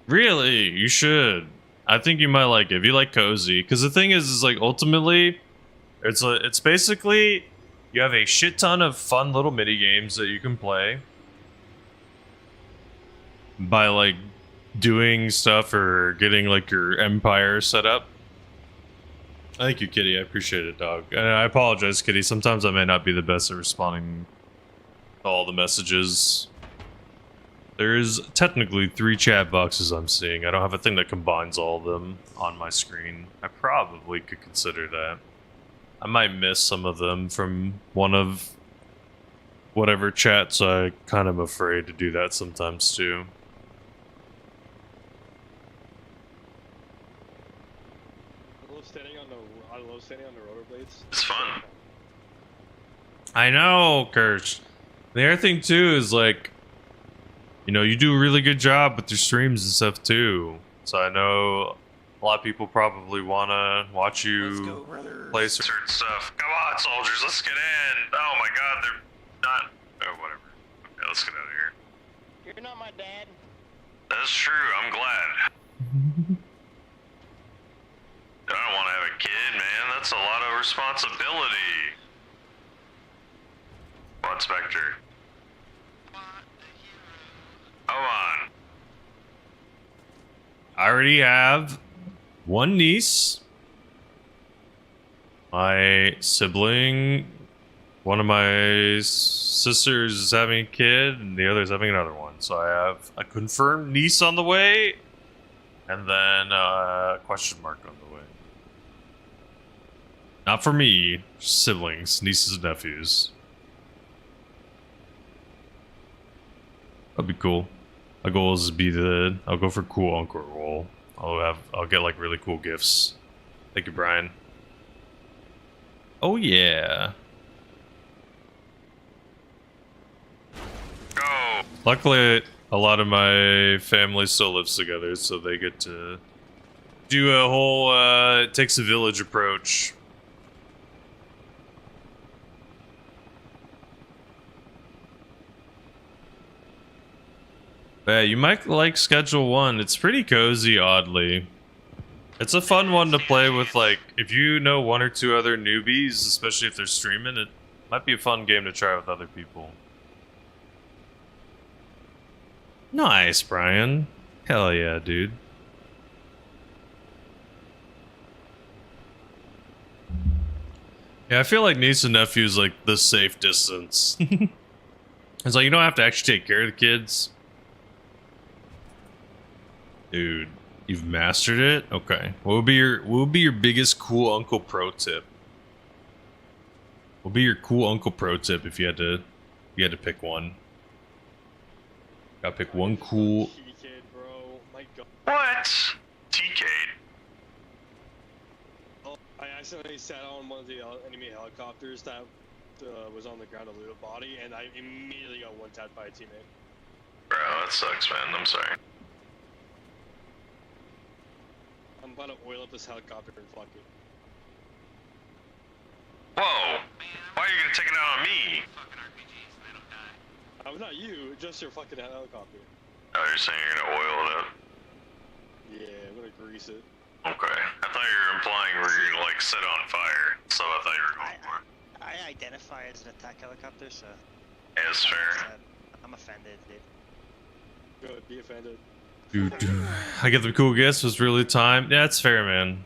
Really? You should. I think you might like it if you like cozy. Because the thing is like ultimately, it's basically you have a shit ton of fun little mini games that you can play by like doing stuff or getting like your empire set up. Thank you, Kitty. I appreciate it, dog. And I apologize, Kitty. Sometimes I may not be the best at responding to all the messages. There's technically 3 chat boxes I'm seeing. I don't have a thing that combines all of them on my screen. I probably could consider that. I might miss some of them from one of whatever chat, so I kind of afraid to do that sometimes too. I love standing on the rollerblades. It's fun. I know, Kirsch. The other thing too is like, you know, you do a really good job with your streams and stuff too. So I know a lot of people probably want to watch you play certain stuff. Come on, soldiers, let's get in. Oh my god, they're not... Oh, whatever. Okay, let's get out of here. You're not my dad. That's true, I'm glad. I don't want to have a kid, man. That's a lot of responsibility. What, Spectre? Come on. I already have one niece. My sibling, one of my sisters is having a kid, and the other is having another one. So I have a confirmed niece on the way, and then a question mark on the way. Not for me, siblings, nieces and nephews. That'd be cool. My goal is to be I'll go for cool uncle role. I'll get like really cool gifts. Thank you, Brian. Oh yeah. Go. Luckily, a lot of my family still lives together, so they get to Do a whole it takes a village approach. Yeah, you might like Schedule 1. It's pretty cozy, oddly. It's a fun one to play with, like, if you know one or two other newbies, especially if they're streaming, it might be a fun game to try with other people. Nice, Brian. Hell yeah, dude. Yeah, I feel like niece and nephew is like the safe distance. It's like you don't have to actually take care of the kids. Dude, you've mastered it? Okay. What would be your biggest cool uncle pro tip? What would be your cool uncle pro tip if you had to pick one? Gotta pick one cool. What? TK. I accidentally sat on one of the enemy helicopters that was on the ground of the body, and I immediately got one-tapped by a teammate. Bro, that sucks, man. I'm sorry. I'm about to oil up this helicopter and fuck it. Whoa! Why are you gonna take it out on me? Not you, just your fucking helicopter. Oh, you're saying you're gonna oil it up? Yeah, I'm gonna grease it. Okay. I thought you were implying we were gonna, like, set it on fire. So I thought you were going for. I identify as an attack helicopter, so... Yeah, it's fair. I'm offended, dude. Good, be offended. Dude, I get the cool gifts was really timed. Yeah, that's fair, man.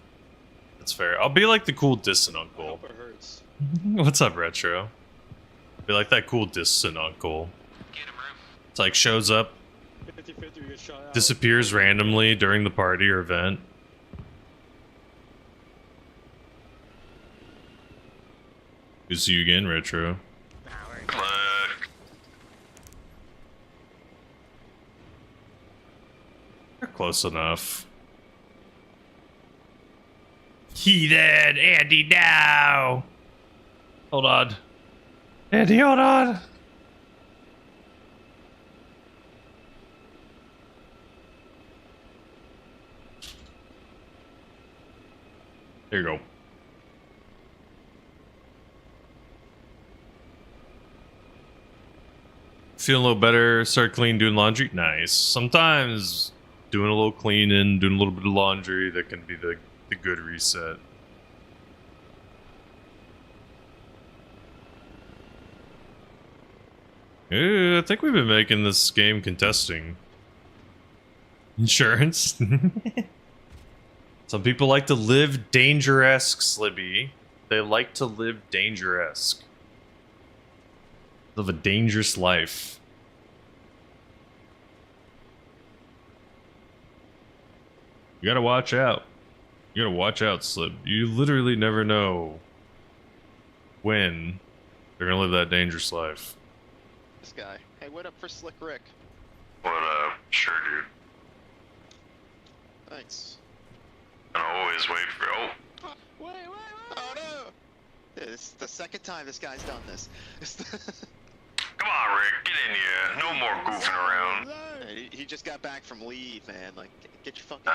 That's fair. I'll be like the cool distant uncle. I hope it hurts. What's up, Retro? Be like that cool distant uncle. It's like shows up, 50-50, we get shot out. disappears randomly during the party or event. Good to see you again, Retro. You're close enough. He dead, Andy now. Hold on. Andy, hold on. There you go. Feeling a little better, start clean, doing laundry. Nice. Sometimes doing a little cleaning, doing a little bit of laundry, that can be the good reset. I think we've been making this game contesting. Insurance. Some people like to live danger-esque, Slibby. They like to live danger-esque. Live a dangerous life. You gotta watch out. You gotta watch out, Slib. You literally never know when they're gonna live that dangerous life. This guy. Hey, what up for Slick Rick? What up? Sure, dude. Thanks. I always wait for. Oh. Wait. Oh no! This is the second time this guy's done this. Come on, Rick. Get in here. No more goofing around. Hey, he just got back from leave, man. Like, get your fucking.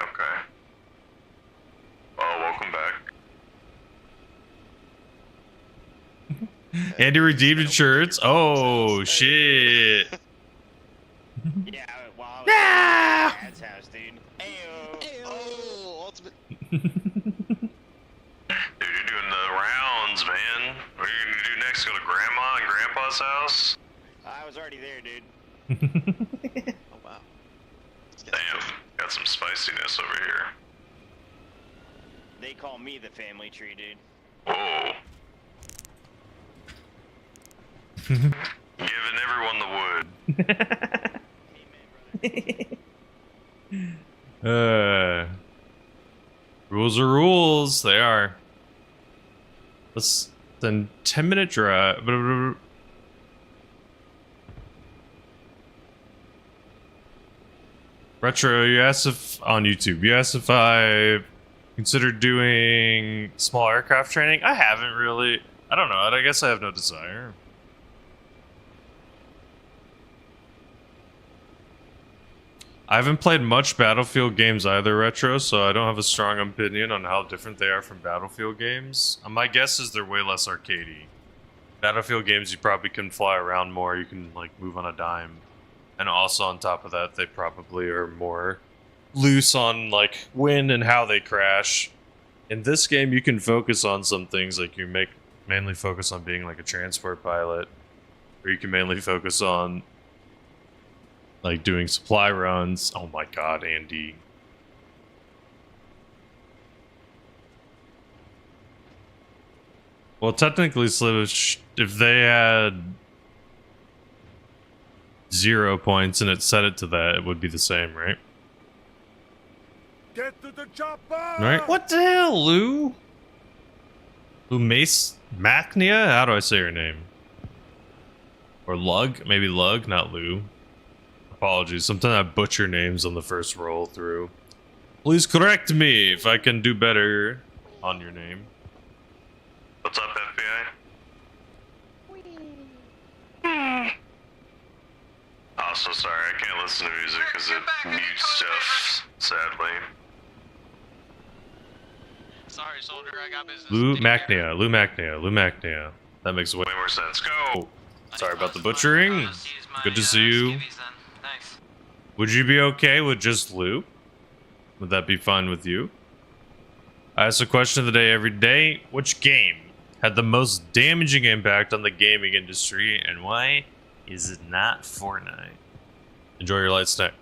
Okay. Well, welcome back. Andy redeemed insurance. Oh shit! Yeah, while I was at my dad's house, dude. Oh, ultimate. Dude, you're doing the rounds, man. What are you gonna do next? Go to Grandma and Grandpa's house? I was already there, dude. Oh wow. Damn, got some spiciness over here. They call me the family tree, dude. Whoa. Giving everyone the wood. Rules are rules. They are. Let's then 10-minute drive. Retro, you asked if on YouTube. You asked if I considered doing small aircraft training. I haven't really. I don't know. I guess I have no desire. I haven't played much Battlefield games either, Retro, so I don't have a strong opinion on how different they are from Battlefield games. My guess is they're way less arcadey. Battlefield games, you probably can fly around more, you can like move on a dime. And also on top of that, they probably are more loose on like when and how they crash. In this game, you can focus on some things, like you mainly focus on being like a transport pilot, or you can mainly focus on like doing supply runs. Oh my god, Andy. Well, technically, Sliv, if they had 0 points and it set it to that, it would be the same, right? Get to the chopper! Right? What the hell, Lou? Lou Mace Macnia? How do I say your name? Or Lug? Maybe Lug, not Lou. Apologies. Sometimes I butcher names on the first roll through. Please correct me if I can do better on your name. What's up, FBI? Oh, so sorry. I can't listen to music because it mutes stuff, sadly. Sorry, soldier. I got business. Lou Macnia. Lou Macnia. Lou Macnia. That makes way more sense. Go! Sorry about the butchering. Good to see you. Would you be okay with just Lou? Would that be fine with you? I ask the question of the day every day. Which game had the most damaging impact on the gaming industry, and why is it not Fortnite? Enjoy your light snack.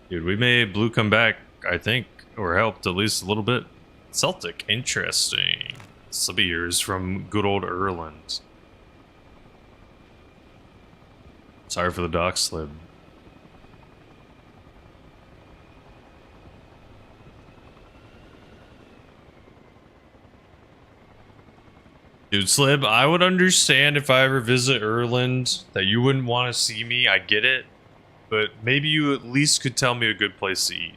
Dude, we made Blue come back, I think, or helped at least a little bit. Celtic, interesting. Subbeers from good old Ireland. Sorry for the dock slip. Dude, Slib, I would understand if I ever visit Ireland that you wouldn't want to see me. I get it. But maybe you at least could tell me a good place to eat.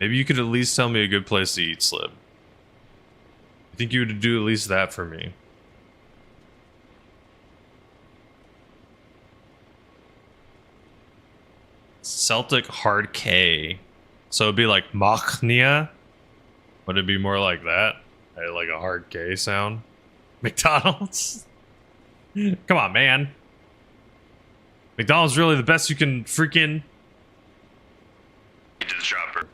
Maybe you could at least tell me a good place to eat, Slib. I think you would do at least that for me. Celtic hard K. So it'd be like Machnia? Would it be more like that? Like a hard K sound? McDonald's? Come on, man. McDonald's really the best you can freaking... You did the chopper.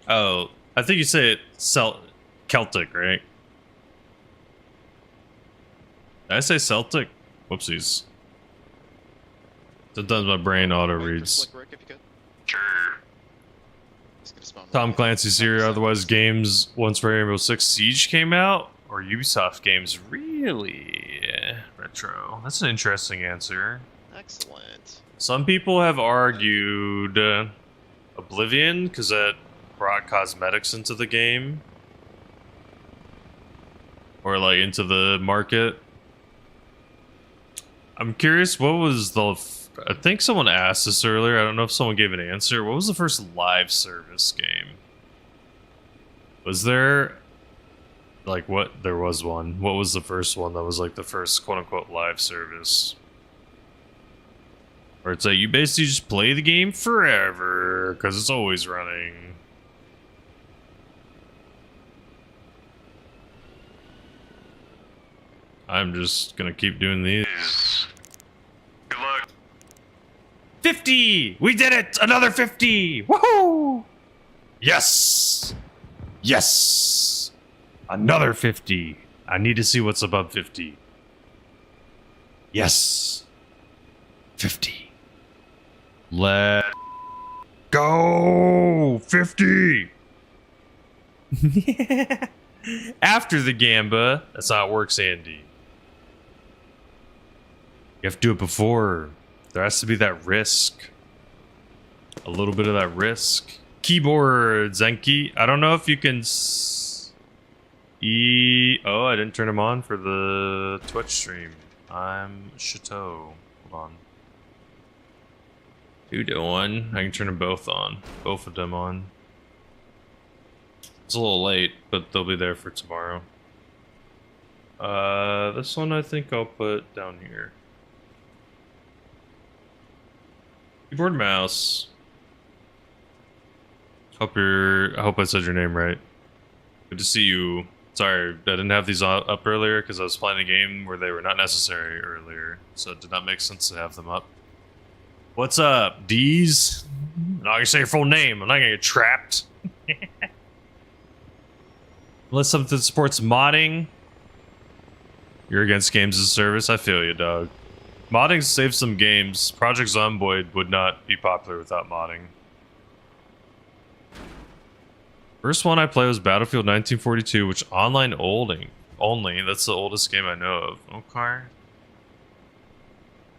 Oh, I think you say it Celtic, right? Did I say Celtic? Whoopsies. Sometimes my brain auto reads. Sure. Tom Clancy's here, otherwise games once Rainbow Six Siege came out? Or Ubisoft games? Really? Retro. That's an interesting answer. Excellent. Some people have argued Oblivion, because that brought cosmetics into the game. Or like into the market. I'm curious, what was the... I think someone asked this earlier. I don't know if someone gave an answer. What was the first live service game? Was there... Like, what? There was one. What was the first one that was like the first quote-unquote live service? Where it's like, you basically just play the game forever, because it's always running. I'm just gonna keep doing these. Good luck. 50! We did it! Another 50! Woohoo! Yes! Yes! Another 50. I need to see what's above 50. Yes! 50. Let go! 50! After the gamba. That's how it works, Andy. You have to do it before. There has to be that risk. A little bit of that risk. Keyboard, Zenki. I don't know if you can... Oh, I didn't turn them on for the Twitch stream. I'm Chateau. Hold on. Who doing? I can turn them both on. Both of them on. It's a little late, but they'll be there for tomorrow. This one I think I'll put down here. Keyboard mouse. I hope I said your name right. Good to see you. Sorry, I didn't have these up earlier because I was playing a game where they were not necessary earlier, so it did not make sense to have them up. What's up, D's? I'm not gonna say your full name. I'm not gonna get trapped. Unless something supports modding. You're against games as a service. I feel you, dog. Modding saves some games. Project Zomboid would not be popular without modding. First one I played was Battlefield 1942, which online only. That's the oldest game I know of. Okay.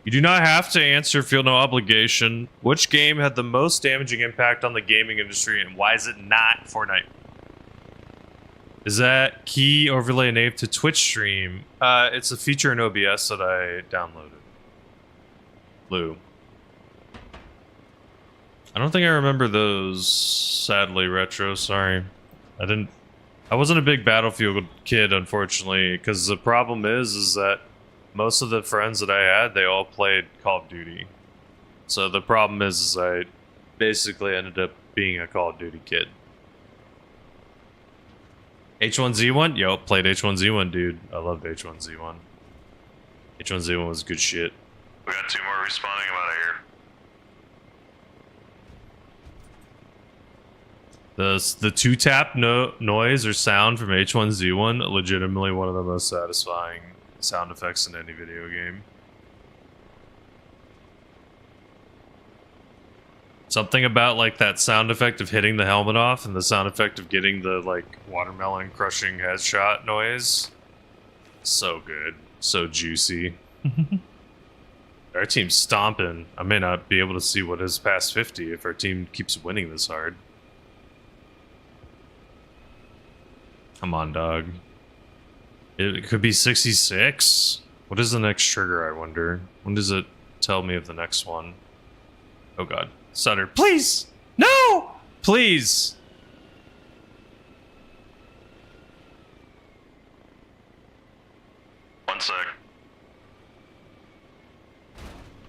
You do not have to answer, feel no obligation. Which game had the most damaging impact on the gaming industry, and why is it not Fortnite? Is that key overlay enabled to Twitch stream? It's a feature in OBS that I downloaded. Lou. I don't think I remember those, sadly, Retro, sorry. I wasn't a big Battlefield kid, unfortunately, because the problem is that most of the friends that I had, they all played Call of Duty. So the problem is I basically ended up being a Call of Duty kid. H1Z1? Yo, played H1Z1, dude. I loved H1Z1. H1Z1 was good shit. We got 2 more respawning. I'm out of here. The 2-tap noise or sound from H1Z1, legitimately one of the most satisfying sound effects in any video game. Something about like that sound effect of hitting the helmet off and the sound effect of getting the like watermelon crushing headshot noise. So good. So juicy. Our team's stomping. I may not be able to see what is past 50 if our team keeps winning this hard. Come on, dog. It could be 66. What is the next trigger, I wonder? When does it tell me of the next one? Oh god. Sutter, please! No! Please! One sec.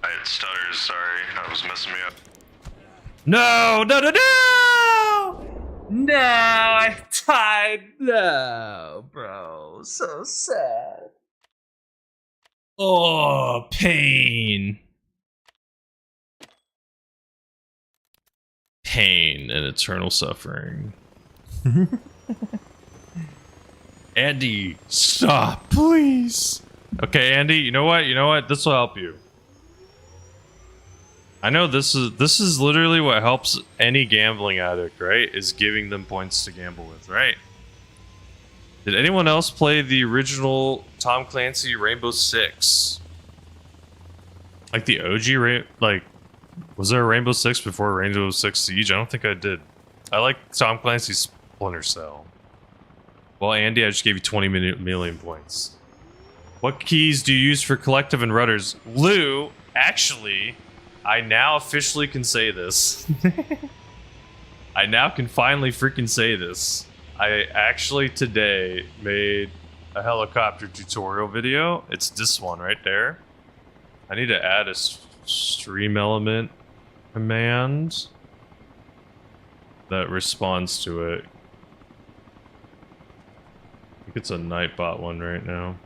I had stutters, sorry. I was messing me up. No! No, no, no! No, I died. No, bro. So sad. Oh, pain. Pain and eternal suffering. Andy, stop, please. Okay, Andy, you know what? You know what? This will help you. I know this is literally what helps any gambling addict, right? Is giving them points to gamble with, right? Did anyone else play the original Tom Clancy Rainbow Six? Like the OG was there a Rainbow Six before Rainbow Six Siege? I don't think I did. I like Tom Clancy's Splinter Cell. Well, Andy, I just gave you 20 million points. What keys do you use for collective and rudders? Lou, actually, I now officially can say this. I now can finally freaking say this. I actually today made a helicopter tutorial video. It's this one right there. I need to add a stream element command that responds to it. I think it's a Nightbot one right now.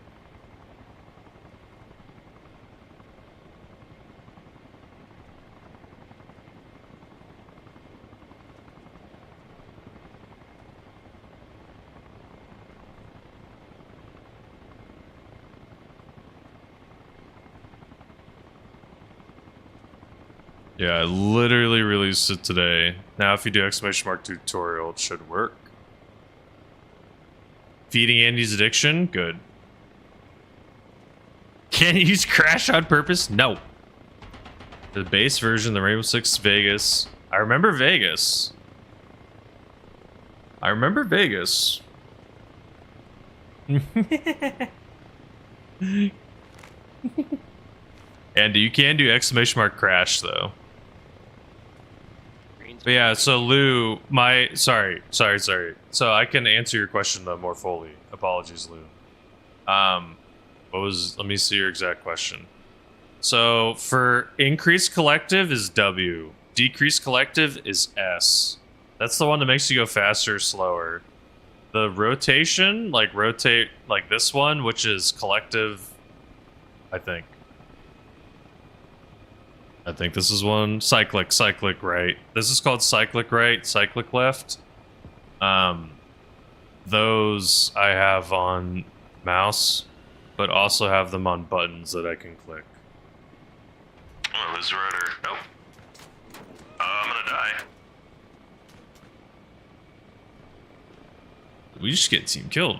Yeah, I literally released it today. Now if you do exclamation mark tutorial, it should work. Feeding Andy's addiction? Good. Can you use Crash on purpose? No. The base version, the Rainbow Six Vegas. I remember Vegas. I remember Vegas. Andy, you can do exclamation mark crash though. But yeah, so Lou, sorry. So I can answer your question though more fully. Apologies, Lou. Let me see your exact question. So for increased collective is W. Decreased collective is S. That's the one that makes you go faster or slower. The rotation, like rotate like this one, which is collective, I think this is one. Cyclic right. This is called cyclic right, cyclic left. Those I have on mouse, but also have them on buttons that I can click. I'm gonna lose the rotor. Nope. I'm gonna die. We just get team killed.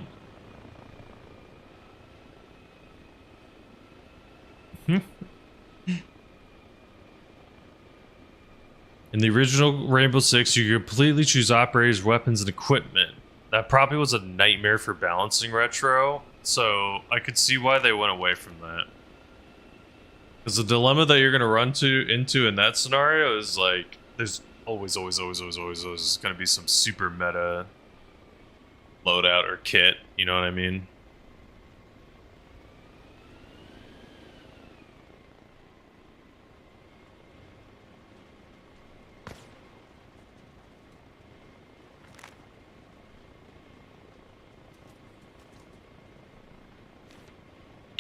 In the original Rainbow Six, you could completely choose operators, weapons, and equipment. That probably was a nightmare for balancing Retro, so I could see why they went away from that. Because the dilemma that you're going to run into in that scenario is like, there's always going to be some super meta loadout or kit, you know what I mean?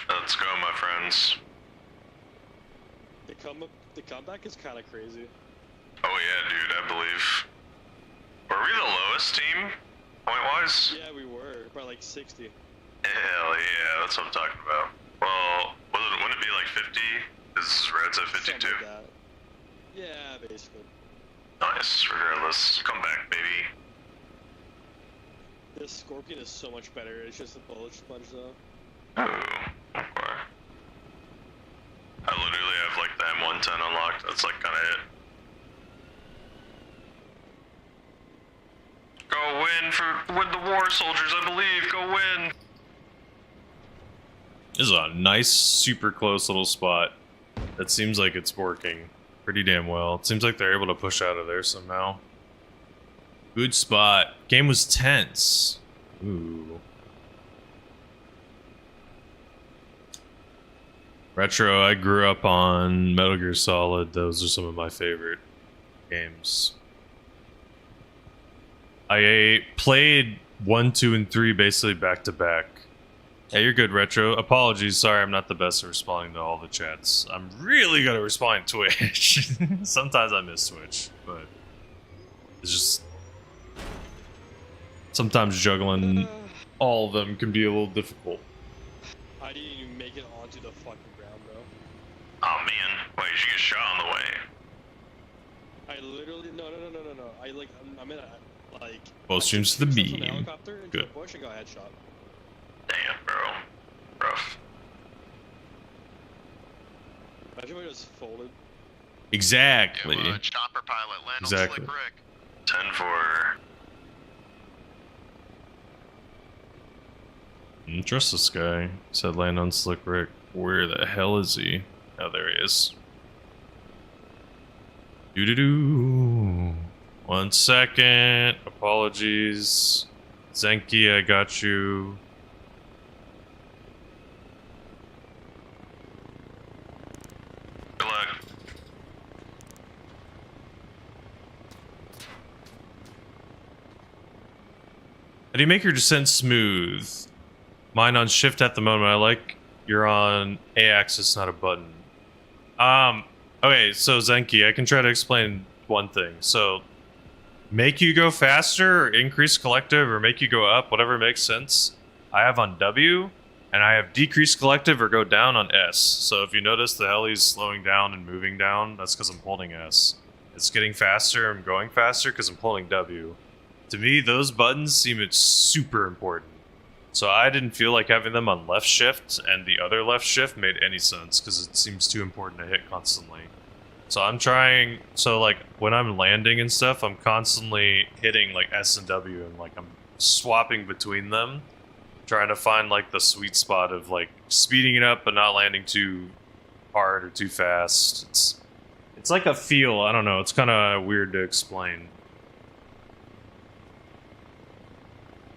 Let's go, my friends. The comeback is kind of crazy. Oh yeah, dude, I believe. Were we the lowest team, point-wise? Yeah, we were, by like 60. Hell yeah, that's what I'm talking about. Well, wouldn't it be like 50? Is Red's at 52? Something like that. Yeah, basically. Nice, regardless. Come back, baby. This Scorpion is so much better, it's just a bullet sponge though. Ooh, okay. I literally have like the M110 unlocked, that's like kinda it. Go win the war, soldiers, I believe, go win! This is a nice, super close little spot. That seems like it's working pretty damn well. It seems like they're able to push out of there somehow. Good spot. Game was tense. Ooh. Retro, I grew up on Metal Gear Solid. Those are some of my favorite games. I played 1, 2, and 3 basically back to back. Yeah, you're good, Retro. Apologies, sorry I'm not the best at responding to all the chats. I'm really good at responding to Twitch. Sometimes I miss Twitch, but it's just... sometimes juggling all of them can be a little difficult. I didn't even make it onto the fucking ground, bro. Oh man, wait, did you get shot on the way? I literally, no. I'm in a, like... Both streams to the beam. Helicopter into Good. a bush and got headshot. Damn, bro. Rough. Imagine if I just folded. Exactly. Chopper pilot, land Exactly. on Slick Rick. 10-4. Trust this guy. He said land on Slick Rick. Where the hell is he? Oh, there he is. Doo-doo-doo. 1 second. Apologies. Zenki, I got you. Good luck. How do you make your descent smooth? Mine on shift at the moment. I like you're on A-axis, not a button. Okay, so Zenki, I can try to explain one thing. So, make you go faster, or increase collective, or make you go up, whatever makes sense. I have on W, and I have decrease collective or go down on S. So if you notice the heli's slowing down and moving down, that's because I'm holding S. It's getting faster, I'm going faster because I'm holding W. To me, those buttons seem super important. So I didn't feel like having them on left shift and the other left shift made any sense because it seems too important to hit constantly. So I'm trying, so like when I'm landing and stuff, I'm constantly hitting like S and W and like I'm swapping between them, trying to find like the sweet spot of like speeding it up but not landing too hard or too fast. It's like a feel, I don't know, it's kind of weird to explain.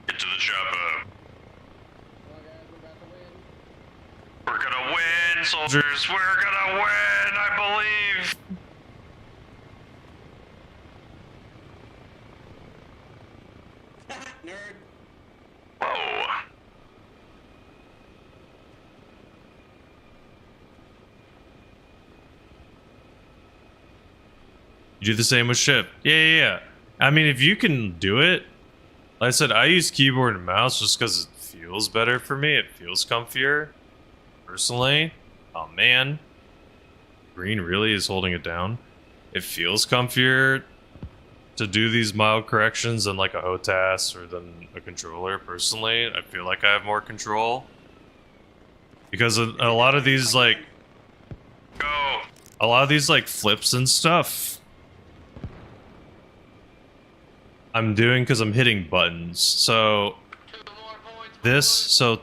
Get to the chopper. We're gonna win, soldiers. We're gonna gonna win, I believe. Nerd. Whoa. You do the same with shift. Yeah. I mean, if you can do it, like I said, I use keyboard and mouse just because it feels better for me. It feels comfier, personally. Oh man, green really is holding it down. It feels comfier to do these mild corrections than like a HOTAS or than a controller. Personally, I feel like I have more control because a lot of these like flips and stuff I'm doing because I'm hitting buttons. So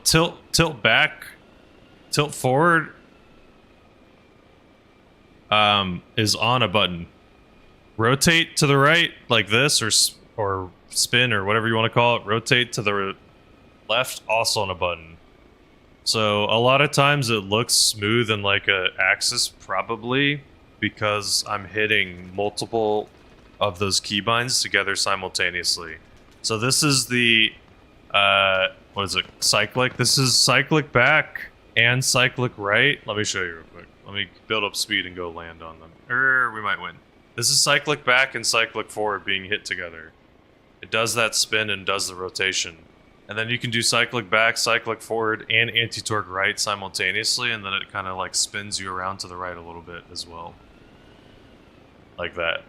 tilt back, tilt forward is on a button. Rotate to the right like this, or spin, or whatever you want to call it. Rotate to the left, also on a button. So a lot of times it looks smooth in like a axis, probably because I'm hitting multiple of those keybinds together simultaneously. So this is the what is it? Cyclic. This is cyclic back and cyclic right. Let me show you real quick. Let me build up speed and go land on them. We might win. This is cyclic back and cyclic forward being hit together. It does that spin and does the rotation. And then you can do cyclic back, cyclic forward, and anti-torque right simultaneously, and then it kind of like spins you around to the right a little bit as well. Like that.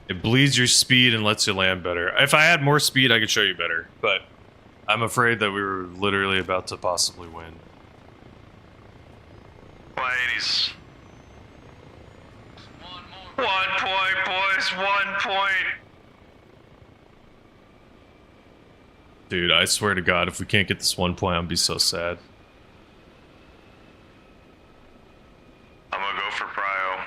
It bleeds your speed and lets you land better. If I had more speed, I could show you better, but I'm afraid that we were literally about to possibly win. 80s. 1 point, boys, 1 point. Dude, I swear to God, if we can't get this 1 point, I'll be so sad. I'm gonna go for Prio.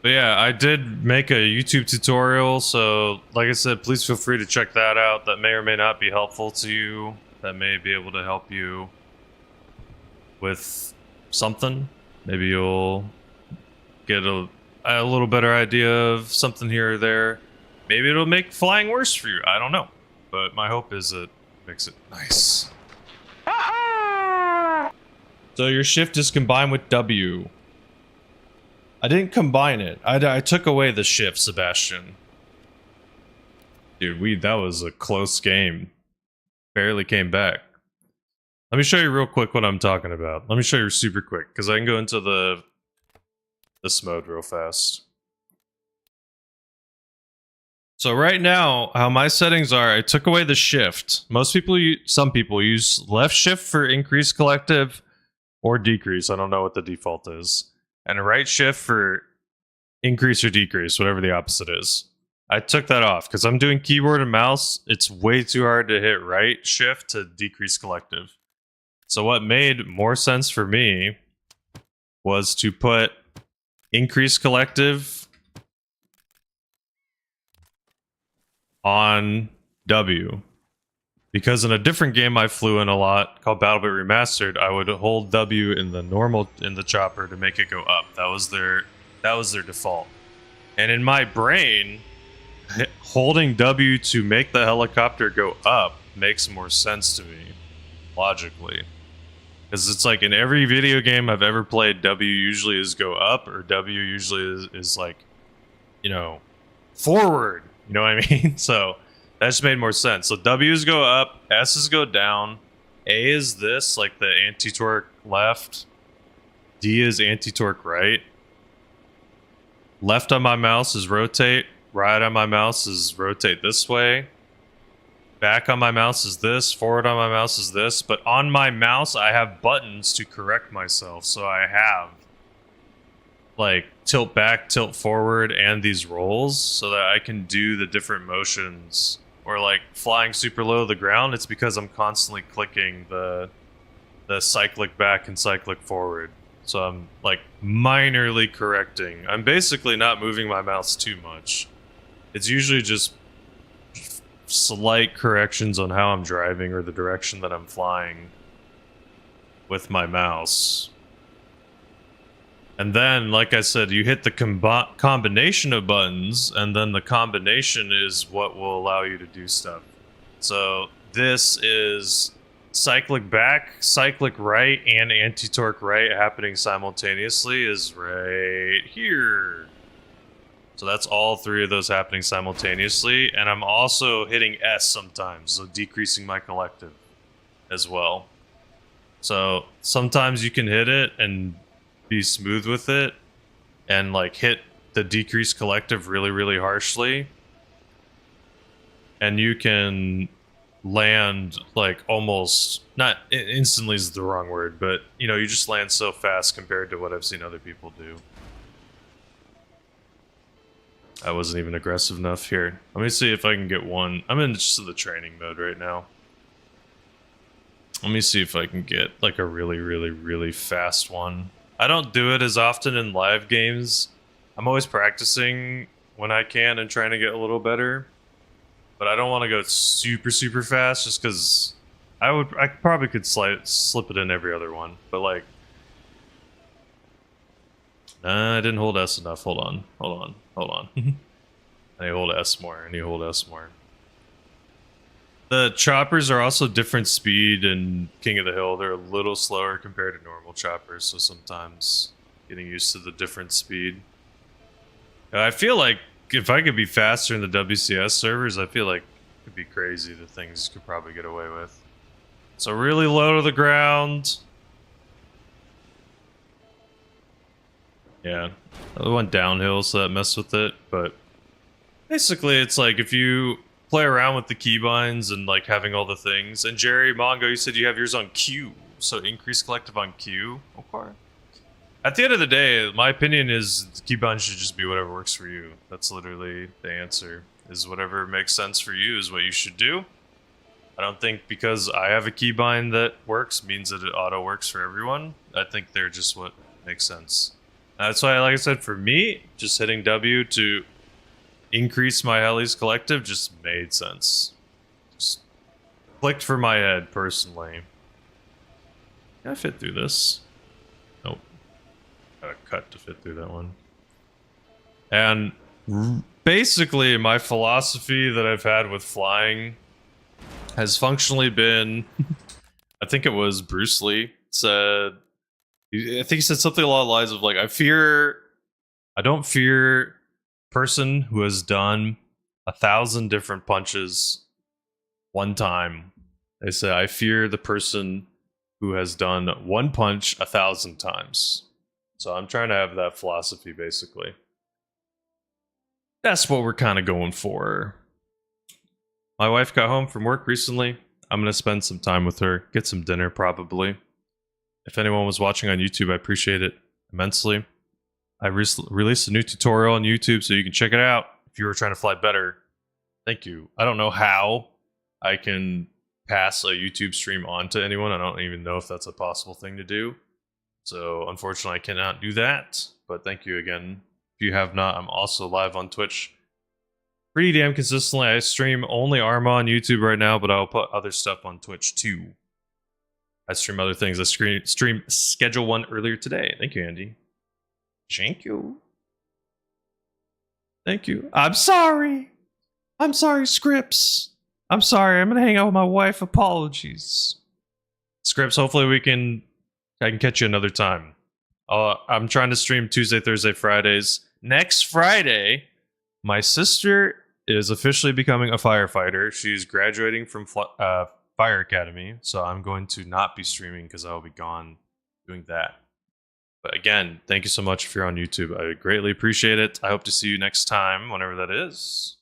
But yeah, I did make a YouTube tutorial, so like I said, please feel free to check that out. That may or may not be helpful to you. That may be able to help you with something. Maybe you'll get a little better idea of something here or there. Maybe it'll make flying worse for you. I don't know. But my hope is it makes it nice. So your shift is combined with W. I didn't combine it. I took away the shift, Sebastian. Dude, that was a close game. Barely came back. Let me show you real quick what I'm talking about. Let me show you super quick, because I can go into this mode real fast. So right now, how my settings are, I took away the shift. Some people use left shift for increase collective or decrease. I don't know what the default is. And right shift for increase or decrease, whatever the opposite is. I took that off because I'm doing keyboard and mouse. It's way too hard to hit right shift to decrease collective. So what made more sense for me was to put increase collective on W. Because in a different game I flew in a lot called BattleBit Remastered, I would hold W in the chopper to make it go up. That was their default. And in my brain, holding W to make the helicopter go up makes more sense to me, logically. Because it's like in every video game I've ever played, W usually is go up, or W usually is like, you know, forward. You know what I mean? So that just made more sense. So W's go up, S's go down, A is this, like the anti-torque left, D is anti-torque right. Left on my mouse is rotate, right on my mouse is rotate this way. Back on my mouse is this, forward on my mouse is this, but on my mouse I have buttons to correct myself. So I have like tilt back, tilt forward, and these rolls so that I can do the different motions. Or like flying super low to the ground, it's because I'm constantly clicking the cyclic back and cyclic forward. So I'm like minorly correcting. I'm basically not moving my mouse too much. It's usually just slight corrections on how I'm driving or the direction that I'm flying with my mouse. And then, like I said, you hit the combination of buttons, and then the combination is what will allow you to do stuff. So this is cyclic back, cyclic right, and anti-torque right happening simultaneously is right here. So that's all three of those happening simultaneously, and I'm also hitting S sometimes, so decreasing my collective as well. So sometimes you can hit it and be smooth with it and like hit the decreased collective really, really harshly. And you can land like almost, not instantly is the wrong word, but you know, you just land so fast compared to what I've seen other people do. I wasn't even aggressive enough here. Let me see if I can get one. I'm in just the training mode right now. Let me see if I can get like a really, really, really fast one. I don't do it as often in live games. I'm always practicing when I can and trying to get a little better. But I don't want to go super, super fast just because I probably could slip it in every other one. But like, I didn't hold S enough. Hold on. I need to hold S more. The choppers are also different speed in King of the Hill. They're a little slower compared to normal choppers, so sometimes getting used to the different speed. I feel like if I could be faster in the WCS servers, I feel like it could be crazy the things could probably get away with. So really low to the ground. Yeah, I went downhill, so that messed with it, but basically it's like if you play around with the keybinds and like having all the things. And Jerry Mongo, you said you have yours on Q, so increase collective on Q. Okay. At the end of the day, my opinion is keybinds should just be whatever works for you. That's literally the answer. Is whatever makes sense for you is what you should do. I don't think because I have a keybind that works means that it auto works for everyone. I think they're just what makes sense. That's why, like I said, for me, just hitting W to increase my heli's collective just made sense. Just clicked for my head, personally. Can I fit through this? Nope. Gotta cut to fit through that one. And basically, my philosophy that I've had with flying has functionally been... I think it was Bruce Lee said... I think he said something along the lines of like, I don't fear person who has done 1,000 different punches one time. They say, I fear the person who has done one punch 1,000 times. So I'm trying to have that philosophy, basically. That's what we're kind of going for. My wife got home from work recently. I'm going to spend some time with her, get some dinner probably. If anyone was watching on YouTube, I appreciate it immensely. I released a new tutorial on YouTube, so you can check it out if you were trying to fly better. Thank you. I don't know how I can pass a YouTube stream on to anyone. I don't even know if that's a possible thing to do. So, unfortunately, I cannot do that. But thank you again. If you have not, I'm also live on Twitch pretty damn consistently. I stream only Arma on YouTube right now, but I'll put other stuff on Twitch too. I stream other things. I stream Schedule 1 earlier today. Thank you, Andy. Thank you. Thank you. I'm sorry. I'm sorry, Scripps. I'm sorry. I'm gonna hang out with my wife. Apologies. Scripps, hopefully I can catch you another time. I'm trying to stream Tuesday, Thursday, Fridays. Next Friday, my sister is officially becoming a firefighter. She's graduating from Fire Academy, so I'm going to not be streaming because I will be gone doing that. But again, thank you so much if you're on YouTube. I greatly appreciate it. I hope to see you next time, whenever that is.